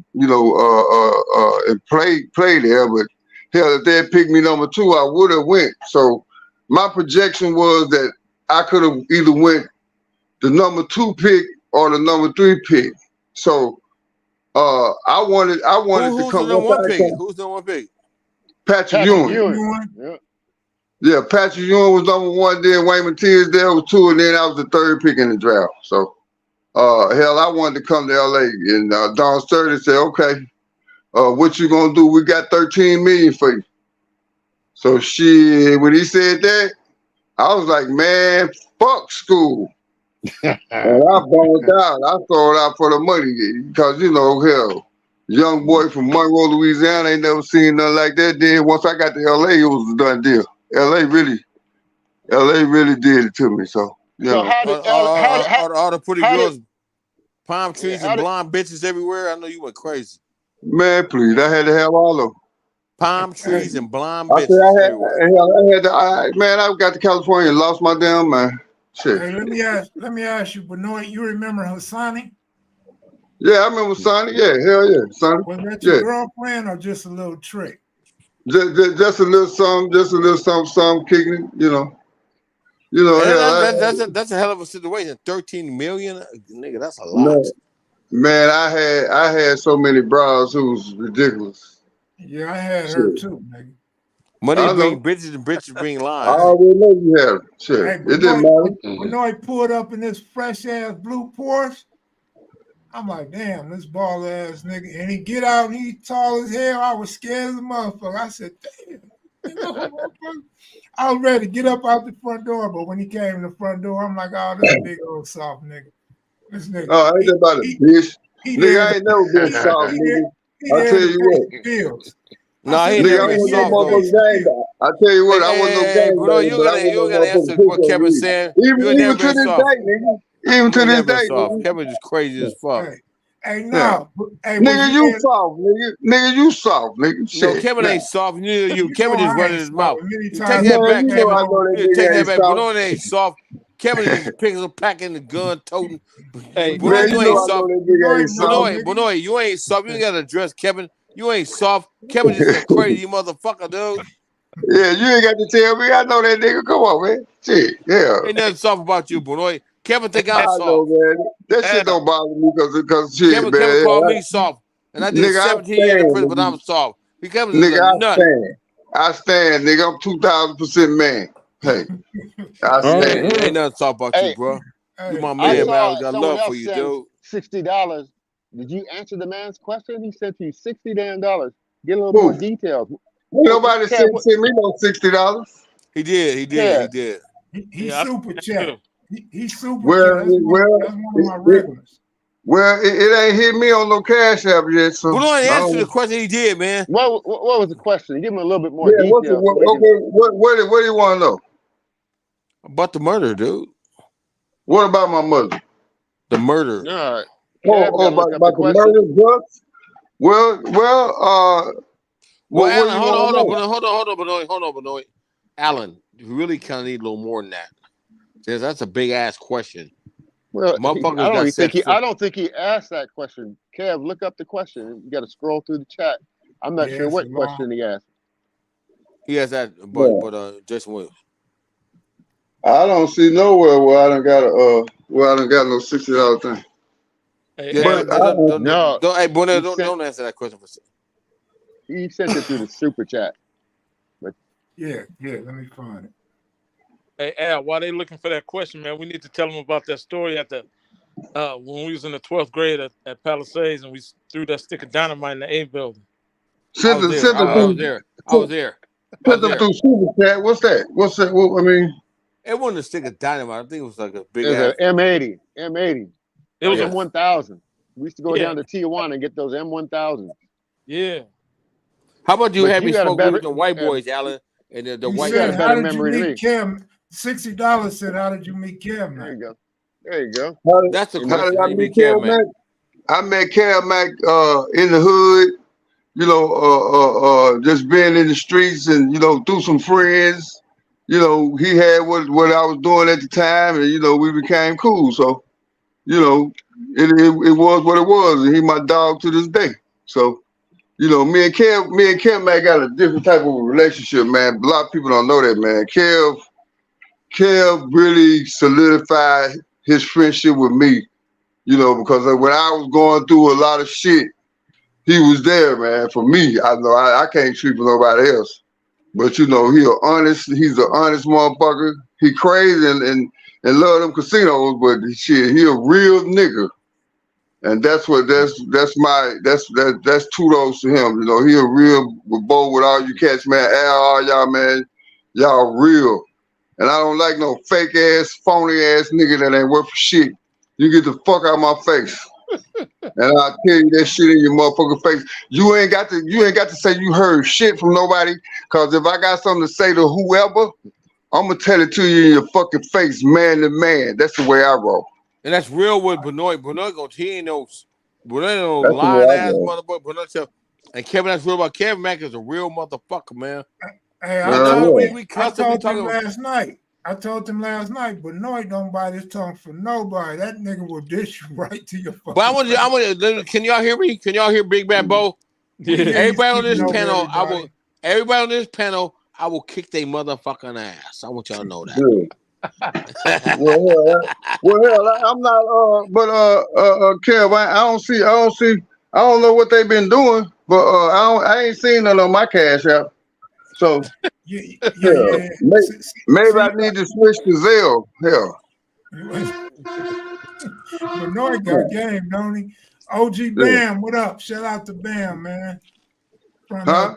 and play there. But hell, if they had picked me number 2, I would have went. So my projection was that I could have either went the number 2 pick or the number 3 pick. So I wanted to come. Who's the one pick? Who's the one pick? Patrick Ewing. Yeah. Yeah, Patrick Ewing was number 1, then Wayman Tisdale was 2, and then I was the 3rd pick in the draft. So hell, I wanted to come to LA, and Don Sterling said, okay, what you gonna do? We got $13 million for you. So when he said that, I was like, man, fuck school. And I bounced out. I sold out for the money because, hell, young boy from Monroe, Louisiana, ain't never seen nothing like that. Then once I got to LA, it was a done deal. LA really did it to me. So, So how did all the pretty girls, palm trees and blonde bitches everywhere? I know you went crazy. Man, please, I had to have all of them. Palm trees and blonde I bitches I got to California and lost my damn mind. Shit. Hey, let me ask you, Benoit, you remember Hassani? Yeah, I remember Sonny. Yeah, hell yeah, Sonny. Was that your girlfriend or just a little trick? Just a little something kicking it, that's a hell of a situation. 13 million, nigga, that's a lot. Man, I had so many bras who was ridiculous. Yeah, I had her too, nigga. Money bring bitches and bitches bring lies. I already know you had it. Shit, Hey, it didn't matter. Benoit pulled up in this fresh ass blue Porsche. I'm like, damn, this ball ass nigga. And he get out and he tall as hell. I was scared as a motherfucker. I said, damn. I was ready to get up out the front door, but when he came in the front door, I'm like, oh, this big old soft nigga. This nigga. Oh, I ain't about it, bitch. Nigga, I ain't never been soft, nigga. I tell you what. Bills. No, he Nigga, never I been wasn't soft no though. motherfucking gang guy. I tell you what, I wasn't no gang Bro, guy, you but I gotta wasn't answer no what motherfucking Kevin's pussy. saying. You ain't Even never to been this soft. day, nigga. Even You to ain't this never been day, soft. nigga. Kevin just crazy as fuck. Hey, now, hey, Nigga, you soft, nigga. Nigga, you soft, nigga. No, Shit. Kevin ain't soft. Neither you. You Kevin know just I running ain't his soft. mouth. Many You times take that Man, back, you know Kevin. I know that You nigga take that ain't back. soft. Benoit ain't soft. Kevin is just picking up, packing the gun, toting. Hey, Benoit, Man, you you know ain't I know soft. that nigga ain't soft. Benoit, you ain't soft. You ain't got to address Kevin. You ain't soft. Kevin just a crazy motherfucker, dude. Yeah, you ain't got to tell me. I know that nigga. Come on, man. Shit, yeah. Ain't nothing soft about you, Benoit. Kevin think I'm I know, soft. man. That shit don't bother me because shit, Kevin man. called me soft. And I did Nigga, I 17 years in stand, prison, but nigga. I'm soft. Kevin is a Nigga, I nut. stand. I stand, nigga. I'm 2,000% man. Hey, I stand. Ain't nothing soft about you, Hey, bro. You my I man, man. I saw got someone love for else you, send dude. $60. Did you answer the man's question? He sent you $60 damn dollars. Get a little more Who? details. Ain't nobody Kev, send me no $60. He did. Kev, He super chat. He super Well, chat. well, That's one of my regulars. it ain't hit me on no cash app yet, so Benoit I answered the don't. question he did, man. what was the question? Give him a little bit more Yeah, what's the details so we can. okay? What do you want to know? About the murder, dude. What about my mother? The murder. All right, Kev, got to look up the About the question. murder, drugs? Well, Well, what do Alan, you want to know? hold on, Benoit. Alan, you really kind of need a little more than that. That's a big ass question. Well, Motherfuckers got set I free. don't think he asked that question. Kev, look up the question. You got to scroll through the chat. I'm not Yeah, sure it's a what question he asked. He has that, Yeah. but Jason Williams. I don't see nowhere where I done got no $60 thing. Yeah, But No, hey, Benoit, he don't answer that question. he sent it through the super chat. But Yeah, let me find it. Hey, Al, while they looking for that question, man, we need to tell them about that story at the when we was in the 12th grade at Palisades and we threw that stick of dynamite in the A building. I was there. Send them through super chat. What's that? What's that? Well, I mean, It wasn't a stick of dynamite. I think it was like a big it was ass. an M80. It was M1000. We used to go Yeah. down to Tijuana and get those M1000s. Yeah. How about you But have me you got a smoke better- with the white boys, Alan, and the He white got said, a guys? better how did you memory than meet me. Kim? $60 said, how did you meet Kim? There Man? you go. That's the And how question. did How I you meet meet Kev, Cal man? Mack? I met Cal Mack in the hood, you know, just being in the streets and, you know, through some friends. You know, he had what I was doing at the time, and, you know, we became cool. So, you know, it was what it was, and he my dog to this day. So, you know, me and Kev Mack got a different type of relationship, man. A lot of people don't know that, man. Kev really solidified his friendship with me, you know, because when I was going through a lot of shit, he was there, man. For me, I know I can't speak for nobody else, but you know, he's an honest motherfucker. He crazy and love them casinos, but shit, he a real nigga, and that's kudos to him. You know, he a real Bo with all you cats, man. Al, all y'all, man, y'all real. And I don't like no fake ass, phony ass nigga that ain't worth for shit. You get the fuck out of my face. And I'll tell you that shit in your motherfucking face. You ain't got to say you heard shit from nobody. Cause if I got something to say to whoever, I'm gonna tell it to you in your fucking face, man to man. That's the way I roll. And that's real with Benoit. Benoit ain't no That's the way lying I ass roll. motherfucker. Benoit tell, and Kevin, that's real about Kevin Mack is a real motherfucker, man. Hey, We I constantly told him talking. last night. Benoit don't bite his tongue for nobody. That nigga will dish you right to your fucking But I want can y'all hear me? Can y'all hear Big Bad Bo? Yeah, Everybody on this speaking over panel, everybody. everybody on this panel, I will kick their motherfucking ass. I want y'all to know that. Good. Well, hell, I'm not. Kev, I don't know what they've been doing, but I ain't seen none on my cash app. So Yeah. maybe I need to switch to Zelle. Hell, Benoit got game, don't he? OG Bam, what up? Shout out to Bam, man. From Huh?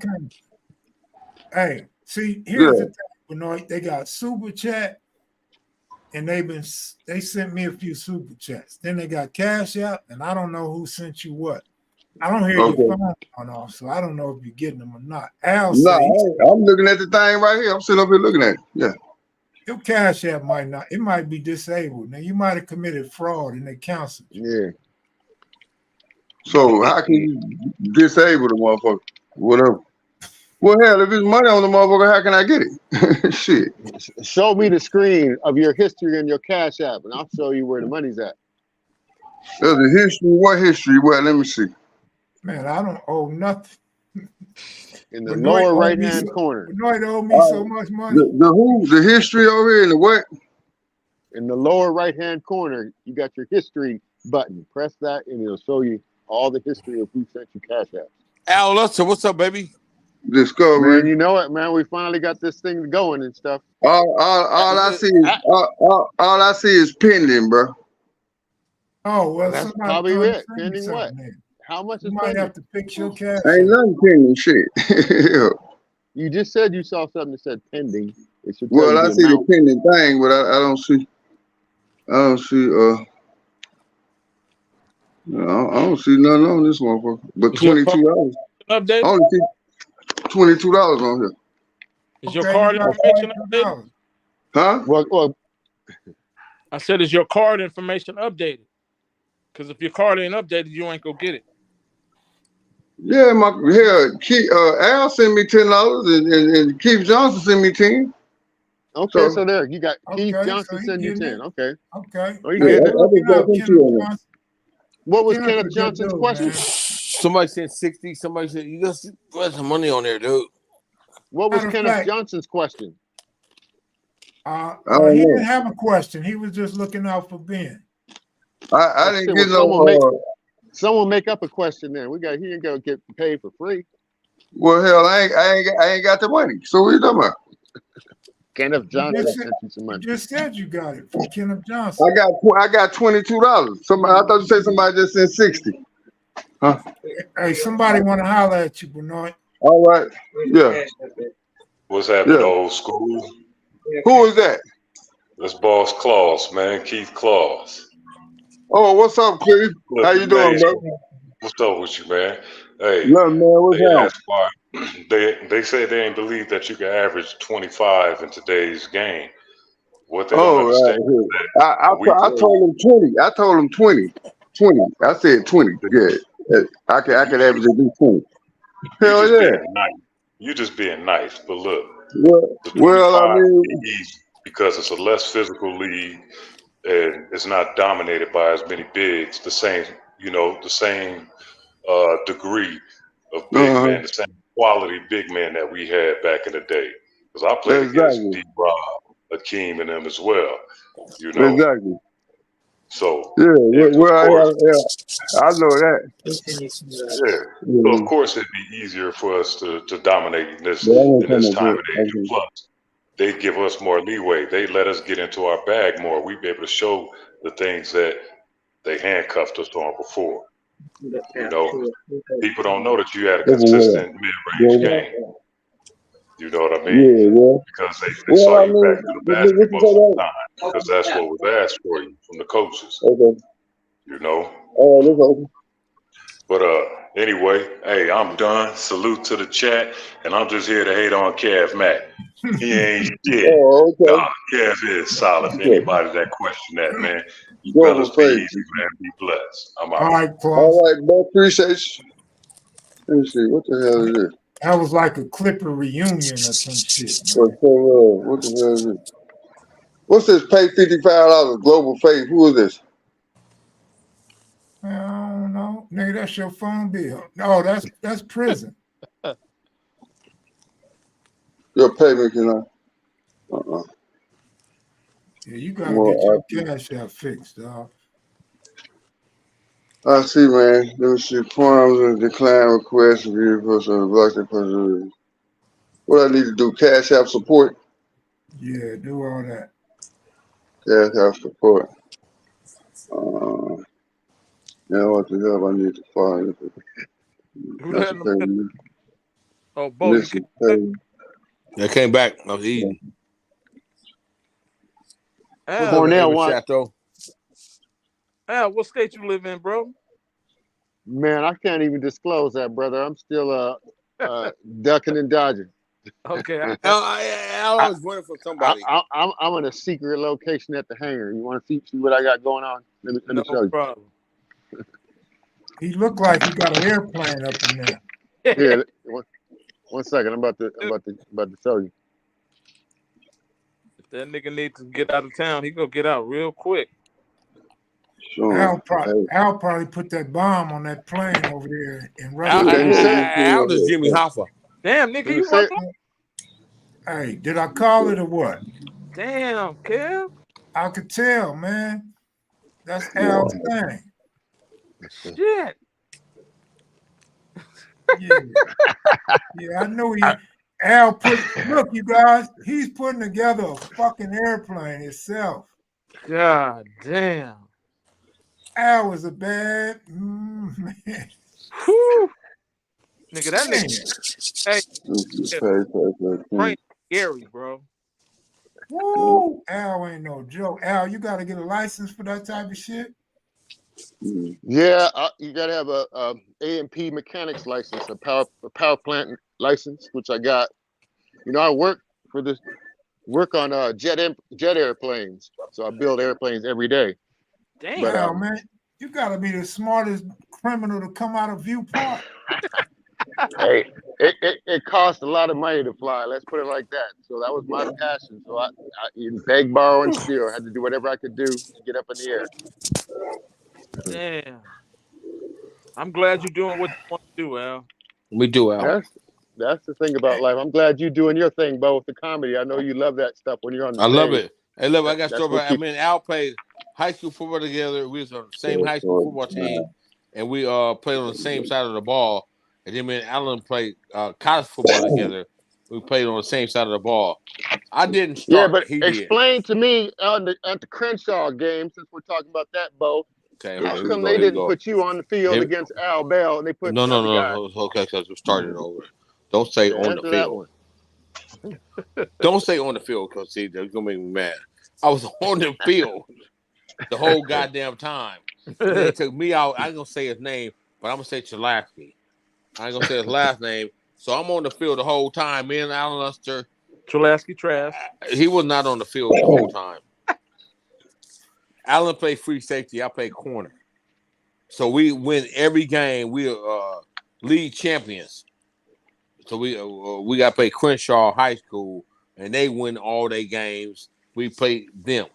Hey, see, Yeah. here's the thing, Benoit. They got super chat, and they sent me a few super chats. Then they got cash out, and I don't know who sent you what. I don't hear Okay. your phone going off, so I don't know if you're getting them or not. Al No, say I'm looking at the thing right here. I'm sitting up here looking at it. Yeah. your cash app might be disabled. Now you might have committed fraud and they canceled you. Yeah. So how can you disable the motherfucker? Whatever. Well, hell, if it's money on the motherfucker, how can I get it? Shit. Show me the screen of your history and your cash app, and I'll show you where the money's at. There's a history. What history? Well, let me see. Man, I don't owe nothing. In the Benoit lower owed right me hand so- corner. Benoit owed me so much money. The who? The history over here in the what? In the lower right hand corner, you got your history button. Press that, and it'll show you all the history of who sent you cash apps. Al Lester, what's up, baby? Discovery. Man, you know it, man. We finally got this thing going and stuff. All I see is all I see is pending, bro. Oh, well, That's somebody probably trying to it. send you Pending what? something then. How much You is might pending? have to fix your cash Ain't app. nothing pending shit. You just said you saw something that said pending. It should tell Well, you I the see the amount. pending thing, but I don't see. I don't see nothing on this motherfucker. But Is your card $22. I updated? only see $22 on here. Is your Okay, card you got information updated? $22. Huh? Well, I said, is your card information updated? Because if your card ain't updated, you ain't gonna get it. Yeah, Al sent me $10 and Keith Johnson sent me 10. okay, so there you got Keith Okay, Johnson so he send you getting 10. it. Okay. Okay. Oh, you Yeah, getting I it? think that's what you on. What was Kenneth Kenneth a good Johnson's dude, question? man. Somebody said 60. Somebody said you got some money on there, dude. What was Matter of Kenneth fact, Johnson's question? I don't he know. didn't have a question. He was just looking out for Ben. I Oh, didn't shit, get well, no. someone make up a question then. He ain't gonna get paid for free. Well, hell, I ain't got the money. So what you talking about? Kenneth Johnson just sent you some You money. just said you got it from Kenneth Johnson. I got $22. Somebody, I thought you said somebody just sent 60. Huh? Hey, somebody want to holler at you, Benoit. All right. Yeah. What's happening, Yeah. old school? Who is that? That's Boss Claus, man. Keith Claus. Oh, what's up, Cliff? How you doing, bro? What's up with you, man? Hey, Nothing, man. What's they up? asked why they say they ain't believe that you can average 25 in today's game. What they don't understand is that I told him 20. I told him 20. 20. I said 20. Yeah. I can average at least 20. Hell yeah. being nice. You just being nice. But look, the 25 Well, I mean, is easy because it's a less physical league and it's not dominated by as many bigs. The same degree of big men, the same quality big men that we had back in the day. Because I played against D-Rob, Akeem, and them as well. You know. Exactly. So yeah, I know that. yeah. So of course it'd be easier for us to dominate in this time and age. Plus, they give us more leeway. They let us get into our bag more. We'd be able to show the things that they handcuffed us on before. You know, people don't know that you had a consistent mid-range game. You know what I mean? Yeah. Because they saw you back to the basket most of the time. Because that's what was asked for you from the coaches. Okay. You know? Oh, But anyway, hey, I'm done. Salute to the chat. And I'm just here to hate on Kev Mack. He ain't shit. Oh, okay. Nah, Kev is solid. For anybody that question that, man, you Global brothers be faith. easy, man. Be blessed. I'm out. All right, Claus. All right, bro. Appreciate you. Let me see. What the hell is this? That was like a Clipper reunion or some shit. What the hell is this? What's this? Pay $55 Global Faith. Who is this? I don't know. Nigga, that's your phone bill. No, that's prison. Your payment, you know. Yeah, you gotta get your cash out fixed, dog. I see, man. Let me see. Forms and decline requests. Review person of the what I need to do? Cash app support. Yeah, do all that. Cash app support. Now what the hell I need to find? Who That's let the him? thing. Oh, Bo, you Listen, can. They came back. I was eating. Cornell Ava won. Chateau. Al, what state you live in, bro? Man, I can't even disclose that, brother. I'm still ducking and dodging. Okay. I always waiting for somebody. I'm in a secret location at the hangar. You want to see what I got going on? Let me show No you. problem. He looked like he got an airplane up in there. Here, one second. I'm about to show you. If that nigga needs to get out of town, he gonna get out real quick. Al probably put that bomb on that plane over there in Al Russia. is Jimmy Hoffa. Damn, nigga, you want? Hey, did I call it or what? Damn, Kev. I could tell, man. That's Al's thing. Shit. Yeah, I know Al look, you guys, he's putting together a fucking airplane himself. God damn. Al was a bad man. Whew. Nigga, that nigga. Hey, scary, bro. Woo! Al ain't no joke. Al, you got to get a license for that type of shit. Yeah, you got to have a A&P mechanics license, a power plant license, which I got. You know, I work on jet airplanes, so I build airplanes every day. Damn, but, man, you got to be the smartest criminal to come out of Viewport. Hey, it costs a lot of money to fly. Let's put it like that. So that was my passion. So I beg, borrow, and steal. I had to do whatever I could do to get up in the air. Damn. I'm glad you're doing what you want to do, Al. We do, Al. That's the thing about life. I'm glad you're doing your thing, Bo, with the comedy. I know you love that stuff when you're on the stage. I love it. Hey, look, I got story. I mean, Al played high school football together. We was on the same high school football team, and we played on the same side of the ball. And then me and Alan played college football together. We played on the same side of the ball. I didn't start. Yeah, but he explain did. to me at the Crenshaw game, since we're talking about that, Bo. Okay, how come they didn't put you on the field against Al Bell and they put no. guy? Okay, because we started over. Don't say on the field. Don't say on the field, because see, they're gonna make me mad. I was on the field the whole goddamn time. They took me out. I ain't gonna say his name, but I'm gonna say Chalaski. I ain't gonna say his last name. So I'm on the field the whole time. Me and Alan Luster. Chalaski Trash. He was not on the field the whole time. Alan played free safety. I played corner. So we win every game. We are league champions. So we got to play Crenshaw High School, and they win all their games. We played them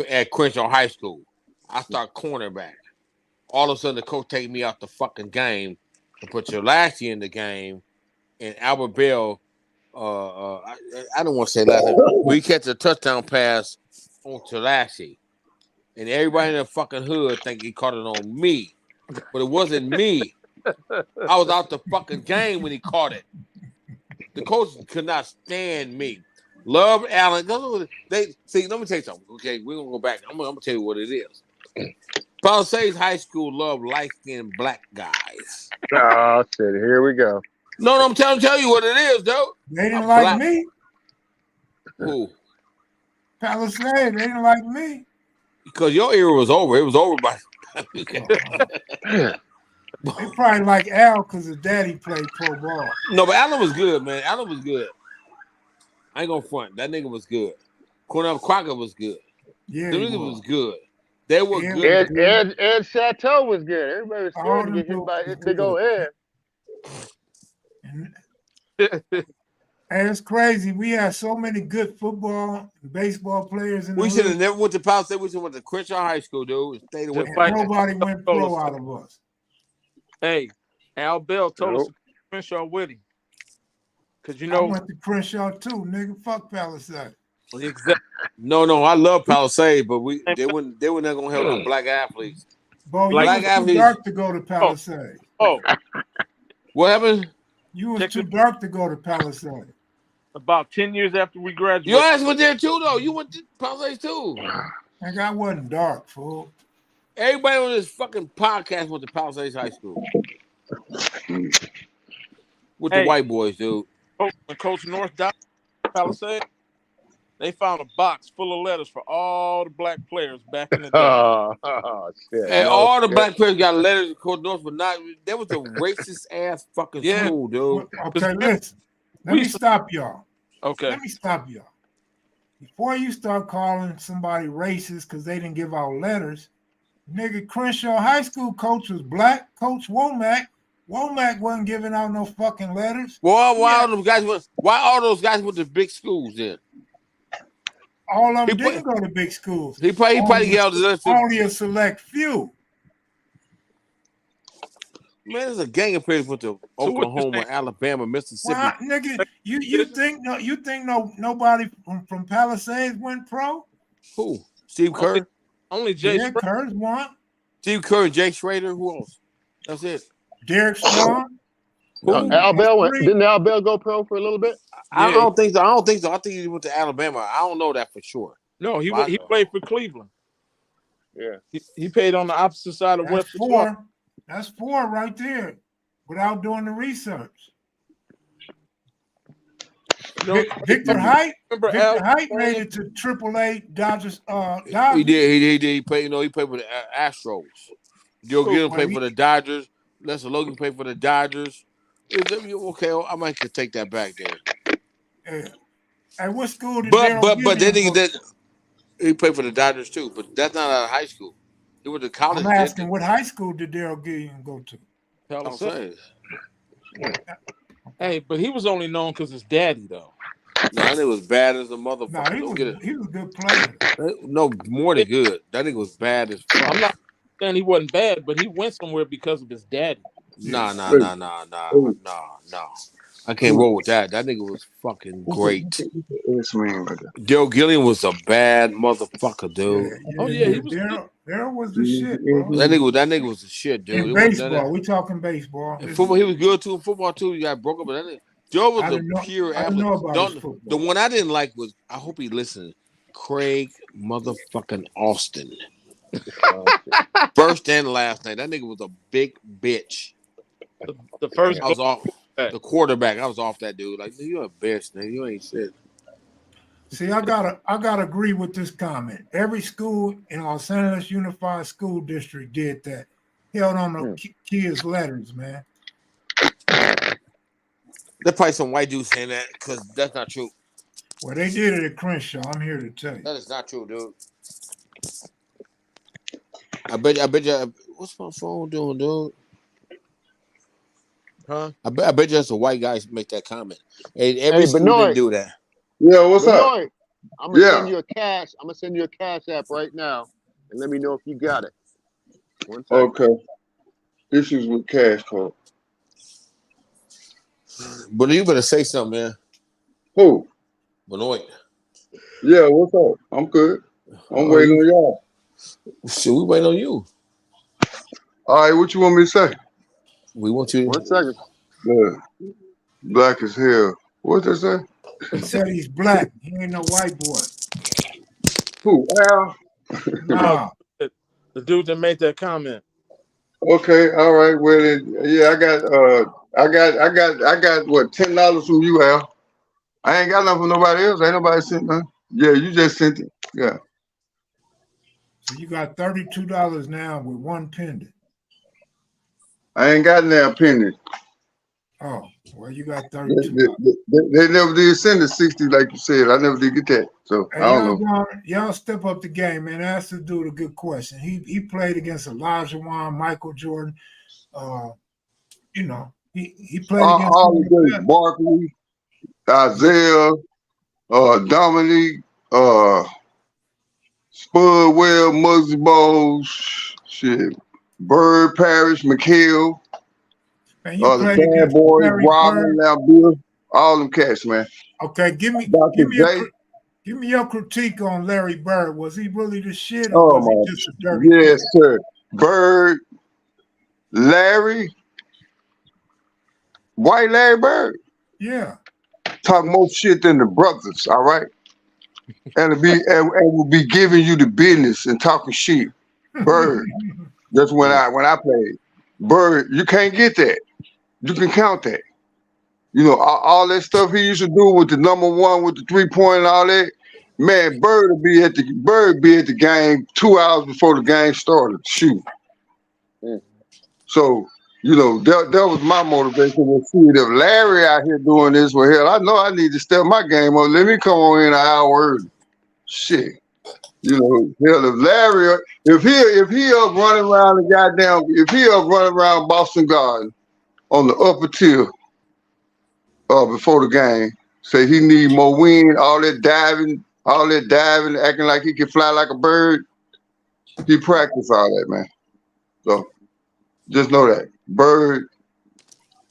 at Crenshaw High School. I start cornerback. All of a sudden, the coach take me out the fucking game and put Chalaski in the game, and Albert Bell. I don't want to say last name. We catch a touchdown pass on Chalaski, and everybody in the fucking hood think he caught it on me, but it wasn't me. I was out the fucking game when he caught it. The coach could not stand me. Love Allen. They see. Let me tell you something. Okay, we're gonna go back. I'm gonna tell you what it is. Palisades High School love light-skinned black guys. Oh shit! Here we go. No, I'm tell you what it is, though. They didn't like me. Who? Palisade. They didn't like me. Because your era was over. It was over by. They probably like Al because his daddy played pro ball. No, but Allen was good, man. Allen was good. I ain't gonna front. That nigga was good. Cornell Crocker was good. Yeah, the nigga was good. They were good. Ed Chateau was good. Everybody was scared to get hit by his big old head. And it's crazy. We had so many good football and baseball players in the We should have never went to Palisade. We should have went to Crenshaw High School, dude. Stayed away. Nobody went pro out of us. Hey, Al Bell told us Crenshaw with him. Because you know I went to Crenshaw too, nigga. Fuck Palisade. Exactly. No, I love Palisade, but they were not gonna help the black athletes. Bo, you was too dark to go to Palisade. Oh. What happened? You was too dark to go to Palisade. About 10 years after we graduated. Your ass went there too, though. You went to Palisade too. Like I wasn't dark, fool. Everybody on this fucking podcast went to Palisades High School with the white boys, dude. When Coach North died in Palisades, they found a box full of letters for all the black players back in the day. Oh, shit. And No, all the shit. black players got letters to Coach North, but not. That was a racist ass fucking school, dude. Okay, listen. Let me stop y'all. Okay. Let me stop y'all. Before you start calling somebody racist because they didn't give out letters, nigga, Crenshaw High School coach was black. Coach Womack. Womack wasn't giving out no fucking letters. Well, why all those guys went to big schools then? All of them didn't go to big schools. He probably gave out the letters. Only a select few. Man, there's a gang of players went to Oklahoma, Alabama, Mississippi. Well, nigga, you think nobody from Palisades went pro? Who? Steve Kerr? Only Jay. Yeah, Kerr's one. Steve Kerr and Jay Schrader. Who else? That's it. Derek Strong. Al Bell didn't Al Bell go pro for a little bit? I don't think so. I think he went to Alabama. I don't know that for sure. No, he played for Cleveland. Yeah. He played on the opposite side of Webster. That's 4 right there without doing the research. Victor Height made it to AAA Dodgers. He did. He played. He played for the Astros. Joe Gill played for the Dodgers. Lester Logan played for the Dodgers. Okay, I might could take that back there. Yeah. And what school did but then he played for the Dodgers too. But that's not out of high school. He went to college. I'm asking, what high school did Daryl Gilliam go to? Palisades. Hey, but he was only known because his daddy, though. No, that nigga was bad as a motherfucker. No, he was a good player. No, more than good. That nigga was bad as fuck. I'm not saying he wasn't bad, but he went somewhere because of his daddy. Nah. I can't roll with that. That nigga was fucking great. Daryl Gilliam was a bad motherfucker, dude. He was. Daryl was the shit, bro. That nigga was the shit, dude. In baseball, we talking baseball. In football, he was good too. In football too, he got broke up. But that nigga, Joe was a pure athlete. The one I didn't like was, I hope he listened, Craig motherfucking Austin. First and last night, that nigga was a big bitch. The first, I was off the quarterback. I was off that dude. Like, you a bitch, nigga. You ain't shit. See, I gotta agree with this comment. Every school in Los Angeles Unified School District did that. Held on the kids' letters, man. There's probably some white dudes saying that because that's not true. Well, they did it at Crenshaw. I'm here to tell you. That is not true, dude. I bet you. What's my phone doing, dude? Huh? I bet you that's a white guy make that comment. And every school Benoit. didn't do that. Yeah, what's up? I'm gonna send you a cash. I'm gonna send you a cash app right now, and let me know if you got it. One second. Okay. Issues with cash code. But you better say something, man. Who? Benoit. Yeah, what's up? I'm good. I'm waiting on y'all. Shit, we waiting on you. All right, what you want me to say? We want you. 1 second. Yeah. Black as hell. What did they say? He said he's black. He ain't no white boy. Who? Al? Nah. The dude that made that comment. Okay, all right. Well, then, yeah, I got what, $10 from you, Al. I ain't got nothing from nobody else. Ain't nobody sent nothing. Yeah, you just sent it. Yeah. So you got $32 now with one pendant. I ain't got now penny. Oh, well, you got $32. They never did send the 60 like you said. I never did get that. So Hey, I don't know. Y'all step up the game, man. Ask the dude a good question. He played against Elijah Wan, Michael Jordan. He played against all of them, Barkley, Isaiah, Dominique, Spudwell, Muggsy Bowles, shit, Bird, Parrish, McHale, Man, you the played Bad against Boys, Larry Robin, Bird. now Bill, all them cats, man. Okay, give me your critique on Larry Bird. Was he really the shit, or was he just a dirty? Yes, sir. Bird, Larry, White Larry Bird. Yeah. Talk more shit than the brothers, all right? and will be giving you the business and talking shit. Bird. That's when I played. Bird, you can't get that. You can count that. You know, all that stuff he used to do with the number one, with the 3-point and all that. Man, Bird would be at the game 2 hours before the game started. Shoot. So, you know, that was my motivation to see if Larry out here doing this. Well, hell, I know I need to step my game up. Let me come on in an hour early. Shit. You know, hell, if Larry, if he up running around the goddamn, if he up running around Boston Garden on the upper tier before the game, say he need more wind, all that diving, acting like he can fly like a bird. He practiced all that, man. So just know that Bird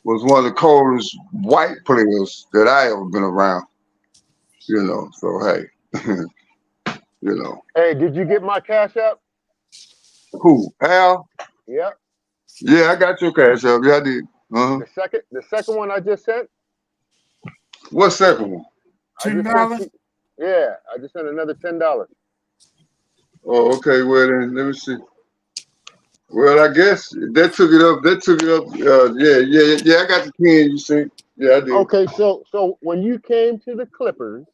was one of the coldest white players that I ever been around. You know, so hey. You know. Hey, did you get my cash app? Who? Al? Yeah. Yeah, I got your cash app. Yeah, I did. Uh-huh. The second one I just sent? What second one? $10? Yeah, I just sent another $10. Oh, okay. Well then, let me see. Well, I guess that took it up. Yeah. I got the 10. You see? Yeah, I did. Okay, so when you came to the Clippers,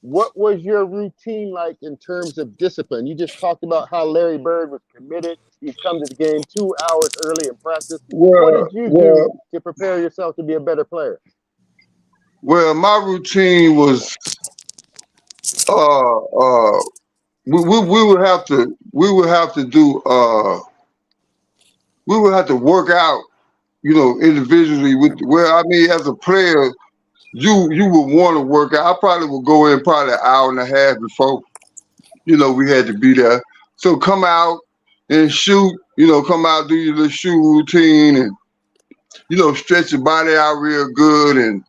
what was your routine like in terms of discipline? You just talked about how Larry Bird was committed. He'd come to the game 2 hours early in practice. What did you do to prepare yourself to be a better player? Well, my routine was we would have to work out, you know, individually as a player, you would want to work out. I probably would go in probably an hour and a half before, you know, we had to be there. So come out and shoot, you know, come out, do your little shoot routine and, you know, stretch your body out real good and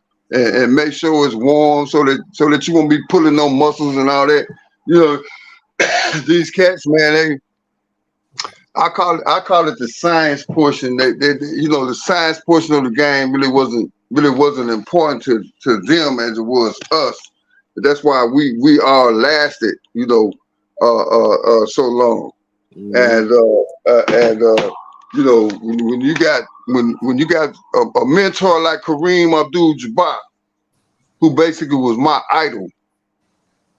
make sure it's warm so that you won't be pulling no muscles and all that. You know, these cats, man, I call it the science portion. They you know, the science portion of the game really wasn't important to them as it was us. That's why we all lasted, you know, so long. And you know, when you got a mentor like Kareem Abdul-Jabbar, who basically was my idol,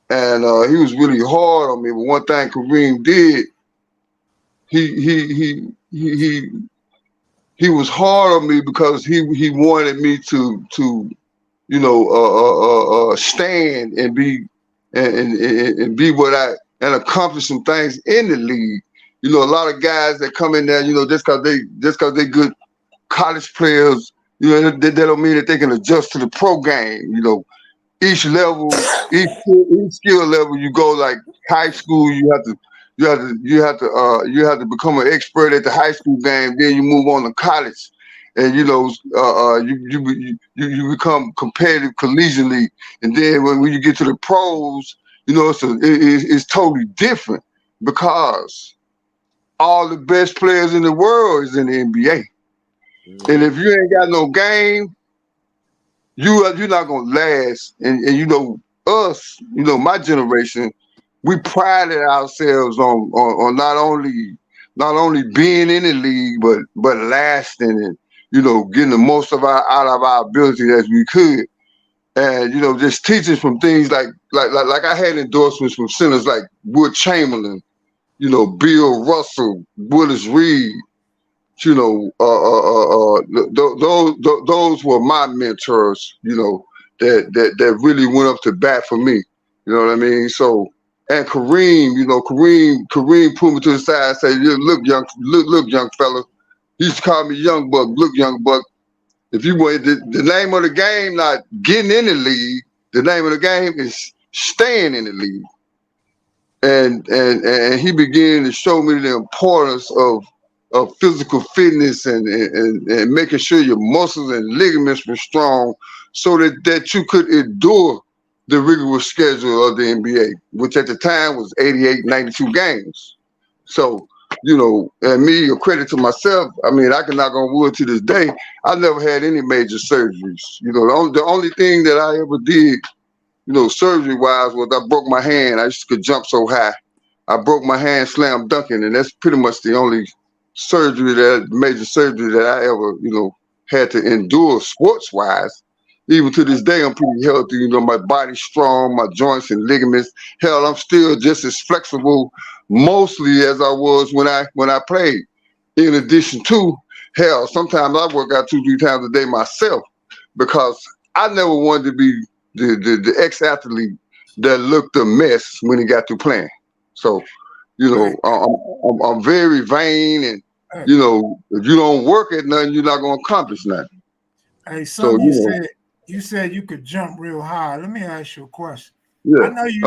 and he was really hard on me. But one thing Kareem did, he was hard on me because he wanted me to you know stand and be and accomplish some things in the league. You know, a lot of guys that come in there, you know, just cause they good college players, you know, that don't mean that they can adjust to the pro game. You know, each level, each skill level you go, like high school, you have to become an expert at the high school game. Then you move on to college, and you know, you become competitive collegially. And then when you get to the pros, you know, it's totally different because all the best players in the world is in the NBA. And if you ain't got no game, you're not gonna last. And you know, us, you know, my generation, we prided ourselves on not only being in the league, but lasting and, you know, getting the most out of our ability as we could. And, you know, just teaching from things like I had endorsements from centers like Wood Chamberlain, you know, Bill Russell, Willis Reed, you know, those were my mentors, you know, that really went up to bat for me. You know what I mean? So, and Kareem, you know, Kareem pulled me to the side and said, look, young fella. He used to call me Young Buck. Look, Young Buck. If you want the name of the game, not getting in the league, the name of the game is staying in the league. And he began to show me the importance of physical fitness and making sure your muscles and ligaments were strong so that you could endure the rigorous schedule of the NBA, which at the time was 88, 92 games. So, you know, and me, a credit to myself, I mean, I can knock on wood to this day, I never had any major surgeries. You know, the only thing that I ever did, surgery wise, was I broke my hand. I used to could jump so high. I broke my hand slam dunking, and that's pretty much the only major surgery that I ever, had to endure sports wise. Even to this day, I'm pretty healthy. My body's strong, my joints and ligaments. Hell, I'm still just as flexible, mostly as I was when I played. In addition to, hell, sometimes I work out 2-3 times a day myself because I never wanted to be the ex-athlete that looked a mess when he got through playing. So, I'm very vain, and if you don't work at nothing, you're not gonna accomplish nothing. Hey, something you said you could jump real high. Let me ask you a question. Yeah. I know you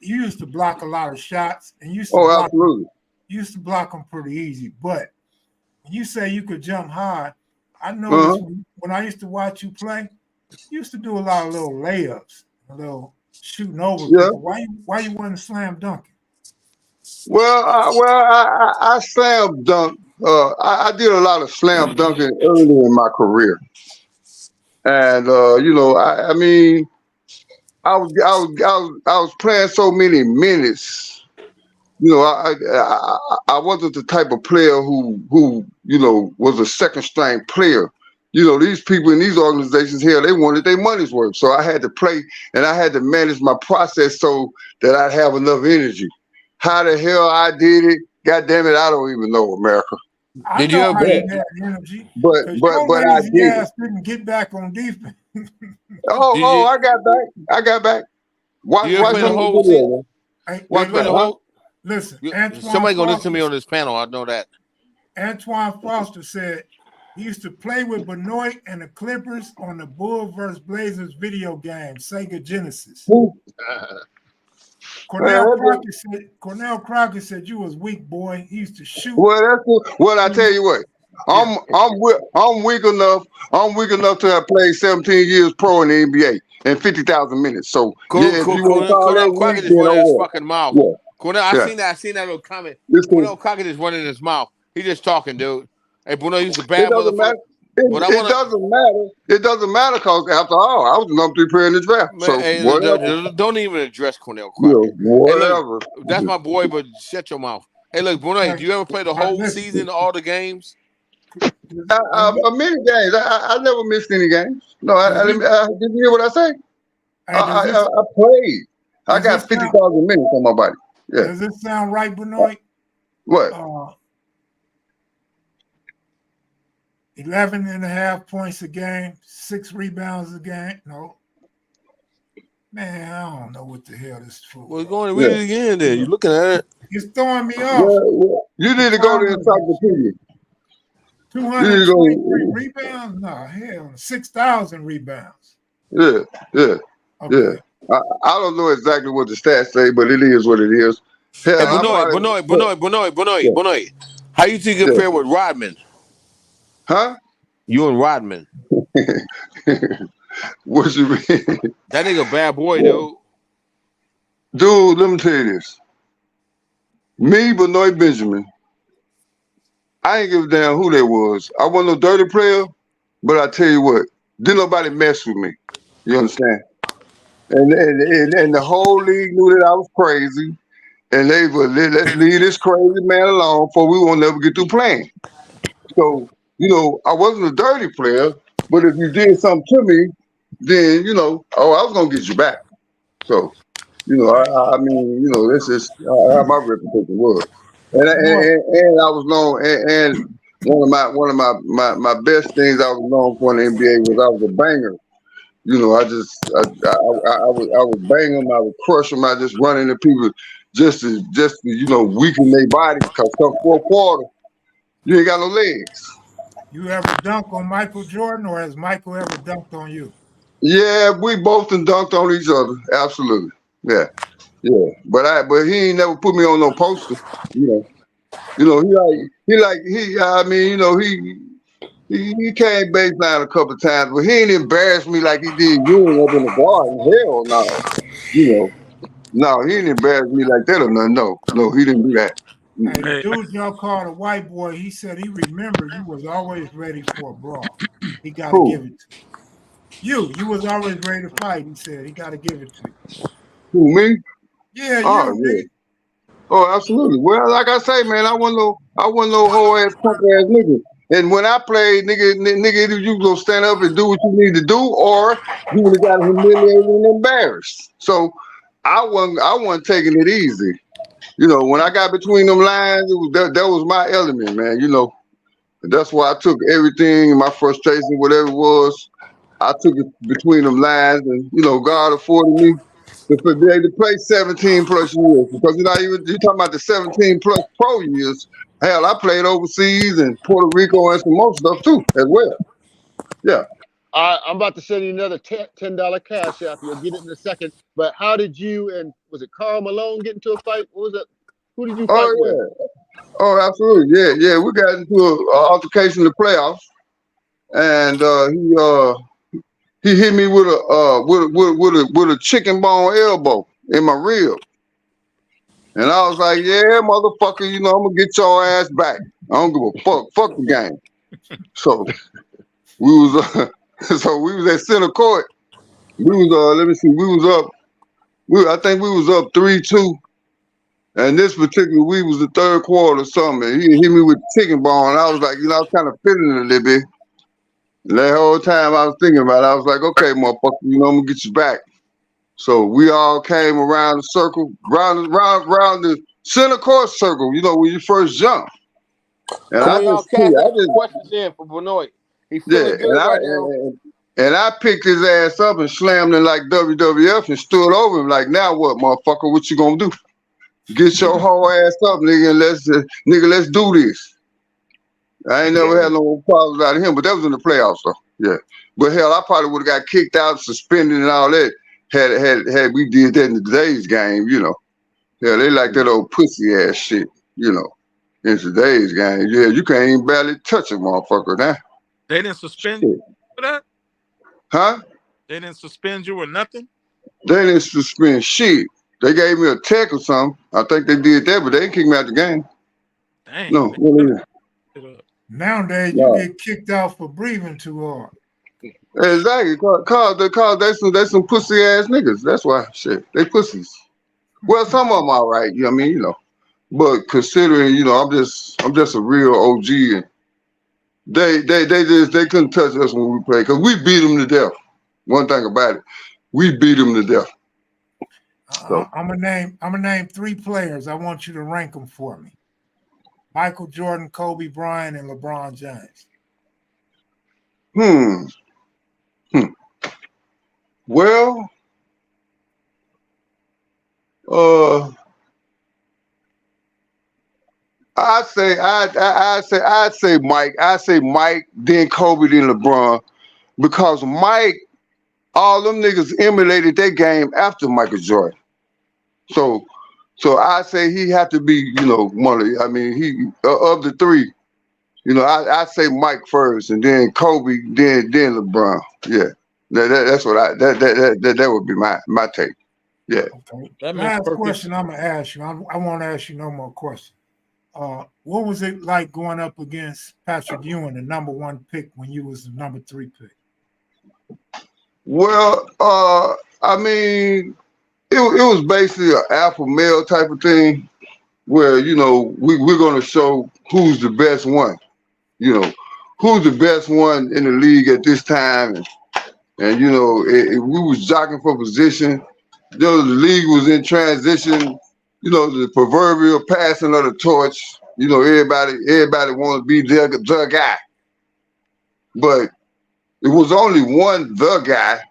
used to block a lot of shots, and you absolutely. You used to block them pretty easy. But when you say you could jump high, I noticed when I used to watch you play, you used to do a lot of little layups, a little shooting over people. Why you wasn't slam dunking? Well, I slam dunk. I did a lot of slam dunking early in my career, and I mean, I was playing so many minutes. I wasn't the type of player who was a second string player. These people in these organizations here, they wanted their money's worth. So I had to play, and I had to manage my process so that I'd have enough energy. How the hell I did it? God damn it, I don't even know, America. Did you ever have energy? But I did. Ass didn't get back on defense. I got back. Watch the whole season. Listen, somebody gonna listen to me on this panel. I know that. Antoine Foster said he used to play with Benoit and the Clippers on the Bulls vs. Blazers video game, Sega Genesis. Cornell Crockett said you was weak, boy. He used to shoot. Well, that's cool. Well, I tell you what, I'm weak enough. I'm weak enough to have played 17 years pro in the NBA and 50,000 minutes. So Cornell Crockett is running his fucking mouth. Yeah. Cornell, I seen that little comment. Cornell Crockett is running his mouth. He just talking, dude. Hey, Bruno, he's a bad motherfucker. It doesn't matter because after all, I was the number 3 player in the draft. Man, so don't even address Cornel Crockett. Whatever. Hey, look, that's my boy, but shut your mouth. Hey, look, Bruno, do you ever play the whole season, all the games? Many games. I never missed any games. No, I didn't hear what I say. I played. I got 50,000 minutes on my body. Yeah. Does this sound right, Benoit? What? 11.5 points a game, 6 rebounds a game. No. Man, I don't know what the hell this is for. Well, go and read it again then. You're looking at it. It's throwing me off. You need to go to the encyclopedia. 223 rebounds? No, hell, 6,000 rebounds. Yeah. I don't know exactly what the stats say, but it is what it is. Hell, hey, Benoit. How you think you compare with Rodman? Huh? You and Rodman. What you mean? That nigga bad boy, dude. Dude, let me tell you this. Me, Benoit Benjamin, I ain't give a damn who they was. I wasn't no dirty player, but I tell you what, didn't nobody mess with me. You understand? And the whole league knew that I was crazy. And they would let's leave this crazy man alone for we won't never get through playing. So, I wasn't a dirty player, but if you did something to me, then, I was going to get you back. So, I mean, this is how my reputation was. And I was known, and one of my best things I was known for in the NBA was I was a banger. I would bang them, I would crush them, I just run into people just to weaken their body because come fourth quarter, you ain't got no legs. You ever dunk on Michael Jordan, or has Michael ever dunked on you? Yeah, we both done dunked on each other. Absolutely. Yeah. But he ain't never put me on no poster. He came baseline a couple of times, but he ain't embarrassed me like he did you up in the garden. Hell no. No, he didn't embarrass me like that or nothing. No, he didn't do that. Hey, the dude y'all called a white boy, he said he remembered you was always ready for a brawl. He got to give it to you. You was always ready to fight. He said he got to give it to you. Who, me? Yeah, Oh you. yeah. Oh, absolutely. Well, like I say, man, I wasn't no whole ass punk ass nigga. And when I played, nigga, either you go stand up and do what you need to do, or you would have got humiliated and embarrassed. So I wasn't taking it easy. You know, when I got between them lines, that was my element, man. You know, that's why I took everything, my frustration, whatever it was, I took it between them lines, and you know, God afforded me to be able to play 17 plus years, because you're talking about the 17 plus pro years. Hell, I played overseas in Puerto Rico and some more stuff too, as well. Yeah. I'm about to send you another $10 cash app. You'll get it in a second. But how did you and was it Karl Malone get into a fight? What was it? Who did you fight Oh with? yeah. Oh, absolutely. Yeah, yeah. We got into an altercation in the playoffs, and he hit me with a chicken bone elbow in my rib. And I was like, yeah, motherfucker, you know, I'm gonna get your ass back. I don't give a fuck. Fuck the game. So we was we was at center court. We was let me see, we was up. I think we was up 3-2. And this particular week was the third quarter or something. And he hit me with the chicken bone. And I was like, you know, I was kind of feeling it a little bit. And that whole time I was thinking about it, I was like, okay, motherfucker, you know, I'm gonna get you back. So we all came around the circle, round the center court circle, you know, when you first jump. And Come I on, y'all just, cats. Got some questions in for Benoit. He feeling good right now. And I picked his ass up and slammed him like WWF and stood over him like, now what, motherfucker? What you gonna do? Get your whole ass up, nigga, and let's do this. I ain't never had no problems out of him, but that was in the playoffs though. Yeah. But hell, I probably would have got kicked out, suspended, and all that had we did that in today's game, you know. Yeah, they like that old pussy ass shit, you know. In today's game, yeah, you can't even barely touch a motherfucker now. They didn't suspend you for that? Huh? They didn't suspend you or nothing? They didn't suspend shit. They gave me a tech or something. I think they did that, but they didn't kick me out the game. Dang. No. Nowadays, you get kicked out for breathing too hard. Exactly, cause they some pussy ass niggas. That's why shit. They pussies. Well, some of them all right. You know what I mean, you know. But considering, you know, I'm just a real OG, and they couldn't touch us when we played, because we beat them to death. One thing about it, we beat them to death. So I'm gonna name 3 players. I want you to rank them for me: Michael Jordan, Kobe Bryant, and LeBron James. Well, I'd say Mike. I'd say Mike, then Kobe, then LeBron, because Mike, all them niggas emulated their game after Michael Jordan. So I say he had to be, you know, one of. I mean, he of the 3. You know, I say Mike first, and then Kobe, then LeBron. Yeah, that's what that would be my take. Yeah. Okay. Last question I'm gonna ask you. I won't ask you no more questions. What was it like going up against Patrick Ewing, the number 1 pick, when you was the number 3 pick? Well, I mean, it was basically an alpha male type of thing, where, you know, we're gonna show who's the best one. You know, who's the best one in the league at this time, and you know, we was jockeying for position. You know, the league was in transition. You know, the proverbial passing of the torch. You know, everybody wanted to be the guy, but it was only one the guy.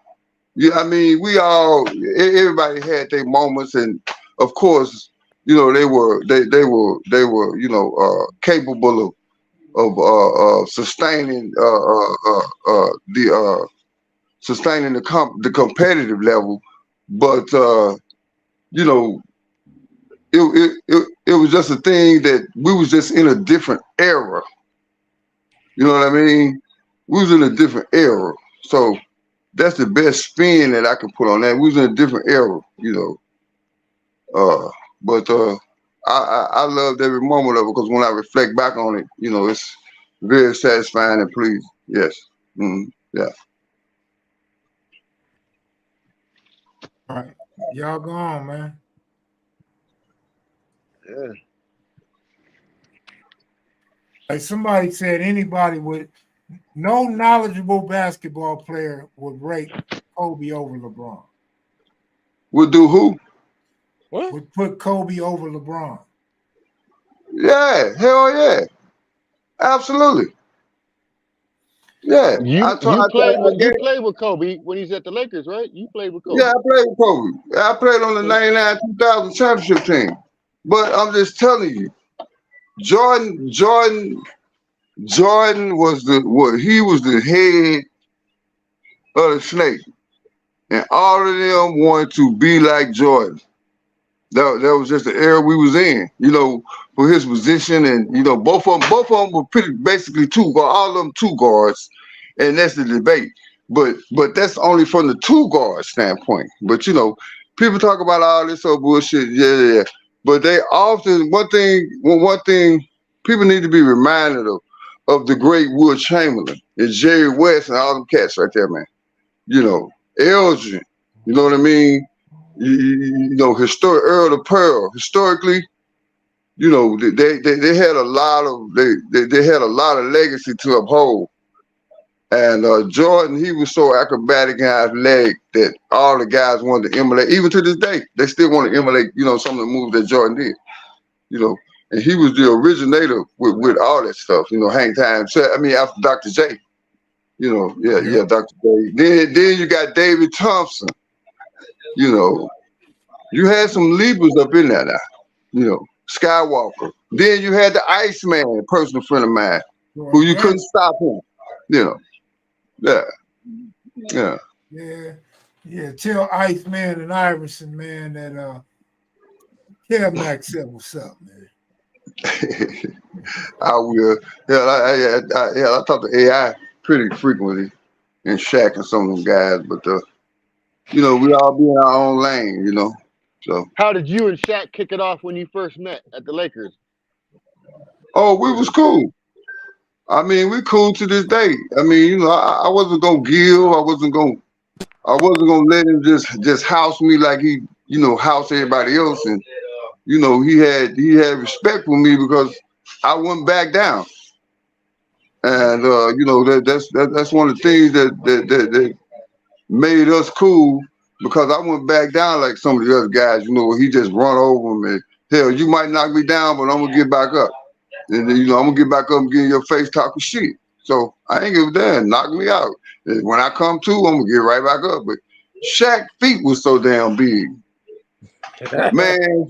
Yeah, I mean, everybody had their moments, and of course, you know, they were you know, capable of sustaining the competitive level, but you know, it was just a thing that we was just in a different era. You know what I mean? We was in a different era, so that's the best spin that I can put on that. We was in a different era, you know. But I loved every moment of it, because when I reflect back on it, you know, it's very satisfying and pleasing. Yes. Yeah. All right. Y'all go on, man. Yeah. Like somebody said, anybody with no knowledgeable basketball player would rate Kobe over LeBron. Would do who? What? Would put Kobe over LeBron. Yeah, hell yeah, absolutely. Yeah, You gave, played with Kobe when he's at the Lakers, right? You played with Kobe. yeah, I played with Kobe. I played on the 99-2000 championship team. But I'm just telling you, Jordan was he was the head of the snake, and all of them wanted to be like Jordan. That was just the era we was in, for his position, and both of them were pretty basically all of them two guards, and that's the debate. But that's only from the two guard standpoint. But people talk about all this old bullshit, yeah. But they often one thing people need to be reminded of the great Will Chamberlain and Jerry West and all them cats right there, man. Elgin, you know what I mean? Historic Earl of Pearl. Historically, they had a lot of they had a lot of legacy to uphold. And Jordan, he was so acrobatic and athletic that all the guys wanted to emulate. Even to this day, they still want to emulate, some of the moves that Jordan did. And he was the originator with all that stuff. Hang time. After Dr. J. Yeah, Dr. J. Then you got David Thompson. You had some Libras up in there now, Skywalker. Then you had the Iceman, a personal friend of mine, who you couldn't stop him, Yeah. Tell Iceman and Iverson, man, that Kev Max said what's up, man. I will. I talk to AI pretty frequently and Shaq and some of them guys, but we all be in our own lane, So how did you and Shaq kick it off when you first met at the Lakers? Oh, we was cool. We cool to this day. I wasn't gonna give. I wasn't gonna let him just house me like he, house everybody else. And he had respect for me because I wouldn't back down. And that's one of the things that made us cool, because I wouldn't back down like some of the other guys. He just run over me. And hell, you might knock me down, but I'm gonna get back up. And then, I'm gonna get back up and get in your face talking shit. So I ain't give a damn. Knock me out. And when I come to, I'm gonna get right back up. But Shaq's feet was so damn big. Man,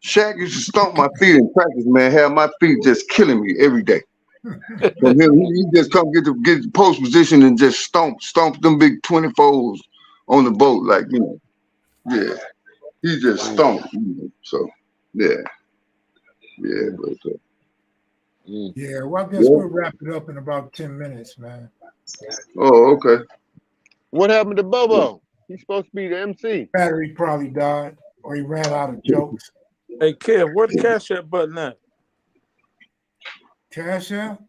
Shaq used to stomp my feet in practice, man. Have my feet just killing me every day. From him, he just come get the post position and just stomp them big 24s on the boat, like, yeah. He just stomped, So yeah. Yeah, but well, I guess we'll wrap it up in about 10 minutes, man. Oh, okay. What happened to Bobo? He's supposed to be the MC. Battery probably died, or he ran out of jokes. Hey, Kev, where the Cash App button at? Cash App?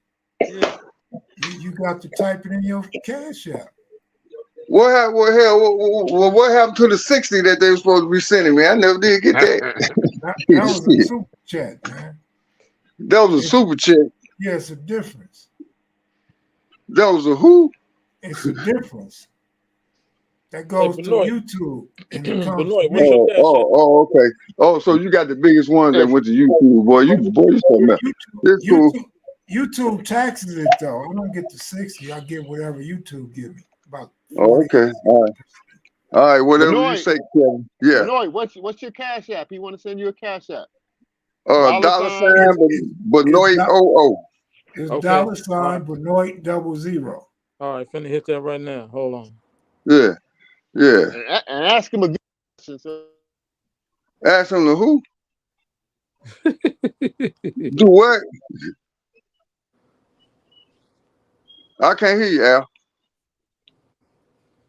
Yeah. You got to type it in your Cash App. What happened to the 60 that they were supposed to be sending me? I never did get that. That was a super chat, man. That was a super chat. Yeah, it's a difference. That was a who? It's a difference. That goes to YouTube. And it comes okay. Oh, so you got the biggest one that went to YouTube, boy. You something else. It's cool. YouTube taxes it though. I don't get the 60. I get whatever YouTube give me. About 40. Oh, okay. All right. Whatever you say, Kevin. Yeah. Benoit, what's your Cash App? He want to send you a Cash App. $, Benoit 00. It's $, Benoit 00. All right, finna hit that right now. Hold on. Yeah. And ask him again. Ask him to who? Do what? I can't hear you, Al.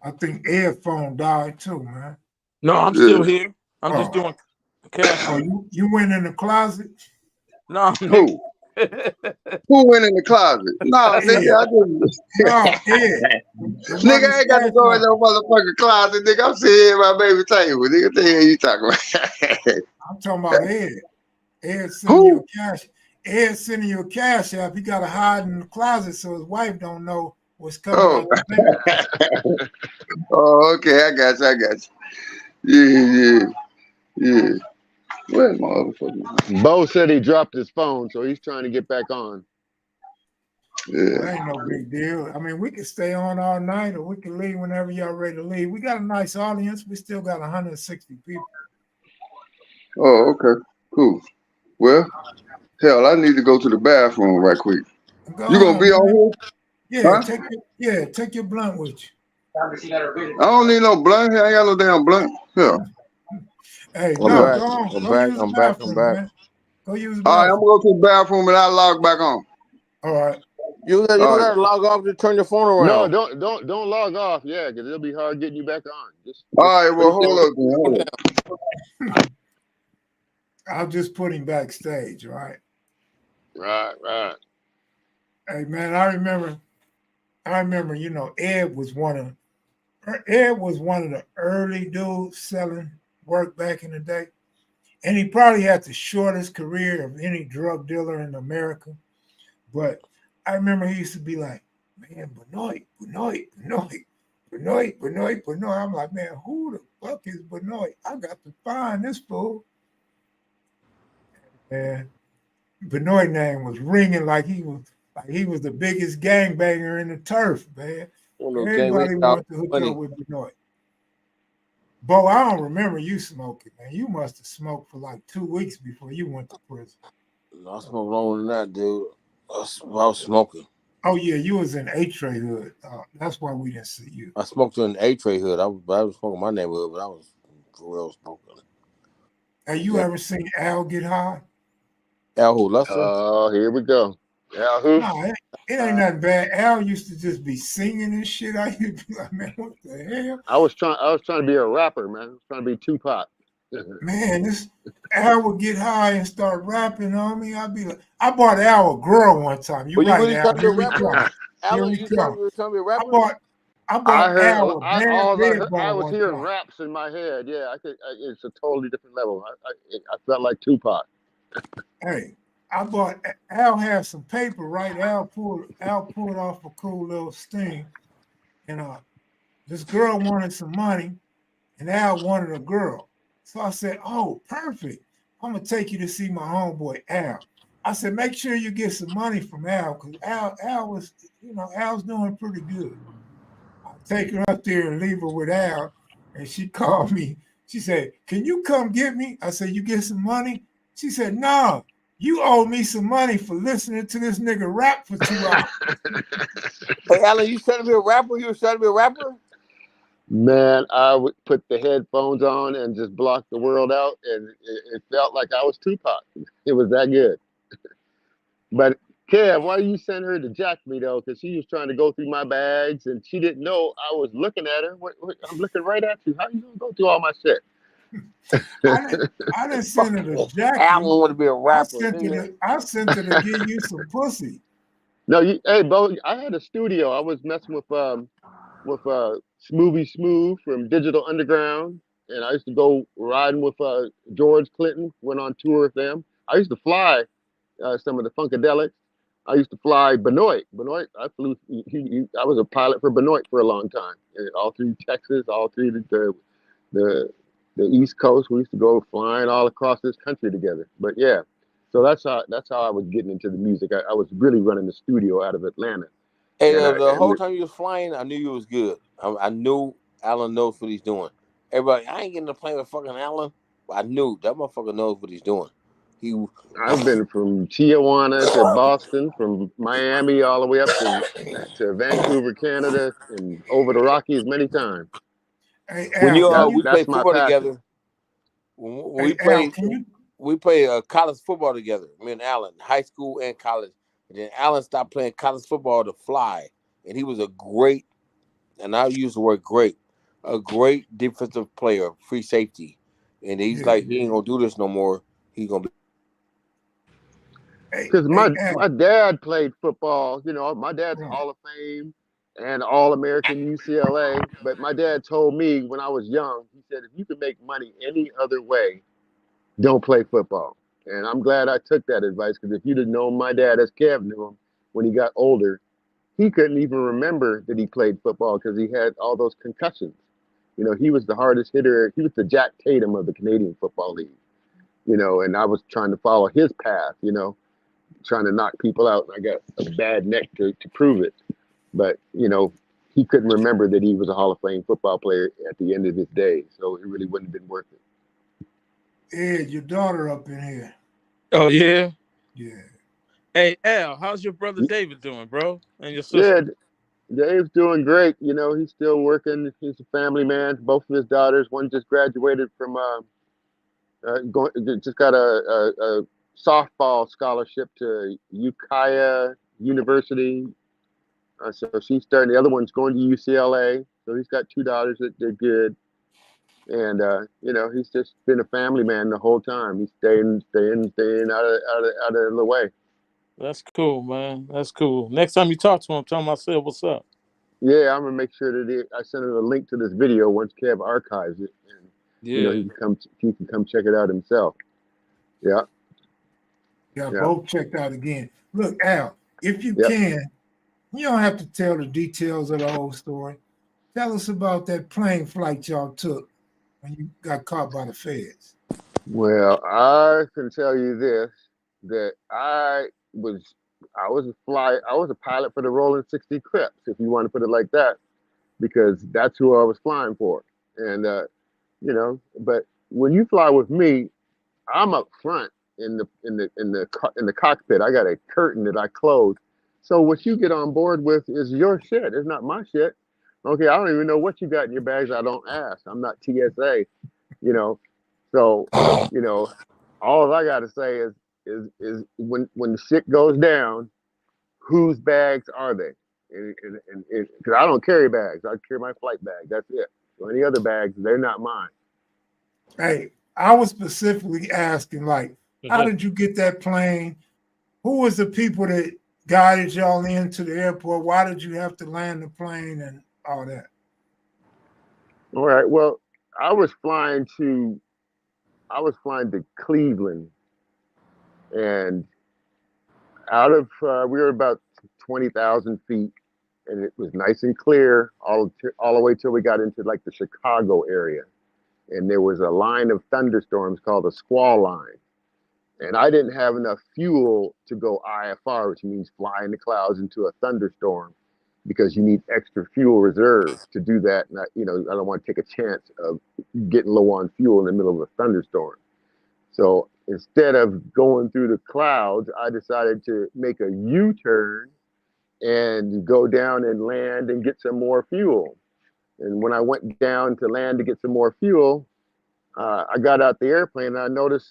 I think Ed's phone died too, man. No, I'm still here. I'm just doing Cash App. You went in the closet? No, who? Who went in the closet? No, nigga, I just No, Ed. nigga, I ain't got to go in no motherfucking closet, nigga. I'm sitting here at my baby table. Nigga, what the hell you talking about? I'm talking about Ed. Ed sending you a cash. Ed sending you a cash app. He got to hide in the closet so his wife don't know what's coming out of the bank. Oh, okay, I got you. Yeah. Where's my other fucking? Bo said he dropped his phone, so he's trying to get back on. Yeah. That ain't no big deal. I mean, we can stay on all night or we can leave whenever y'all ready to leave. We got a nice audience. We still got 160 people. Oh, okay. Cool. Well, hell, I need to go to the bathroom right quick. You gonna be on here? Yeah, take your blunt with you. I don't need no blunt. I ain't got no damn blunt. Yeah. Hey, I'm no, back. go on. I'm Go back. use the I'm back. bathroom, I'm back. man. Go use the All right, I'm bathroom. gonna go to the bathroom and I'll log back on. All right. You gotta log off to turn your phone around. No, don't log off. Yeah, because it'll be hard getting you back on. All right, well, hold up. I'll just put him backstage, right? Right. Hey, man, I remember, you know, Ed was one of the early dudes selling work back in the day. And he probably had the shortest career of any drug dealer in America. But I remember he used to be like, man, Benoit. I'm like, man, who the fuck is Benoit? I got to find this fool. And Benoit name was ringing like he was the biggest gangbanger in the turf, man. Everybody wanted to hook up with Benoit. Bo, I don't remember you smoking, man. You must have smoked for like 2 weeks before you went to prison. No, I smoked longer than that, dude. I was smoking. Oh yeah, you was in A-Tray hood. That's why we didn't see you. I smoked in A-Tray hood. I was smoking my neighborhood, but I was for real smoking. Hey, you ever seen Al get high? Al who, Lester? Oh, here we go. Al who? No, it ain't nothing bad. Al used to just be singing and shit. I used to be like, man, what the hell? I was trying to be a rapper, man. I was trying to be Tupac. Man, this Al would get high and start rapping on me. I'd be like, I bought Al a girl one time. You right, really Al? Here we come. Here we come. Trying to be a rapper? I bought Al a bad I was one hearing time. raps in my head. Yeah, it's a totally different level. I felt like Tupac. Hey, Al had some paper, right? Al pulled off a cool little sting. And this girl wanted some money, and Al wanted a girl. So I said, oh, perfect. I'm going to take you to see my homeboy, Al. I said, make sure you get some money from Al, because Al was, Al's doing pretty good. I take her up there and leave her with Al, and she called me. She said, can you come get me? I said, you get some money? She said, no, you owe me some money for listening to this nigga rap for 2 hours. Hey, Alan, you trying to be a rapper? You was trying to be a rapper? Man, I would put the headphones on and just block the world out, and it felt like I was Tupac. It was that good. But Kev, why you send her to jack me though? Because she was trying to go through my bags, and she didn't know I was looking at her. I'm looking right at you. How you gonna go through all my shit? I didn't send her to jack you. Alan want to be a rapper. I sent her to give you some pussy. No, hey, Bo, I had a studio. I was messing with Smoothie Smooth from Digital Underground, and I used to go riding with George Clinton. Went on tour with them. I used to fly some of the Funkadelics. I used to fly Benoit. I flew. I was a pilot for Benoit for a long time, all through Texas, all through the East Coast. We used to go flying all across this country together. But yeah, so that's how I was getting into the music. I was really running the studio out of Atlanta. Hey, the whole time you was flying, I knew you was good. I knew Alan knows what he's doing. Everybody, I ain't getting to play with fucking Alan. But I knew that motherfucker knows what he's doing. I've been from Tijuana to Boston, from Miami all the way up to Vancouver, Canada, and over the Rockies many times. Hey, Al, we played football together. We played college football together. Me and Alan, high school and college. And then Alan stopped playing college football to fly, and he was a great, and I use the word great, a great defensive player, free safety. And he's like, he ain't gonna do this no more. He's gonna be. Because my dad played football. You know, my dad's Right. Hall of Fame and All-American UCLA. But my dad told me when I was young, he said, if you can make money any other way, don't play football. And I'm glad I took that advice, because if you'd have known my dad as Kev knew him when he got older, he couldn't even remember that he played football because he had all those concussions. You know, he was the hardest hitter. He was the Jack Tatum of the Canadian Football League, you know, and I was trying to follow his path, you know, trying to knock people out. And I got a bad neck to prove it. But, you know, he couldn't remember that he was a Hall of Fame football player at the end of his day. So it really wouldn't have been worth it. Ed, your daughter up in here. Oh, yeah? Yeah. Hey, Al, how's your brother David doing, bro? And your sister? Yeah, Dave's doing great. You know, he's still working. He's a family man. Both of his daughters, one just graduated from, just got a softball scholarship to Ukiah University. So she's starting. The other one's going to UCLA. So he's got two daughters that did good. And you know, he's just been a family man the whole time. He's staying out of the way. That's cool, man. That's cool. Next time you talk to him, tell him I said what's up. Yeah, I'm gonna make sure that I send him a link to this video once Kev archives it, and you know, he can come check it out himself. Yeah. Yeah, both checked out again. Look, Al, if you can, you don't have to tell the details of the whole story. Tell us about that plane flight y'all took when you got caught by the feds. Well, I can tell you this, that I was a pilot for the Rolling 60 Crips, if you want to put it like that, because that's who I was flying for. And you know, but when you fly with me, I'm up front in the cockpit. I got a curtain that I close. So what you get on board with is your shit. It's not my shit. Okay, I don't even know what you got in your bags. I don't ask. I'm not TSA, you know. So, you know, all I got to say is when the shit goes down, whose bags are they? Because I don't carry bags. I carry my flight bag. That's it. So any other bags, they're not mine. Hey, I was specifically asking, like, how did you get that plane? Who was the people that guided y'all into the airport? Why did you have to land the plane and all that? All right. Well, I was flying to Cleveland, and out of we were about 20,000 feet, and it was nice and clear all the way till we got into like the Chicago area, and there was a line of thunderstorms called a squall line, and I didn't have enough fuel to go IFR, which means fly in the clouds into a thunderstorm, because you need extra fuel reserve to do that. And I don't want to take a chance of getting low on fuel in the middle of a thunderstorm. So instead of going through the clouds, I decided to make a U-turn and go down and land and get some more fuel. And when I went down to land to get some more fuel, I got out the airplane and I noticed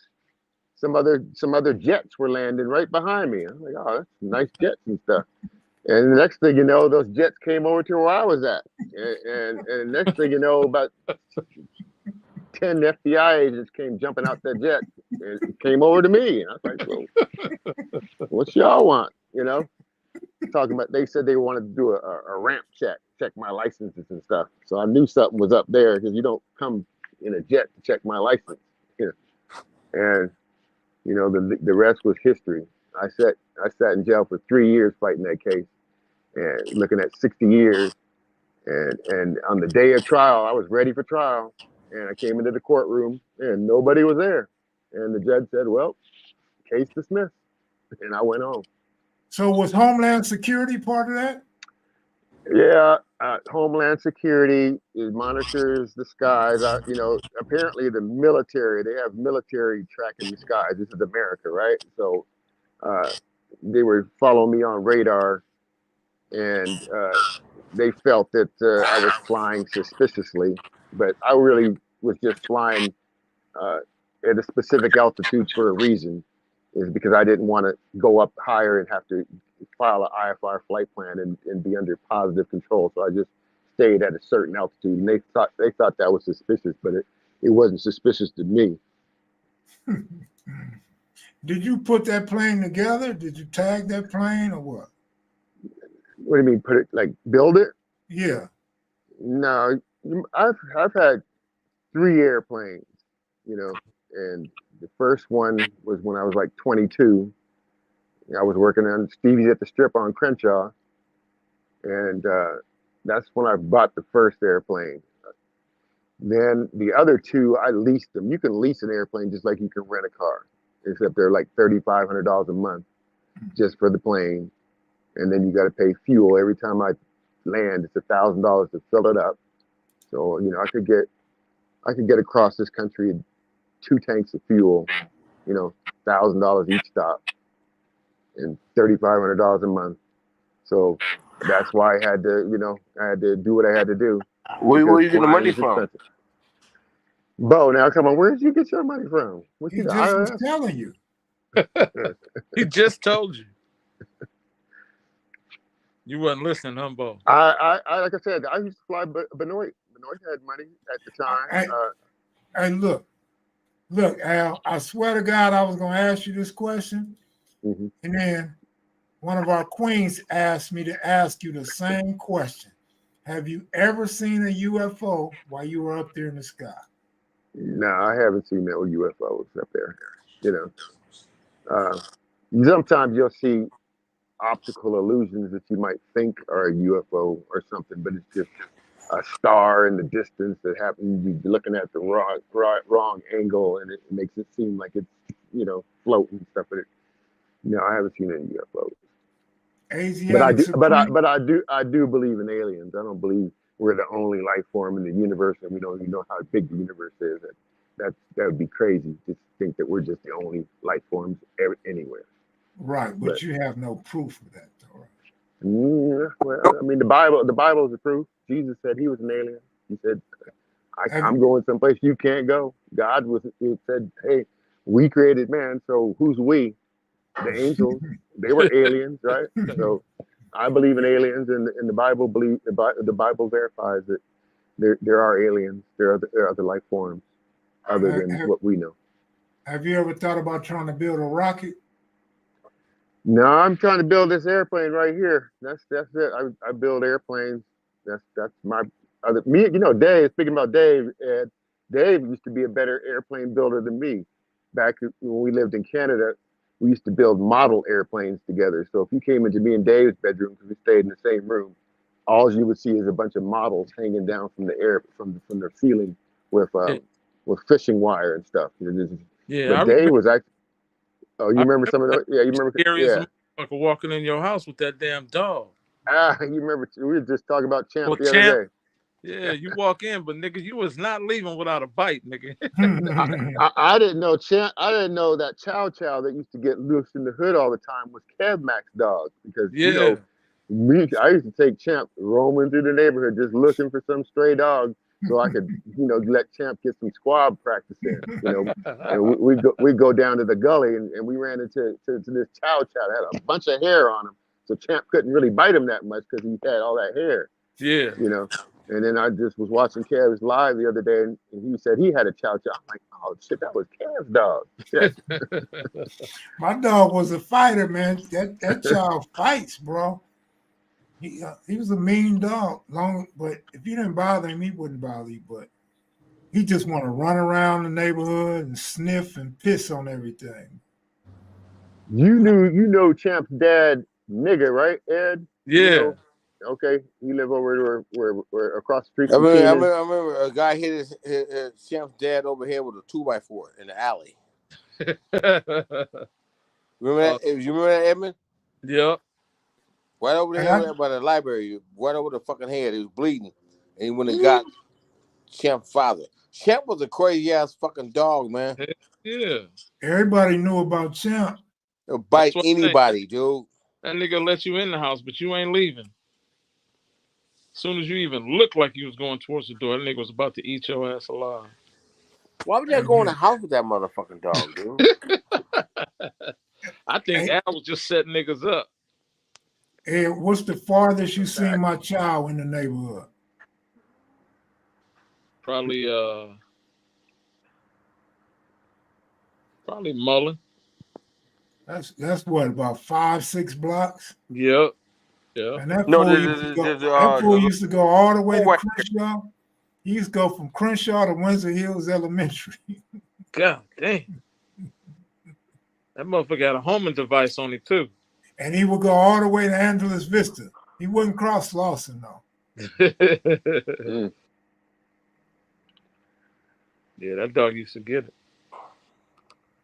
some other jets were landing right behind me. I'm like, oh, that's nice jets and stuff. And the next thing you know, those jets came over to where I was at. And next thing you know, about 10 FBI agents came jumping out their jet and came over to me. And I was like, well, what y'all want? You know, talking about, they said they wanted to do a ramp check my licenses and stuff. So I knew something was up there, because you don't come in a jet to check my license. You know? And, you know, the rest was history. I sat in jail for 3 years fighting that case, and looking at 60 years. And on the day of trial, I was ready for trial. And I came into the courtroom and nobody was there. And the judge said, well, case dismissed. And I went home. So was Homeland Security part of that? Yeah, Homeland Security monitors the skies. You know, apparently the military, they have military tracking the skies. This is America, right? So they were following me on radar, and they felt that I was flying suspiciously, but I really was just flying at a specific altitude for a reason, is because I didn't want to go up higher and have to file an IFR flight plan and be under positive control. So I just stayed at a certain altitude, and they thought that was suspicious, but it wasn't suspicious to me. Did you put that plane together? Did you tag that plane or what? What do you mean? Put it like build it? Yeah. No, I've had 3 airplanes, and the first one was when I was like 22. I was working on Stevie's at the Strip on Crenshaw, and that's when I bought the first airplane. Then the other 2, I leased them. You can lease an airplane just like you can rent a car, except they're like $3,500 a month just for the plane, and then you got to pay fuel every time I land. It's $1,000 to fill it up. So I could get across this country 2 tanks of fuel, $1,000 each stop, and $3,500 a month. So that's why I had to do what I had to do. Where Because you getting the flying money is from? expensive. Bo, now come on, where did you get your money from? What He you the just was IRS? telling you. He just told you. You wasn't listening, huh, Bo? I like I said, I used to fly Benoit. Benoit had money at the time. Hey, look, Al, I swear to God, I was going to ask you this question. Mhm. And then one of our queens asked me to ask you the same question. Have you ever seen a UFO while you were up there in the sky? No, I haven't seen no UFOs up there. Sometimes you'll see optical illusions that you might think are a UFO or something, but it's just a star in the distance that happens. You're looking at the wrong angle, and it makes it seem like it's floating and stuff. But no, I haven't seen any UFOs. But I Asiatic do, Supreme. I do believe in aliens. I don't believe we're the only life form in the universe, and we don't even know how big the universe is. That would be crazy to think that we're just the only life forms anywhere. Right, but you have no proof of that, though. Right? Well, I mean, the Bible is the proof. Jesus said he was an alien. He said, I'm going someplace you can't go. It said, hey, we created man, so who's we? The angels, they were aliens, right? So I believe in aliens, and the Bible the Bible verifies that there are aliens, there are other life forms other than what we know. Have you ever thought about trying to build a rocket? No, I'm trying to build this airplane right here. That's it. I build airplanes. That's my other me. Dave. Speaking about Dave, Ed, Dave used to be a better airplane builder than me. Back when we lived in Canada, we used to build model airplanes together. So if you came into me and Dave's bedroom, because we stayed in the same room, all you would see is a bunch of models hanging down from the air from the ceiling with fishing wire and stuff. But Dave was actually. Oh, you remember some of those? Yeah, you remember? Scariest Yeah. motherfucker walking in your house with that damn dog. You remember? We were just talking about Champ the Champ, other day. Yeah, you walk in, but nigga, you was not leaving without a bite, nigga. I didn't know Champ. I didn't know that Chow Chow that used to get loose in the hood all the time was Kev Mac's dog, because I used to take Champ roaming through the neighborhood just looking for some stray dog so I could let Champ get some squab practice in. And we go down to the gully, and we ran into this Chow Chow that had a bunch of hair on him, so Champ couldn't really bite him that much because he had all that hair. Yeah. And then I just was watching Kev's live the other day, and he said he had a Chow Chow. I'm like, oh shit, that was Kev's dog. Shit. My dog was a fighter, man. That child fights, bro. He was a mean dog. But if you didn't bother him, he wouldn't bother you. But he just want to run around the neighborhood and sniff and piss on everything. You know Champ's dad, nigga, right, Ed? Yeah. Okay, he lived over where across the street I from remember a guy hit his Champ's dad over here with a 2x4 in the alley. Remember that? You remember that, Edmund? Yep. Right over there by the library, right over the fucking head. He was bleeding, and he went and got Champ's father. Champ was a crazy ass fucking dog, man. Yeah. Everybody knew about Champ. He'll bite anybody, dude. That nigga let you in the house, but you ain't leaving. As soon as you even looked like you was going towards the door, that nigga was about to eat your ass alive. Why would y'all go in the house with that motherfucking dog, dude? I think Al was just setting niggas up. Hey, what's the farthest you seen my child in the neighborhood? Probably Mullen. That's what, about 5-6 blocks. Yep. Yeah. And that No, fool used to go all the way to right. Crenshaw. He used to go from Crenshaw to Windsor Hills Elementary. God damn. That motherfucker got a homing device on it too. And he would go all the way to Angeles Vista. He wouldn't cross Lawson though. Yeah, that dog used to get it.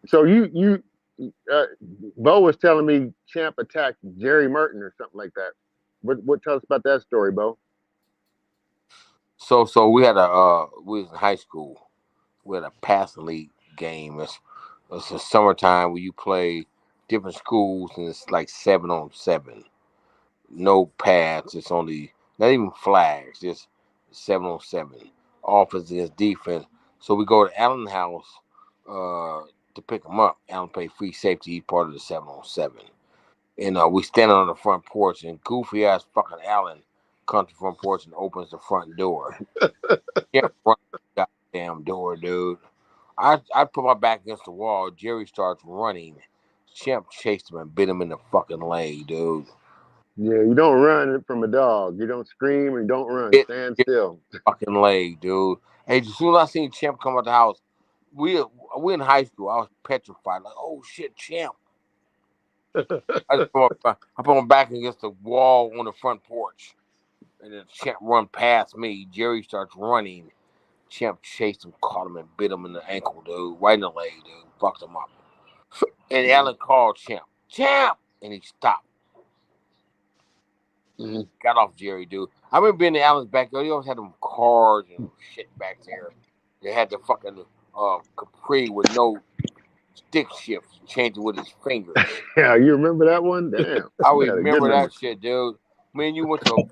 So Bo was telling me Champ attacked Jerry Merton or something like that. What tell us about that story, Bo? So we had we was in high school. We had a passing league game. It's a summertime where you play different schools and it's like 7-on-7. No pads. It's only not even flags. Just 7-on-7. Offense against defense. So we go to Allen House to pick him up. Allen paid free safety. He's part of the 7-on-7. And we standing on the front porch and goofy ass fucking Allen comes to the front porch and opens the front door. Can't run the goddamn door, dude. I put my back against the wall. Jerry starts running. Champ chased him and bit him in the fucking leg, dude. Yeah, you don't run from a dog. You don't scream and you don't run. Stand still. Fucking leg, dude. Hey, as soon as I seen Champ come out the house, we in high school. I was petrified. Like, oh shit, Champ. I put my back against the wall on the front porch. And then Champ run past me. Jerry starts running. Champ chased him, caught him, and bit him in the ankle, dude. Right in the leg, dude. Fucked him up. And Allen called Champ! And he stopped. Got off Jerry, dude. I remember being in Allen's backyard. He always had them cars and shit back there. They had the fucking Capri with no stick shift, changing with his fingers. Yeah, you remember that one? Damn. I remember that shit, dude. Me and you went to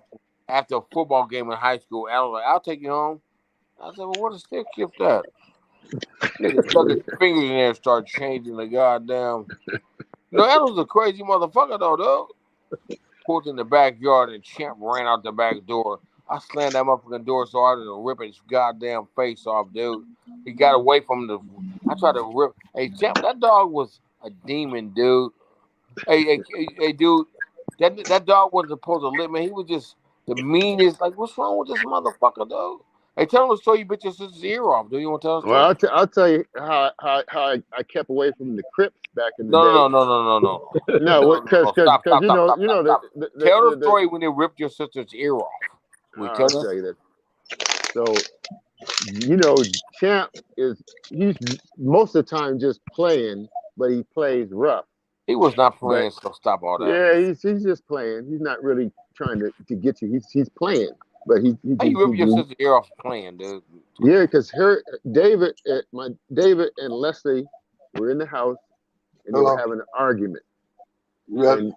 after a football game in high school. Allen was like, I'll take you home. I said, well, what a stick shift that? Nigga stuck his fingers in there and started changing the goddamn. No, that was a crazy motherfucker though, dude. Pulled in the backyard and Champ ran out the back door. I slammed that motherfucking door so hard to rip his goddamn face off, dude. He got away from the. I tried to rip. Hey, Champ, that dog was a demon, dude. Hey, dude, that dog wasn't supposed to live, man. He was just the meanest. Like, what's wrong with this motherfucker, dude? Hey, tell him the story. You bit your sister's ear off. Do you want to tell us? Well, I'll tell you how I kept away from the Crips back in the day. No. No, because you know tell the story when they ripped your sister's ear off. I'll tell you that. So, Champ he's most of the time just playing, but he plays rough. He was not playing, so stop all that. Yeah, he's just playing. He's not really trying to get you. He's playing. But he ripped your sister's ear off playing, dude. Yeah, because David and Leslie were in the house and they were having an argument. Yep.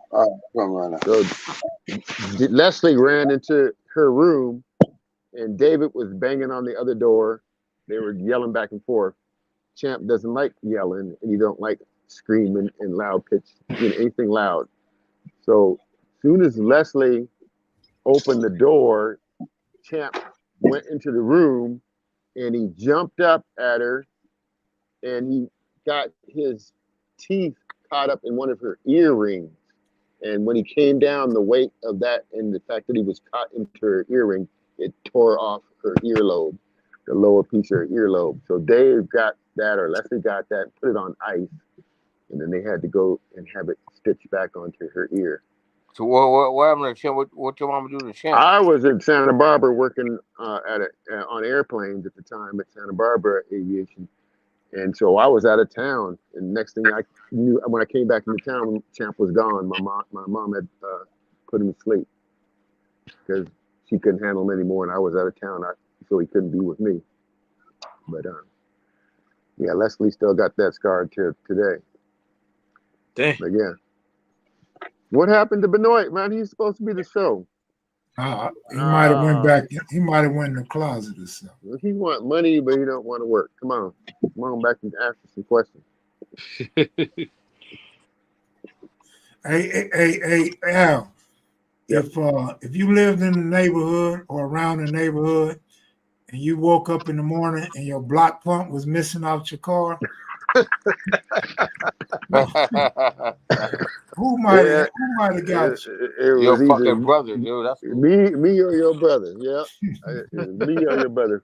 So Leslie ran into her room and David was banging on the other door. They were yelling back and forth. Champ doesn't like yelling and he don't like screaming and loud pitch, anything loud. So as soon as Leslie opened the door, Champ went into the room and he jumped up at her and he got his teeth caught up in one of her earrings. And when he came down, the weight of that and the fact that he was caught into her earring, it tore off her earlobe, the lower piece of her earlobe. So Dave got that, or Leslie got that, put it on ice, and then they had to go and have it stitched back onto her ear. So what happened to Champ? What your mama do to Champ? I was in Santa Barbara working on airplanes at the time at Santa Barbara Aviation, and so I was out of town. And next thing I knew, when I came back into town, Champ was gone. My mom had put him to sleep because she couldn't handle him anymore, and I was out of town, so he couldn't be with me. But yeah, Leslie still got that scar to today. Damn. But yeah. What happened to Benoit, man? He's supposed to be the show. He might have went back. He might have went in the closet or something. He want money, but he don't want to work. Come on back and ask us some questions. Hey, Al. If you lived in the neighborhood or around the neighborhood, and you woke up in the morning and your block pump was missing out your car, Who might have got you? It Your was either fucking brother, dude. That's cool. me or your brother. Yeah, me or your brother.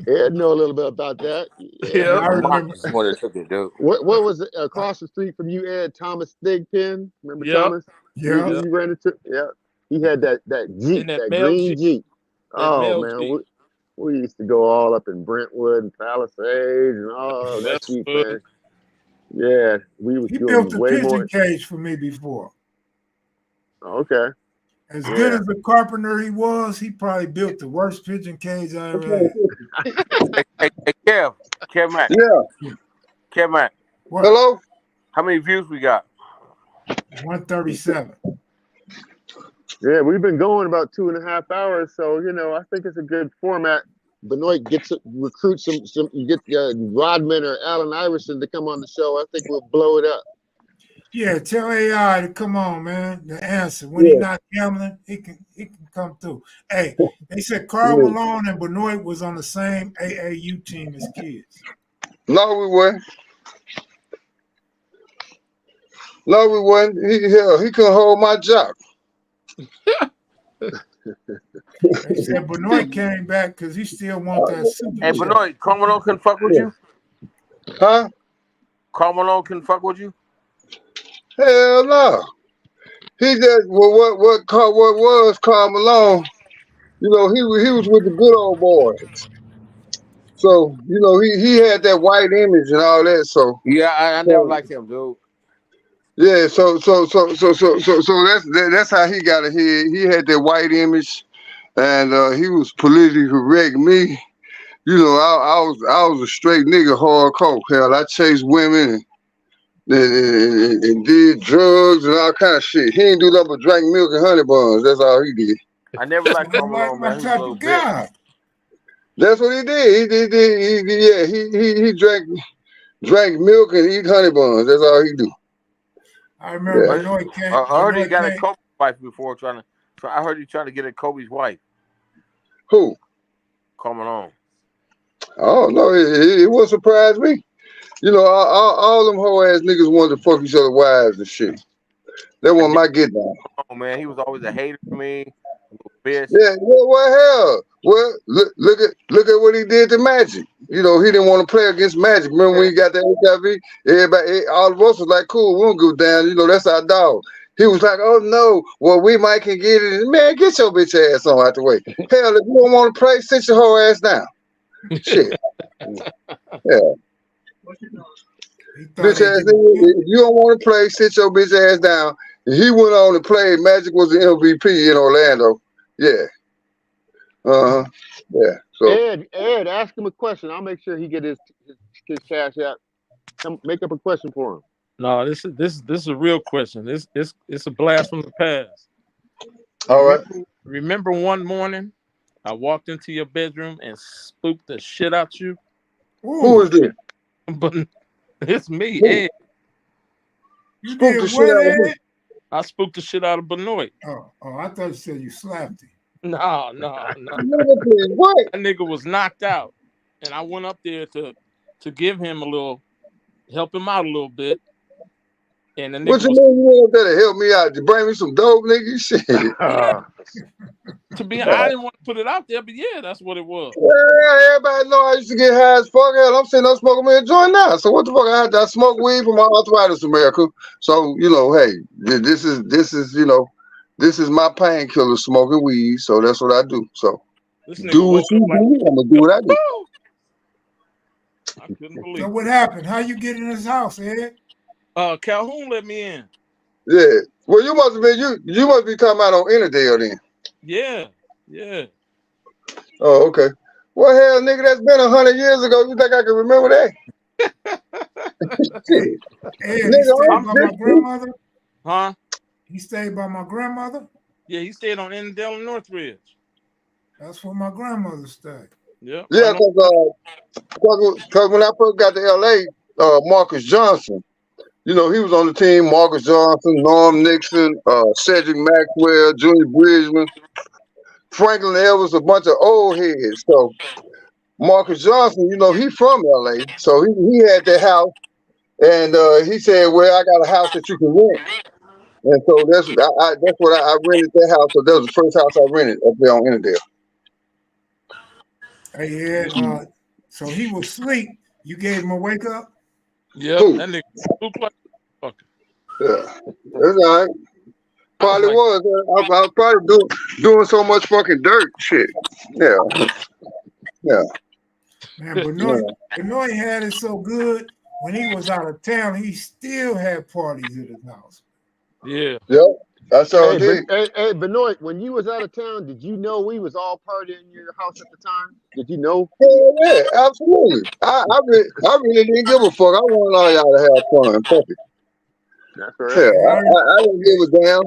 Ed know a little bit about that. Yeah, I remember. Marcus is one that took it, dude. What was it across the street from you, Ed? Thomas Thigpen. Remember Yep. Thomas? Yeah. You ran into. Yeah, he had that Jeep, And that that male green Jeep. Oh male man, Jeep. we used to go all up in Brentwood and Palisades and all that Jeep, man. Yeah, we was He doing built a way pigeon more. cage for me before. Okay. As good as a carpenter he was, he probably built the worst pigeon cage I ever had. Hey, Kev Mack. Yeah. Kev Mack. What? Hello? How many views we got? 137. Yeah, we've been going about 2.5 hours, so I think it's a good format. Benoit recruit some. You get Rodman or Allen Iverson to come on the show. I think we'll blow it up. Yeah, tell AI to come on, man. The answer when he's not gambling, he can come through. Hey, they said Karl Malone and Benoit was on the same AAU team as kids. No, we weren't. No, we weren't. He couldn't hold my job. They said Benoit came back because he still wants that super. Hey, Benoit, Karl Malone can fuck with you? Huh? Karl Malone can fuck with you? Hell no. He just what was Karl Malone? He was with the good old boys. So he had that white image and all that. So yeah, I never liked him, dude. Yeah, so that's how he got ahead. He had that white image, and he was politically correct. Me, I was a straight nigga, hardcore. Hell, I chased women and did drugs and all kind of shit. He ain't do nothing but drink milk and honey buns. That's all he did. I never liked Karl Malone, man. He was a little bitch. That's what he did. He drank milk and eat honey buns. That's all he do. I remember Benoit came. I heard he got a Kobe's wife before I heard he trying to get a Kobe's wife. Who? Karl Malone. Oh no, it wouldn't surprise me. All them hoe ass niggas wanted to fuck each other wives and shit. That wasn't my get down. Oh man, he was always a hater for me. Bitch. Yeah, well, hell. Well, look at what he did to Magic. He didn't want to play against Magic. Remember when he got that HIV? Everybody, all of us was like, cool, we don't go down. That's our dog. He was like, oh no, well, we might can get it. Man, get your bitch ass on out the way. Hell, if you don't want to play, sit your whole ass down. Shit. Yeah. Bitch ass nigga, if you don't want to play, sit your bitch ass down. He went on to play. Magic was the MVP in Orlando. Yeah. Yeah. So Ed, ask him a question. I'll make sure he get his cash out. Make up a question for him. No, this is a real question. It's a blast from the past. All right. Remember one morning I walked into your bedroom and spooked the shit out you? Who is this? But it's me, Ed. You did what, Ed? I spooked the shit out of Benoit. Oh, I thought you said you slapped him. No. What? That nigga was knocked out. And I went up there to give him help him out a little bit. And the nigga What you mean you went up there to help me out? To bring me some dope, nigga? Shit. To be I didn't want to put it out there, but yeah, that's what it was. Yeah, everybody know I used to get high as fuck. Hell, I'm sitting there smoking me a joint now. So what the fuck? I smoke weed for my arthritis, America. So hey, this is my painkiller, smoking weed. So that's what I do. So do what you do. I'm gonna do what I do. I couldn't believe. So what happened? How you get in his house, Ed? Calhoun let me in. Yeah. Well, you must have been you must be talking about on Interdale then. Yeah. Oh, okay. Well, hell, nigga, that's been 100 years ago. You think I can remember that? Ed, he stayed by my grandmother? Huh? He stayed by my grandmother? Yeah, he stayed on Interdale and Northridge. That's where my grandmother stayed. Yeah. Yeah, because when I first got to LA, Marcus Johnson, he was on the team. Marcus Johnson, Norm Nixon, Cedric Maxwell, Junior Bridgman, Franklin Elvis, a bunch of old heads. So Marcus Johnson, you know, he from LA, so he had that house, and he said, "Well, I got a house that you can rent," and so that's what I rented that house. So that was the first house I rented up there on Innerdale. Hey, Ed, so he was asleep. You gave him a wake up? Yep, Who? that nigga blue play. Yeah, that's all right. Probably like- was. I was probably doing so much fucking dirt shit. Yeah, yeah. Man, Benoit had it so good. When he was out of town, he still had parties at his house. Yeah. Yep. That's all Hey, it did. hey, Benoit, when you was out of town, did you know we was all partying in your house at the time? Did you know? Yeah, absolutely. I really didn't give a fuck. I wanted all y'all to have fun. Fuck it. That's right. Yeah, I didn't give a damn.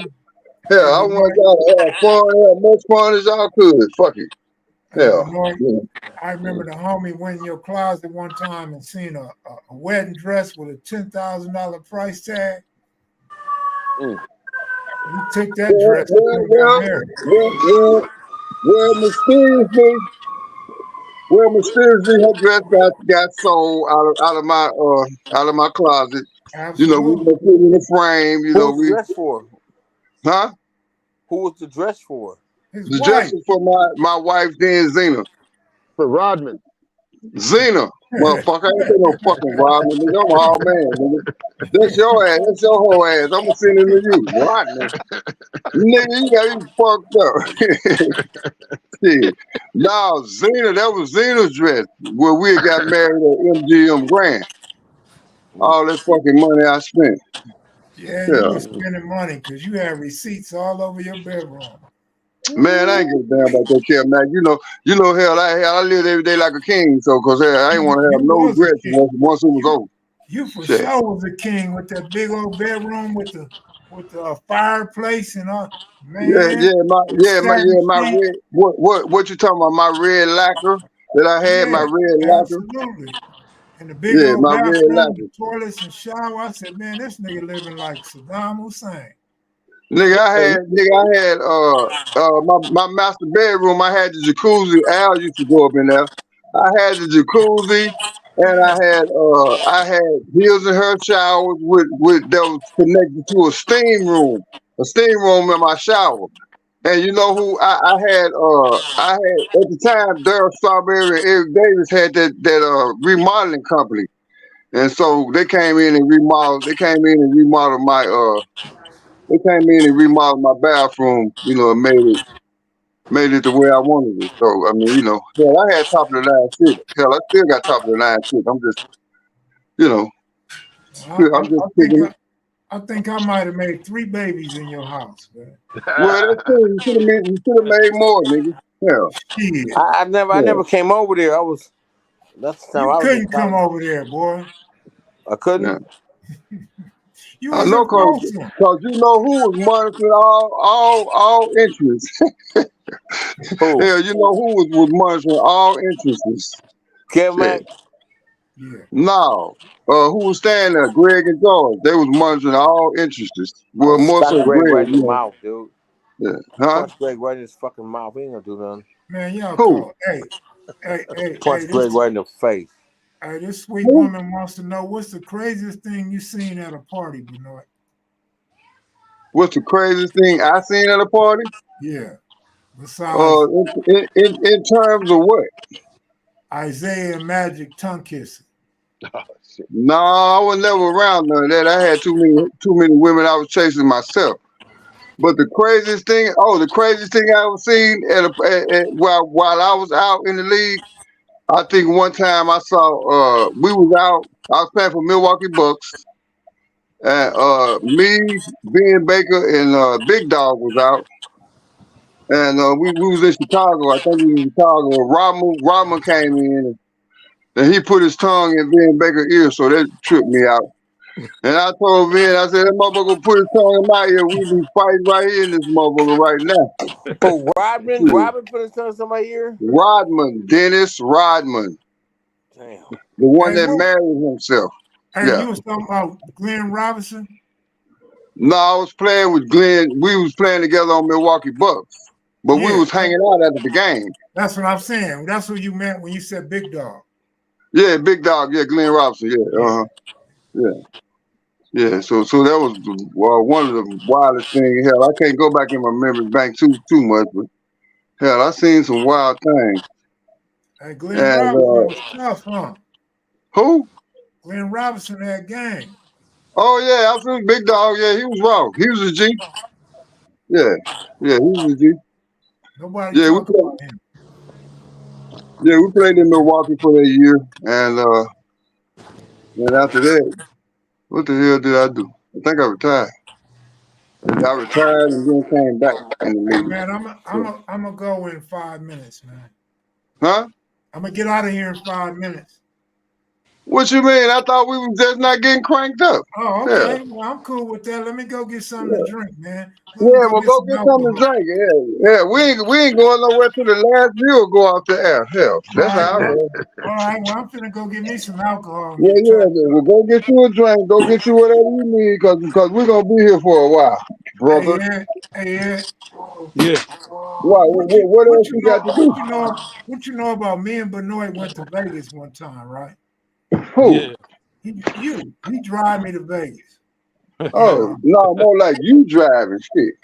Yeah, I wanted y'all to have fun, have much fun as y'all could. Fuck it. Yeah. Benoit, I remember the homie went in your closet one time and seen a wedding dress with a $10,000 price tag. Mm. He took that dress and got married. Mysteriously her dress got sold out of my closet. Absolutely. You know, we put it in the frame. You Who know, was the dress for? Huh? Who was the dress for? His dress was for my wife then, Zena. For Rodman. Zena, motherfucker. I ain't say no fucking Rodman, nigga. I'm all man, nigga. That's your ass. That's your whole ass. I'm gonna send it to you, Rodman. Nigga, you got me fucked up. Shit. No, Zena, that was Zena's dress where we got married at MGM Grand. All that fucking money I spent. Yeah, you were spending money because you had receipts all over your bedroom. Man, I ain't give a damn about that care, man. You know, hell, I lived every day like a king, so cause I ain't want to have no regrets once it was over. You for sure was a king with that big old bedroom with the fireplace and all. Man, my red. What you talking about? My red lacquer that I had, my red lacquer. Absolutely. And the big old my red bathroom, lacquer. the toilets and shower. I said, man, this nigga living like Saddam Hussein. Nigga, I had my master bedroom. I had the jacuzzi. Al used to go up in there. I had the jacuzzi, and I had his and her showers with that was connected to a steam room in my shower. And you know who I had at the time, Daryl Strawberry and Eric Davis had that remodeling company, and so they came in and remodeled. They came in and remodeled my bathroom, you know, and made it the way I wanted it. So I mean, you know, hell, I had top of the line shit. Hell, I still got top of the line shit. I'm just, you know, I'm just picking it. I think I might have made 3 babies in your house, man. Well, that's true. You should have made more, nigga. Yeah. I never came over there. That's the time I was couldn't come over there, boy. I couldn't. Yeah. You I was know, a close cause you know who was monitoring all interests. Who? Yeah, you know who was monitoring all interests. Kevin Mack? Yeah. No. Who was staying there? Greg and George. They was monitoring all interests. Well, more so Greg right Greg. in the mouth, dude. Yeah. Huh? Punch Greg right in his fucking mouth. He ain't gonna do nothing. Man, y'all Who? call. Hey, Punch Greg right in the face. Hey, this sweet woman wants to know what's the craziest thing you seen at a party, Benoit? What's the craziest thing I seen at a party? Yeah. Besides in terms of what? Isaiah and Magic tongue kissing. No, I was never around none of that. I had too many women I was chasing myself. But the craziest thing I ever seen while I was out in the league, I think one time I saw we was out. I was playing for Milwaukee Bucks, and me, Ben Baker, and Big Dog was out, and we was in Chicago. I think we was in Chicago. Rodman came in, and he put his tongue in Ben Baker's ear, so that tripped me out. And I told Ben, I said, that motherfucker put his tongue in my ear. We be fighting right here in this motherfucker right now. Oh, Rodman? Rodman put his tongue in my ear? Rodman, Dennis Rodman. Damn. The one that married himself. Hey, Yeah. you was talking about Glenn Robinson? No, I was playing with Glenn. We was playing together on Milwaukee Bucks. but we was hanging out after the game. That's what I'm saying. That's what you meant when you said big dog. Yeah, big dog. Yeah, Glenn Robinson. Yeah, yeah. So that was one of the wildest things. Hell, I can't go back in my memory bank too much, but hell, I seen some wild things. Hey, Glenn Robinson was tough, huh? Who? Glenn Robinson had game. Oh yeah, I seen big dog. Yeah, he was raw. He was a G. Yeah, he was a G. Nobody talk about him. Yeah, we played in Milwaukee for that year, and after that, what the hell did I do? I think I retired. I retired and then came back in the league. Man, I'm gonna go in 5 minutes, man. Huh? I'm gonna get out of here in 5 minutes. What you mean? I thought we was just not getting cranked up. Oh, okay. Yeah. Well, I'm cool with that. Let me go get something to drink, man. Yeah, well, go get something to drink. Yeah. We ain't going nowhere till the last mule go off the air. Hell, that's how I roll. All right, well, I'm finna go get me some alcohol. Yeah. Well, go get you a drink. Go get you whatever you need, because we're gonna be here for a while, brother. Hey, yeah. Why? What else you got to do? What you know about me and Benoit went to Vegas one time, right? Who? Yeah. He drive me to Vegas. Oh, no, more like you driving shit.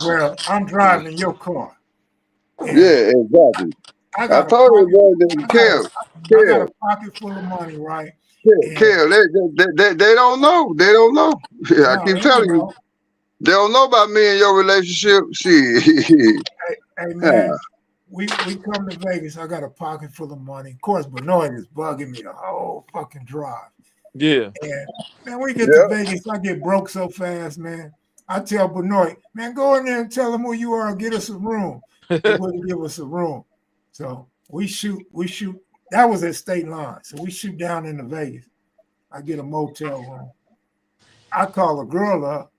Well, I'm driving your car. Yeah, exactly. I told you that. I got a pocket full of money, right? Kel, they don't know. They don't know. Yeah, I keep telling you. They don't know about me and your relationship. Shit. Hey man, we come to Vegas. I got a pocket full of money. Of course, Benoit is bugging me the whole fucking drive. Yeah. And man, when we get to Vegas, I get broke so fast, man. I tell Benoit, man, go in there and tell him who you are and get us a room. He wouldn't give us a room. So we shoot. That was at State Line. So we shoot down into Vegas. I get a motel room. I call a girl up.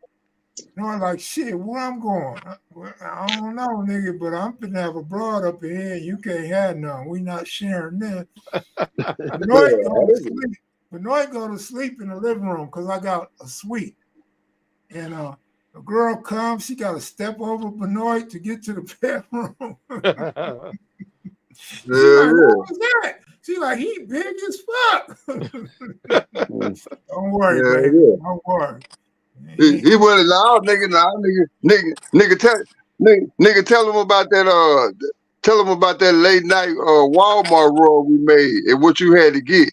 You know, I'm like, shit, where I'm going? I don't know, nigga, but I'm finna have a broad up here. You can't have none. We not sharing this. Benoit go to sleep in the living room because I got a suite. And a girl comes, she got to step over Benoit to get to the bedroom. She's like, what was that? She's like, he big as fuck. Don't worry, baby. Don't worry. He went now, nigga, tell him about that. Tell him about that late night Walmart roll we made and what you had to get.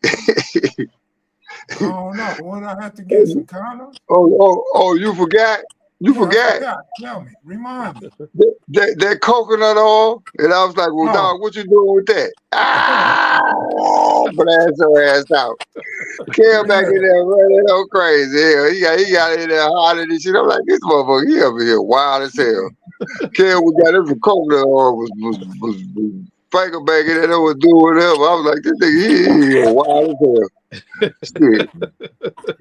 I don't know. What I have to get? Some condoms? Oh, you forgot? You forgot? Tell me. Remind me. That coconut oil, and I was like, well, dog, what you doing with that? Blast your ass out. Came back in there running so crazy. Hell, he got in there harder than shit. I'm like, this motherfucker, he over here wild as hell. Kel, we got him some coconut oil was finger back in there, was doing whatever. I was like, this nigga, he wild as hell. Shit.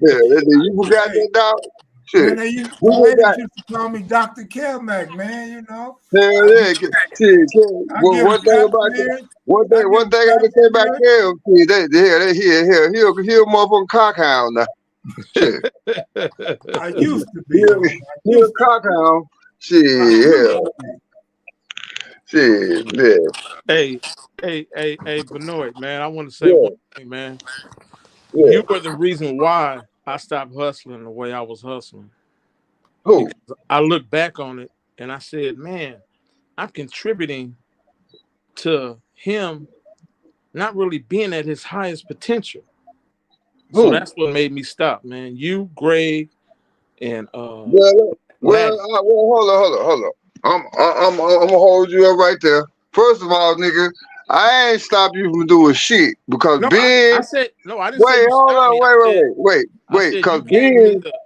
Yeah, you forgot that, dog? Shit. Man, they used to call me Dr. Kelmac, man, you know. Hell yeah. Shit. One thing I can say about Kel, he'll motherfucking cockhound now. Shit. I used to be. He'll a cockhound. Shit, yeah. Shit, yeah. Hey, Benoit, man, I want to say one thing, man. Yeah. You were the reason why I stopped hustling the way I was hustling. Who? Because I look back on it and I said, man, I'm contributing to him not really being at his highest potential. Who? So that's what made me stop, man. You, Greg, and hold on. I'm gonna hold you up right there. First of all, nigga, I ain't stopped you from doing shit because I didn't say wait. Because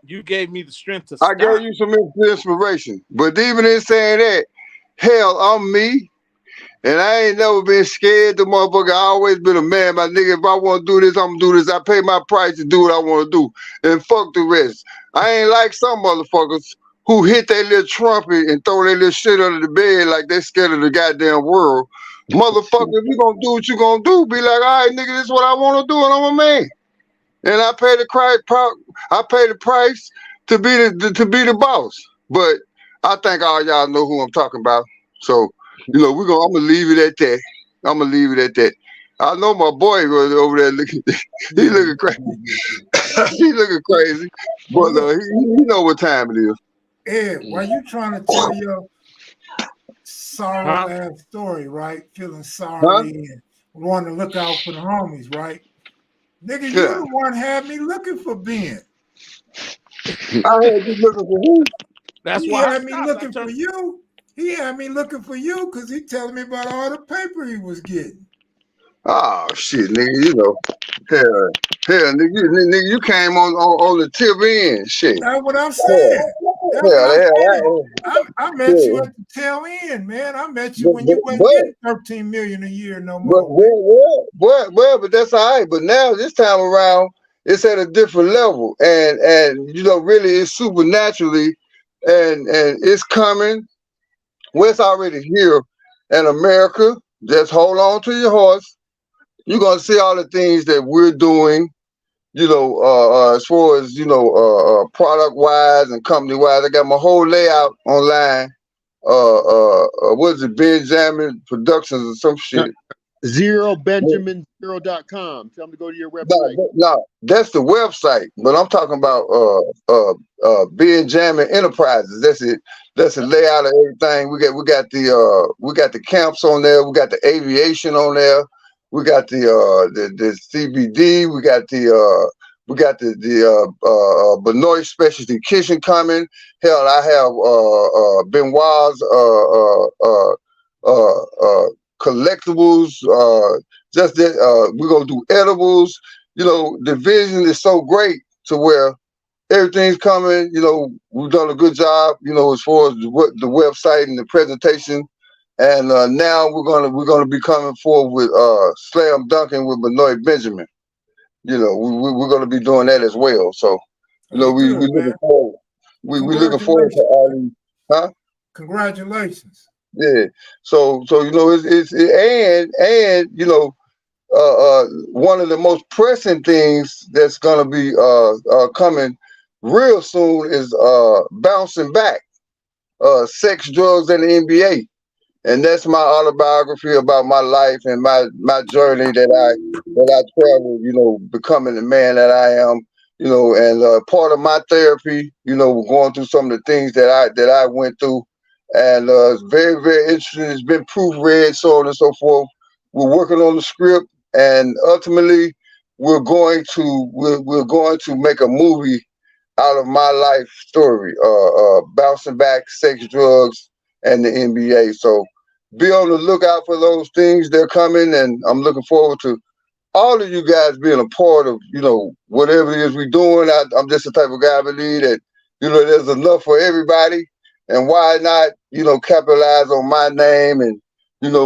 you gave me the strength to stop. I gave you some inspiration. But even in saying that, hell, I'm me. And I ain't never been scared to motherfucker. I always been a man, my nigga. If I want to do this, I'm gonna do this. I pay my price to do what I want to do. And fuck the rest. I ain't like some motherfuckers who hit their little trumpet and throw their little shit under the bed like they scared of the goddamn world. Motherfucker, if you gonna do what you gonna do, be like, all right, nigga, this is what I want to do, and I'm a man. And I pay the price to be the boss. But I think all y'all know who I'm talking about. So, I'm gonna leave it at that. I'm gonna leave it at that. I know my boy was over there looking. He looking crazy. He looking crazy, but he know what time it is. Ed, while you trying to tell your sorrow ass story, right? Feeling sorry and wanting to look out for the homies, right? Nigga, you the one had me looking for Ben. I had you looking for who? That's He why had me looking for you. He had me looking for you because he telling me about all the paper he was getting. Oh shit, nigga, hell, nigga, you came on the tip end, shit. That's what I'm saying. That's what I'm saying. I met you at the tail end, man. I met you when you wasn't getting 13 million a year no more. But that's all right. But now this time around, it's at a different level, and really, it's supernaturally, and it's coming. Well, it's already here in America. Just hold on to your horse. You're gonna see all the things that we're doing, as far as product wise and company wise. I got my whole layout online. What is it, Benjamin Productions or some shit? ZeroBenjamin0.com. Tell them to go to your website. No, that's the website. But I'm talking about Benjamin Enterprises. That's it. That's the layout of everything. We got the camps on there. We got the aviation on there. We got the CBD. We got the Benoit specialty kitchen coming. Hell, I have Benoit's collectibles. Just that we're gonna do edibles. The vision is so great to where everything's coming. We've done a good job. As far as the website and the presentation. And now we're gonna be coming forward with Slam Dunking with Benoit Benjamin. We're gonna be doing that as well. So, we looking forward. We looking forward to all these, huh? Congratulations. Yeah. So it's one of the most pressing things that's gonna be coming real soon is bouncing back, sex, drugs, and the NBA. And that's my autobiography about my life and my journey that I traveled, becoming the man that I am, and part of my therapy, going through some of the things that I went through, and it's very, very interesting. It's been proofread, so on and so forth. We're working on the script, and ultimately, we're going to make a movie out of my life story, bouncing back, sex, drugs, and the NBA. So be on the lookout for those things. They're coming, and I'm looking forward to all of you guys being a part of, whatever it is we're doing. I'm just the type of guy I believe that, there's enough for everybody, and why not, capitalize on my name and,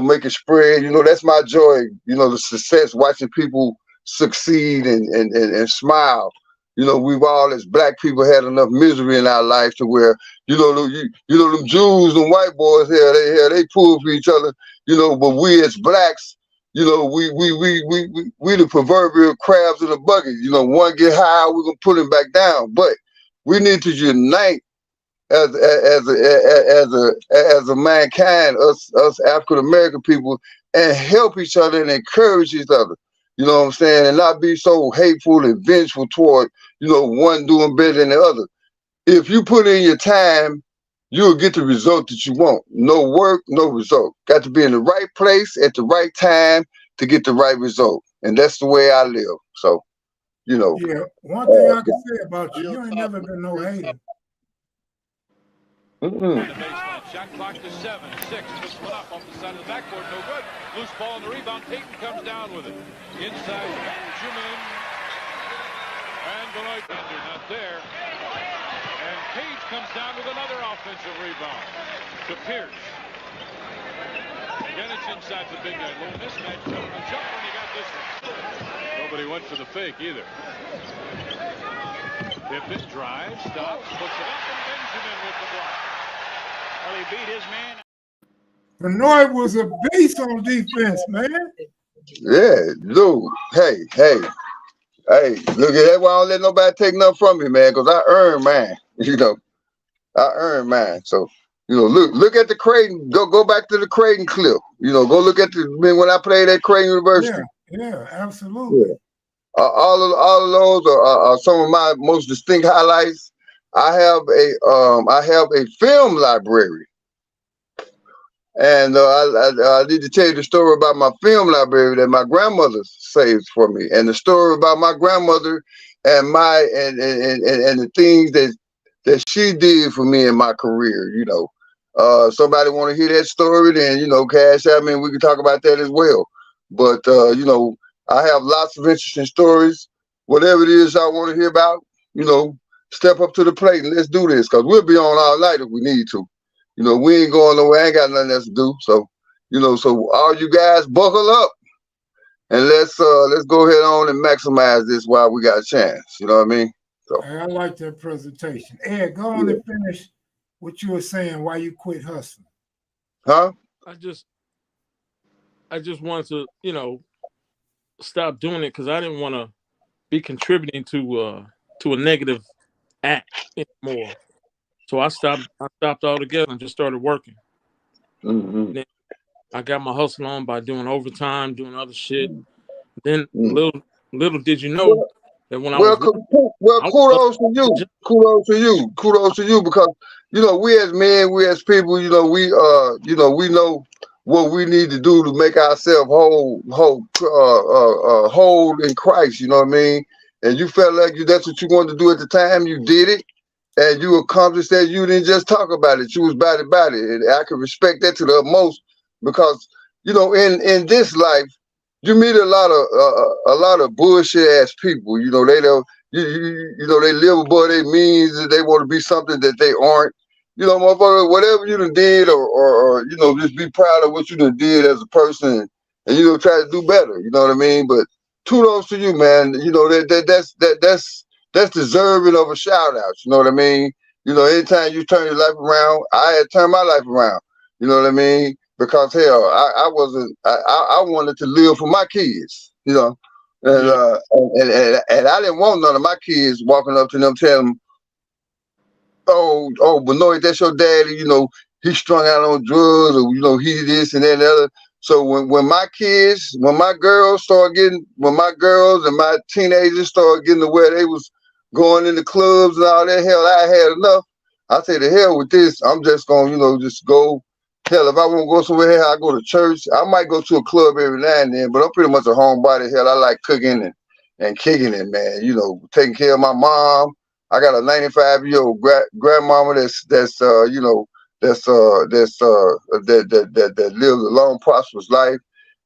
make it spread. That's my joy, the success, watching people succeed and smile. We've all as black people had enough misery in our life to where, them Jews and white boys here, they pull for each other, but we as blacks, we the proverbial crabs in a bucket. One get high, we're gonna put him back down. But we need to unite as a mankind, us African American people, and help each other and encourage each other. You know what I'm saying? And not be so hateful and vengeful toward, one doing better than the other. If you put in your time, you'll get the result that you want. No work, no result. Got to be in the right place at the right time to get the right result. And that's the way I live. So, Yeah, one thing I can say about you ain't never been no hater. Shot clock to 7, 6, puts one up off the side of the backboard, no good. Loose ball on the rebound, Payton comes down with it. Inside, Benjamin. And Benoit Benjamin not there. And Page comes down with another offensive rebound to Pierce. Again, it's inside the big guy. Little mismatch, jump and jump when he got this one. Nobody went for the fake either. Pippen drives, stops, puts it up, and Benjamin with the block. Well, he beat his man. Benoit was a beast on defense, man. Yeah, dude. Hey, look at that. Why I don't let nobody take nothing from me, man, because I earned mine. I earned mine. So, You know, look at the Creighton. Go back to the Creighton clip. You know, go look at when I played at Creighton University. Yeah, absolutely. Yeah. All of those are some of my most distinct highlights. I have a film library, and I need to tell you the story about my film library that my grandmother saved for me, and the story about my grandmother and the things that she did for me in my career. You know, somebody want to hear that story, then cash out me, and we can talk about that as well. But I have lots of interesting stories. Whatever it is I want to hear about, step up to the plate and let's do this, because we'll be on all night if we need to. We ain't going nowhere. I ain't got nothing else to do. So, so all you guys buckle up and let's go ahead on and maximize this while we got a chance. You know what I mean? So I like that presentation. Ed, go on and finish what you were saying why you quit hustling. Huh? I just wanted to, stop doing it because I didn't want to be contributing to a negative act anymore. So I stopped altogether and just started working. Mm-hmm. Then I got my hustle on by doing overtime, doing other shit. Then little did you know that when I was kudos to you, because we as men, we as people, we know what we need to do to make ourselves whole in Christ. You know what I mean? And you felt like that's what you wanted to do at the time. You did it, and you accomplished that. You didn't just talk about it; you was about it. And I can respect that to the utmost, because in this life, you meet a lot of bullshit ass people. They don't. They live above their means, and they want to be something that they aren't. Motherfucker, whatever you done did, or just be proud of what you done did as a person, and try to do better. You know what I mean? But kudos to you, man. That's deserving of a shout out. You know what I mean? Anytime you turn your life around, I had turned my life around. You know what I mean? Because hell, I wanted to live for my kids. And I didn't want none of my kids walking up to them telling them, oh, Benoit, that's your daddy. He's strung out on drugs, or he this and that and the other. So when my girls and my teenagers started getting to where they was going in the clubs and all that, hell, I had enough. I said, the hell with this. I'm just going, just go. Hell, if I want to go somewhere, I go to church. I might go to a club every now and then, but I'm pretty much a homebody. Hell, I like cooking and kicking it, man. Taking care of my mom. I got a 95-year-old grandmama that lives a long, prosperous life,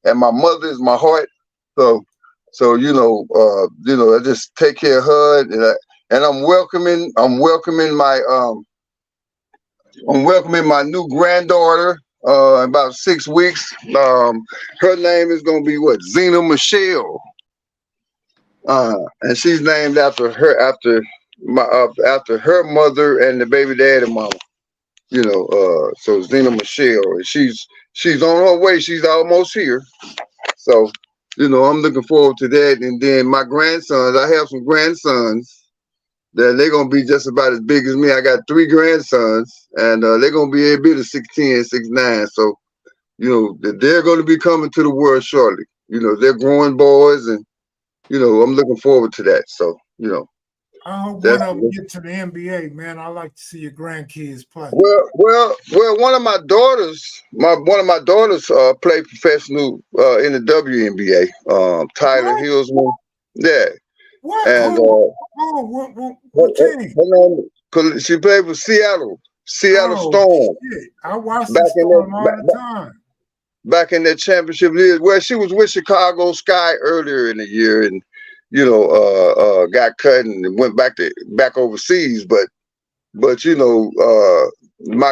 and my mother is my heart. So I just take care of her, and I'm welcoming my new granddaughter in about 6 weeks. Her name is gonna be Zena Michelle, and she's named after her mother and the baby daddy mama. So Zena Michelle, and she's on her way. She's almost here. So I'm looking forward to that. And then my grandsons, I have some grandsons. They're gonna be just about as big as me. I got 3 grandsons, and they're gonna be a bit of 6'10", 6'9". So, they're gonna be coming to the world shortly. They're growing boys, and I'm looking forward to that. So, I hope one of them get to the NBA, man. I like to see your grandkids play. Well, one of my daughters play professional in the WNBA. Tyler Hillsman, yeah. What? And what team? She played for Seattle Storm. Shit. I watched the Storm all the time. Back in that championship year, where she was with Chicago Sky earlier in the year, and got cut and went back overseas. But my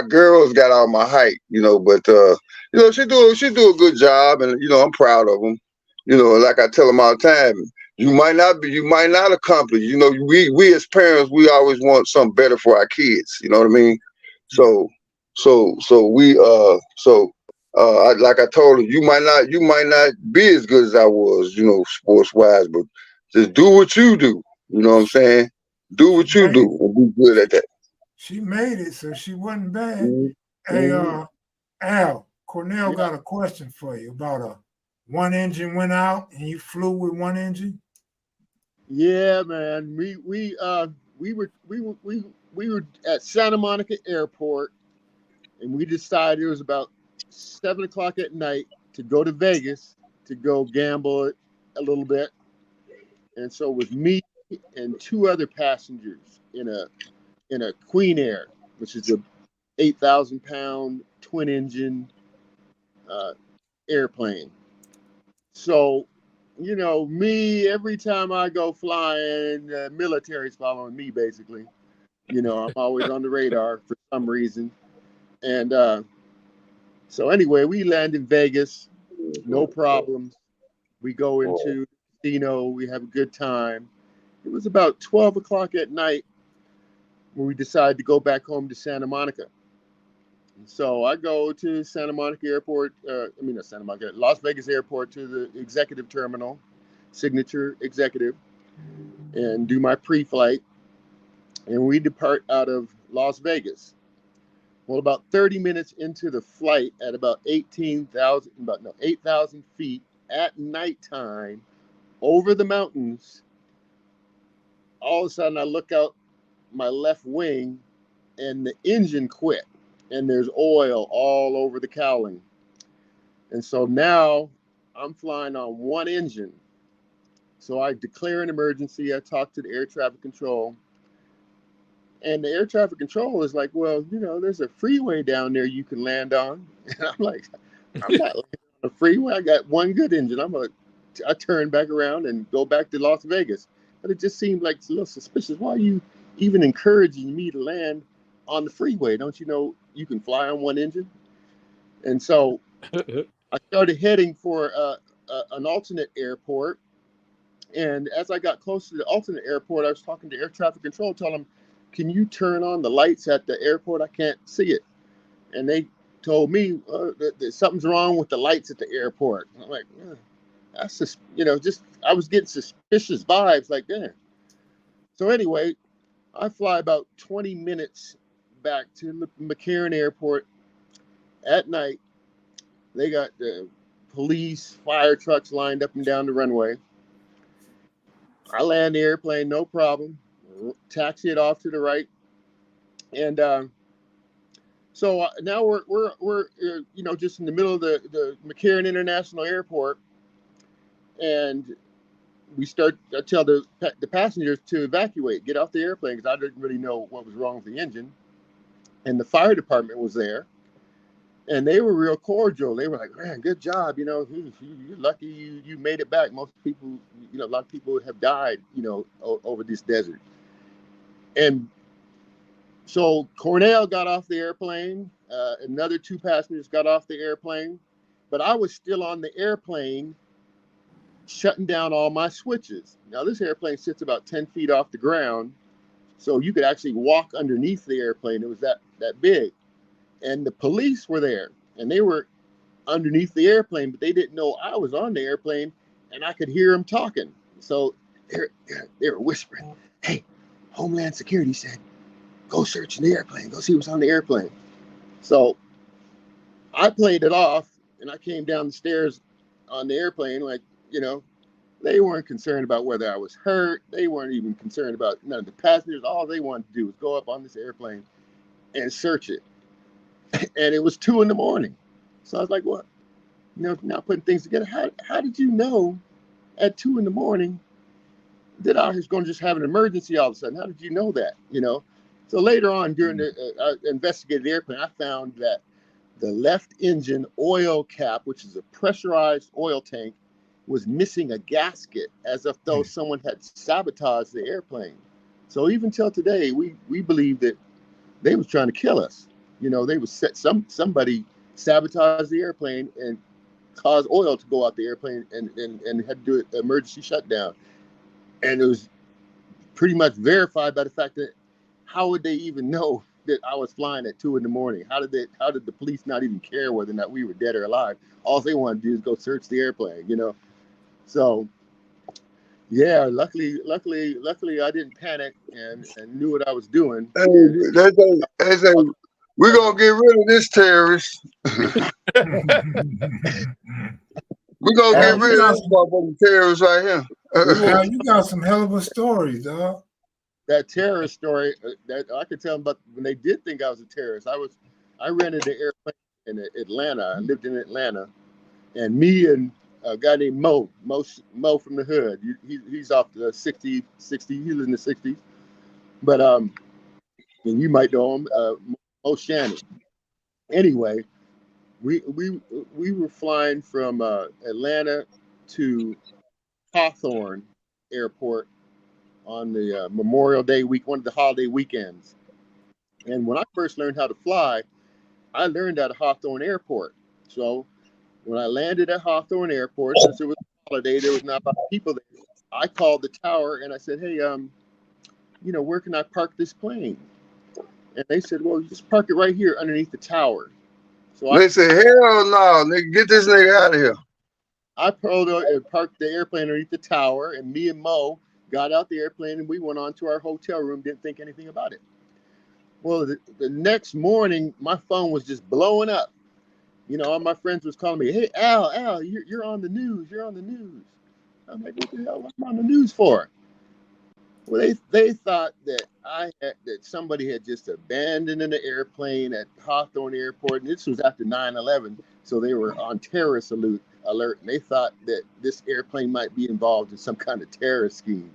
girls got all my height, but she do a good job, and I'm proud of them. Like I tell them all the time, you might not accomplish. We as parents, we always want something better for our kids. You know what I mean? So like I told her, you might not be as good as I was, sports wise, but just do what you do. You know what I'm saying? Do what you do and be good at that. She made it, so she wasn't bad. Mm-hmm. Hey, Al, Cornell got a question for you about one engine went out and you flew with one engine. Yeah, man. We were at Santa Monica Airport, and we decided it was about 7 o'clock at night to go to Vegas to go gamble a little bit. And so with me and two other passengers in a Queen Air, which is a 8,000-pound twin engine airplane. So, me, every time I go flying, the military's following me, basically. I'm always on the radar for some reason. And so anyway, we land in Vegas, no problems. We go into the casino, we have a good time. It was about 12 o'clock at night when we decided to go back home to Santa Monica. So I go to Santa Monica Airport, not Santa Monica, Las Vegas Airport, to the executive terminal, Signature Executive, and do my pre-flight. And we depart out of Las Vegas. Well, about 30 minutes into the flight at about 8,000 feet at nighttime over the mountains, all of a sudden I look out my left wing and the engine quit. And there's oil all over the cowling. And so now I'm flying on one engine. So I declare an emergency. I talk to the air traffic control. And the air traffic control is like, well, there's a freeway down there you can land on. And I'm like, I'm not landing on a freeway. I got one good engine. I turn back around and go back to Las Vegas. But it just seemed like it's a little suspicious. Why are you even encouraging me to land on the freeway? Don't you know you can fly on one engine? And so I started heading for an alternate airport. And as I got close to the alternate airport, I was talking to air traffic control, telling them, can you turn on the lights at the airport? I can't see it. And they told me that something's wrong with the lights at the airport. And I'm like, that's just, I was getting suspicious vibes like that. So anyway, I fly about 20 minutes back to McCarran Airport at night. They got the police, fire trucks lined up and down the runway. I land the airplane, no problem. Taxi it off to the right. And so now we're just in the middle of the McCarran International Airport. And I tell the passengers to evacuate, get off the airplane, because I didn't really know what was wrong with the engine. And the fire department was there, and they were real cordial. They were like, man, good job. You're lucky you made it back. Most people, a lot of people have died, over this desert. And so Cornell got off the airplane. Another two passengers got off the airplane, but I was still on the airplane, shutting down all my switches. Now, this airplane sits about 10 feet off the ground, so you could actually walk underneath the airplane. It was that big. And the police were there, and they were underneath the airplane, but they didn't know I was on the airplane, and I could hear them talking. So they were whispering, hey, Homeland Security said, go search in the airplane, go see what's on the airplane. So I played it off, and I came down the stairs on the airplane like, they weren't concerned about whether I was hurt. They weren't even concerned about none of the passengers. All they wanted to do was go up on this airplane and search it. And it was 2 a.m. So I was like, what? Now putting things together. How did you know at 2 a.m. that I was going to just have an emergency all of a sudden? How did you know that? So later on during the investigated the airplane, I found that the left engine oil cap, which is a pressurized oil tank, was missing a gasket, as if though someone had sabotaged the airplane. So even till today, we believe that they was trying to kill us. They was somebody sabotaged the airplane and caused oil to go out the airplane and had to do an emergency shutdown. And it was pretty much verified by the fact that how would they even know that I was flying at 2 a.m? How did the police not even care whether or not we were dead or alive? All they wanted to do is go search the airplane, So, yeah, luckily, I didn't panic and knew what I was doing. There's a We're gonna get rid of this terrorist. We're gonna get rid of this motherfucking terrorist right here. Al, you got some hell of a stories, dog. That terrorist story that I could tell them about when they did think I was a terrorist. I rented an airplane in Atlanta. I lived in Atlanta, and me and a guy named Mo from the hood. He's off the 60. He was in the 60s, but and you might know him, Mo Shannon. Anyway, we were flying from Atlanta to Hawthorne Airport on the Memorial Day week, one of the holiday weekends. And when I first learned how to fly, I learned at Hawthorne Airport. So when I landed at Hawthorne Airport, since it was a holiday, there was not a lot of people there. I called the tower and I said, "Hey, where can I park this plane?" And they said, "Well, you just park it right here underneath the tower." So they said, "Hell no, nigga, get this nigga out of here." I parked the airplane underneath the tower, and me and Mo got out the airplane and we went on to our hotel room, didn't think anything about it. Well, the next morning, my phone was just blowing up. All my friends was calling me, "Hey, Al, you're on the news. You're on the news." I'm like, "What the hell? What am I on the news for?" Well, they thought that that somebody had just abandoned an airplane at Hawthorne Airport, and this was after 9/11, so they were on terrorist alert, and they thought that this airplane might be involved in some kind of terrorist scheme,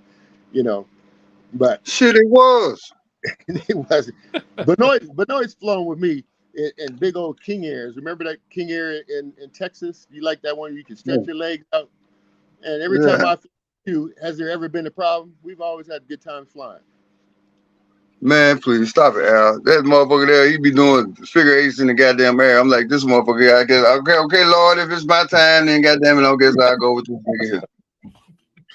But shit, it was. It wasn't. Benoit's flown with me in big old King Airs. Remember that King Air in Texas? You like that one? You can stretch your legs out. And every time I flew you, has there ever been a problem? We've always had good times flying. Man, please stop it, Al. That motherfucker there, he be doing figure eights in the goddamn air. I'm like, this motherfucker, I guess, okay, Lord, if it's my time, then goddamn it, I guess I'll go with this nigga here.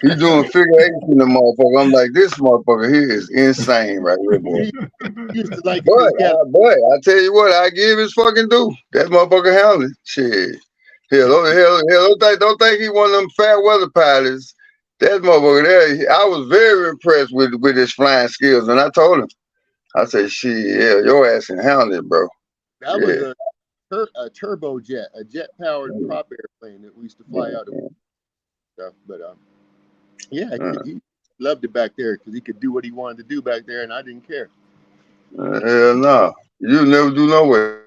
He doing figure eights in the motherfucker. I'm like, this motherfucker here is insane right here, boy. But I tell you what, I give his fucking due. That motherfucker handled it. Shit. Hell, don't think he one of them fair weather pilots. That motherfucker there, I was very impressed with his flying skills. And I told him, I said, shit, yeah, your ass can handle it, bro. That was a turbojet, a jet-powered prop airplane that we used to fly out of. But he loved it back there because he could do what he wanted to do back there, and I didn't care. Hell no. You never do nowhere.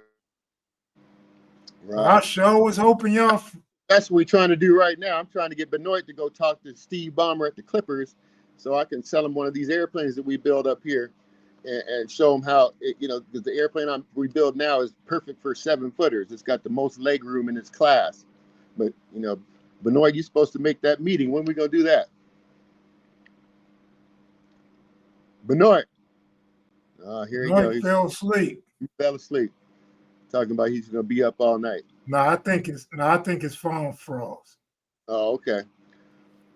Right. I sure was hoping y'all. That's what we're trying to do right now. I'm trying to get Benoit to go talk to Steve Ballmer at the Clippers so I can sell him one of these airplanes that we build up here and show him how, because the airplane we build now is perfect for 7-footers. It's got the most leg room in its class. But, Benoit, you're supposed to make that meeting. When are we going to do that? Benoit. Here he goes. He fell asleep. He fell asleep. Talking about he's going to be up all night. No, I think his phone froze. Oh, okay.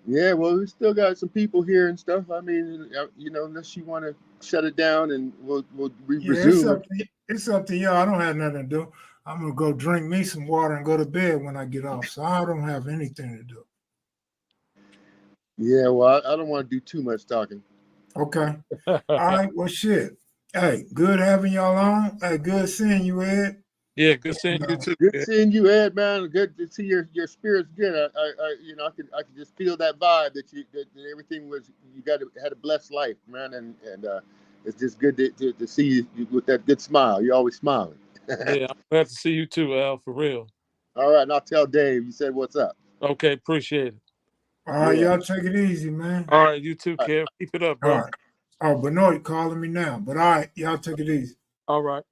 Yeah, well, we still got some people here and stuff. I mean, unless you want to shut it down and we'll resume. It's up to y'all. I don't have nothing to do. I'm going to go drink me some water and go to bed when I get off. So I don't have anything to do. Yeah, well, I don't want to do too much talking. Okay. All right. Well, shit. Hey, good having y'all on. Hey, good seeing you, Ed. Yeah, good seeing you too. Good seeing you, Ed, man. Good to see your spirit's good. I could just feel that vibe that everything was. You had a blessed life, man, and it's just good to see you with that good smile. You're always smiling. Yeah, I'm glad to see you too, Al. For real. All right, and I'll tell Dave you said what's up. Okay, appreciate it. All right, y'all take it easy, man. All right, you too, Kev. Keep it up, bro. All right. Oh, Benoit calling me now. But all right, y'all take it easy. All right.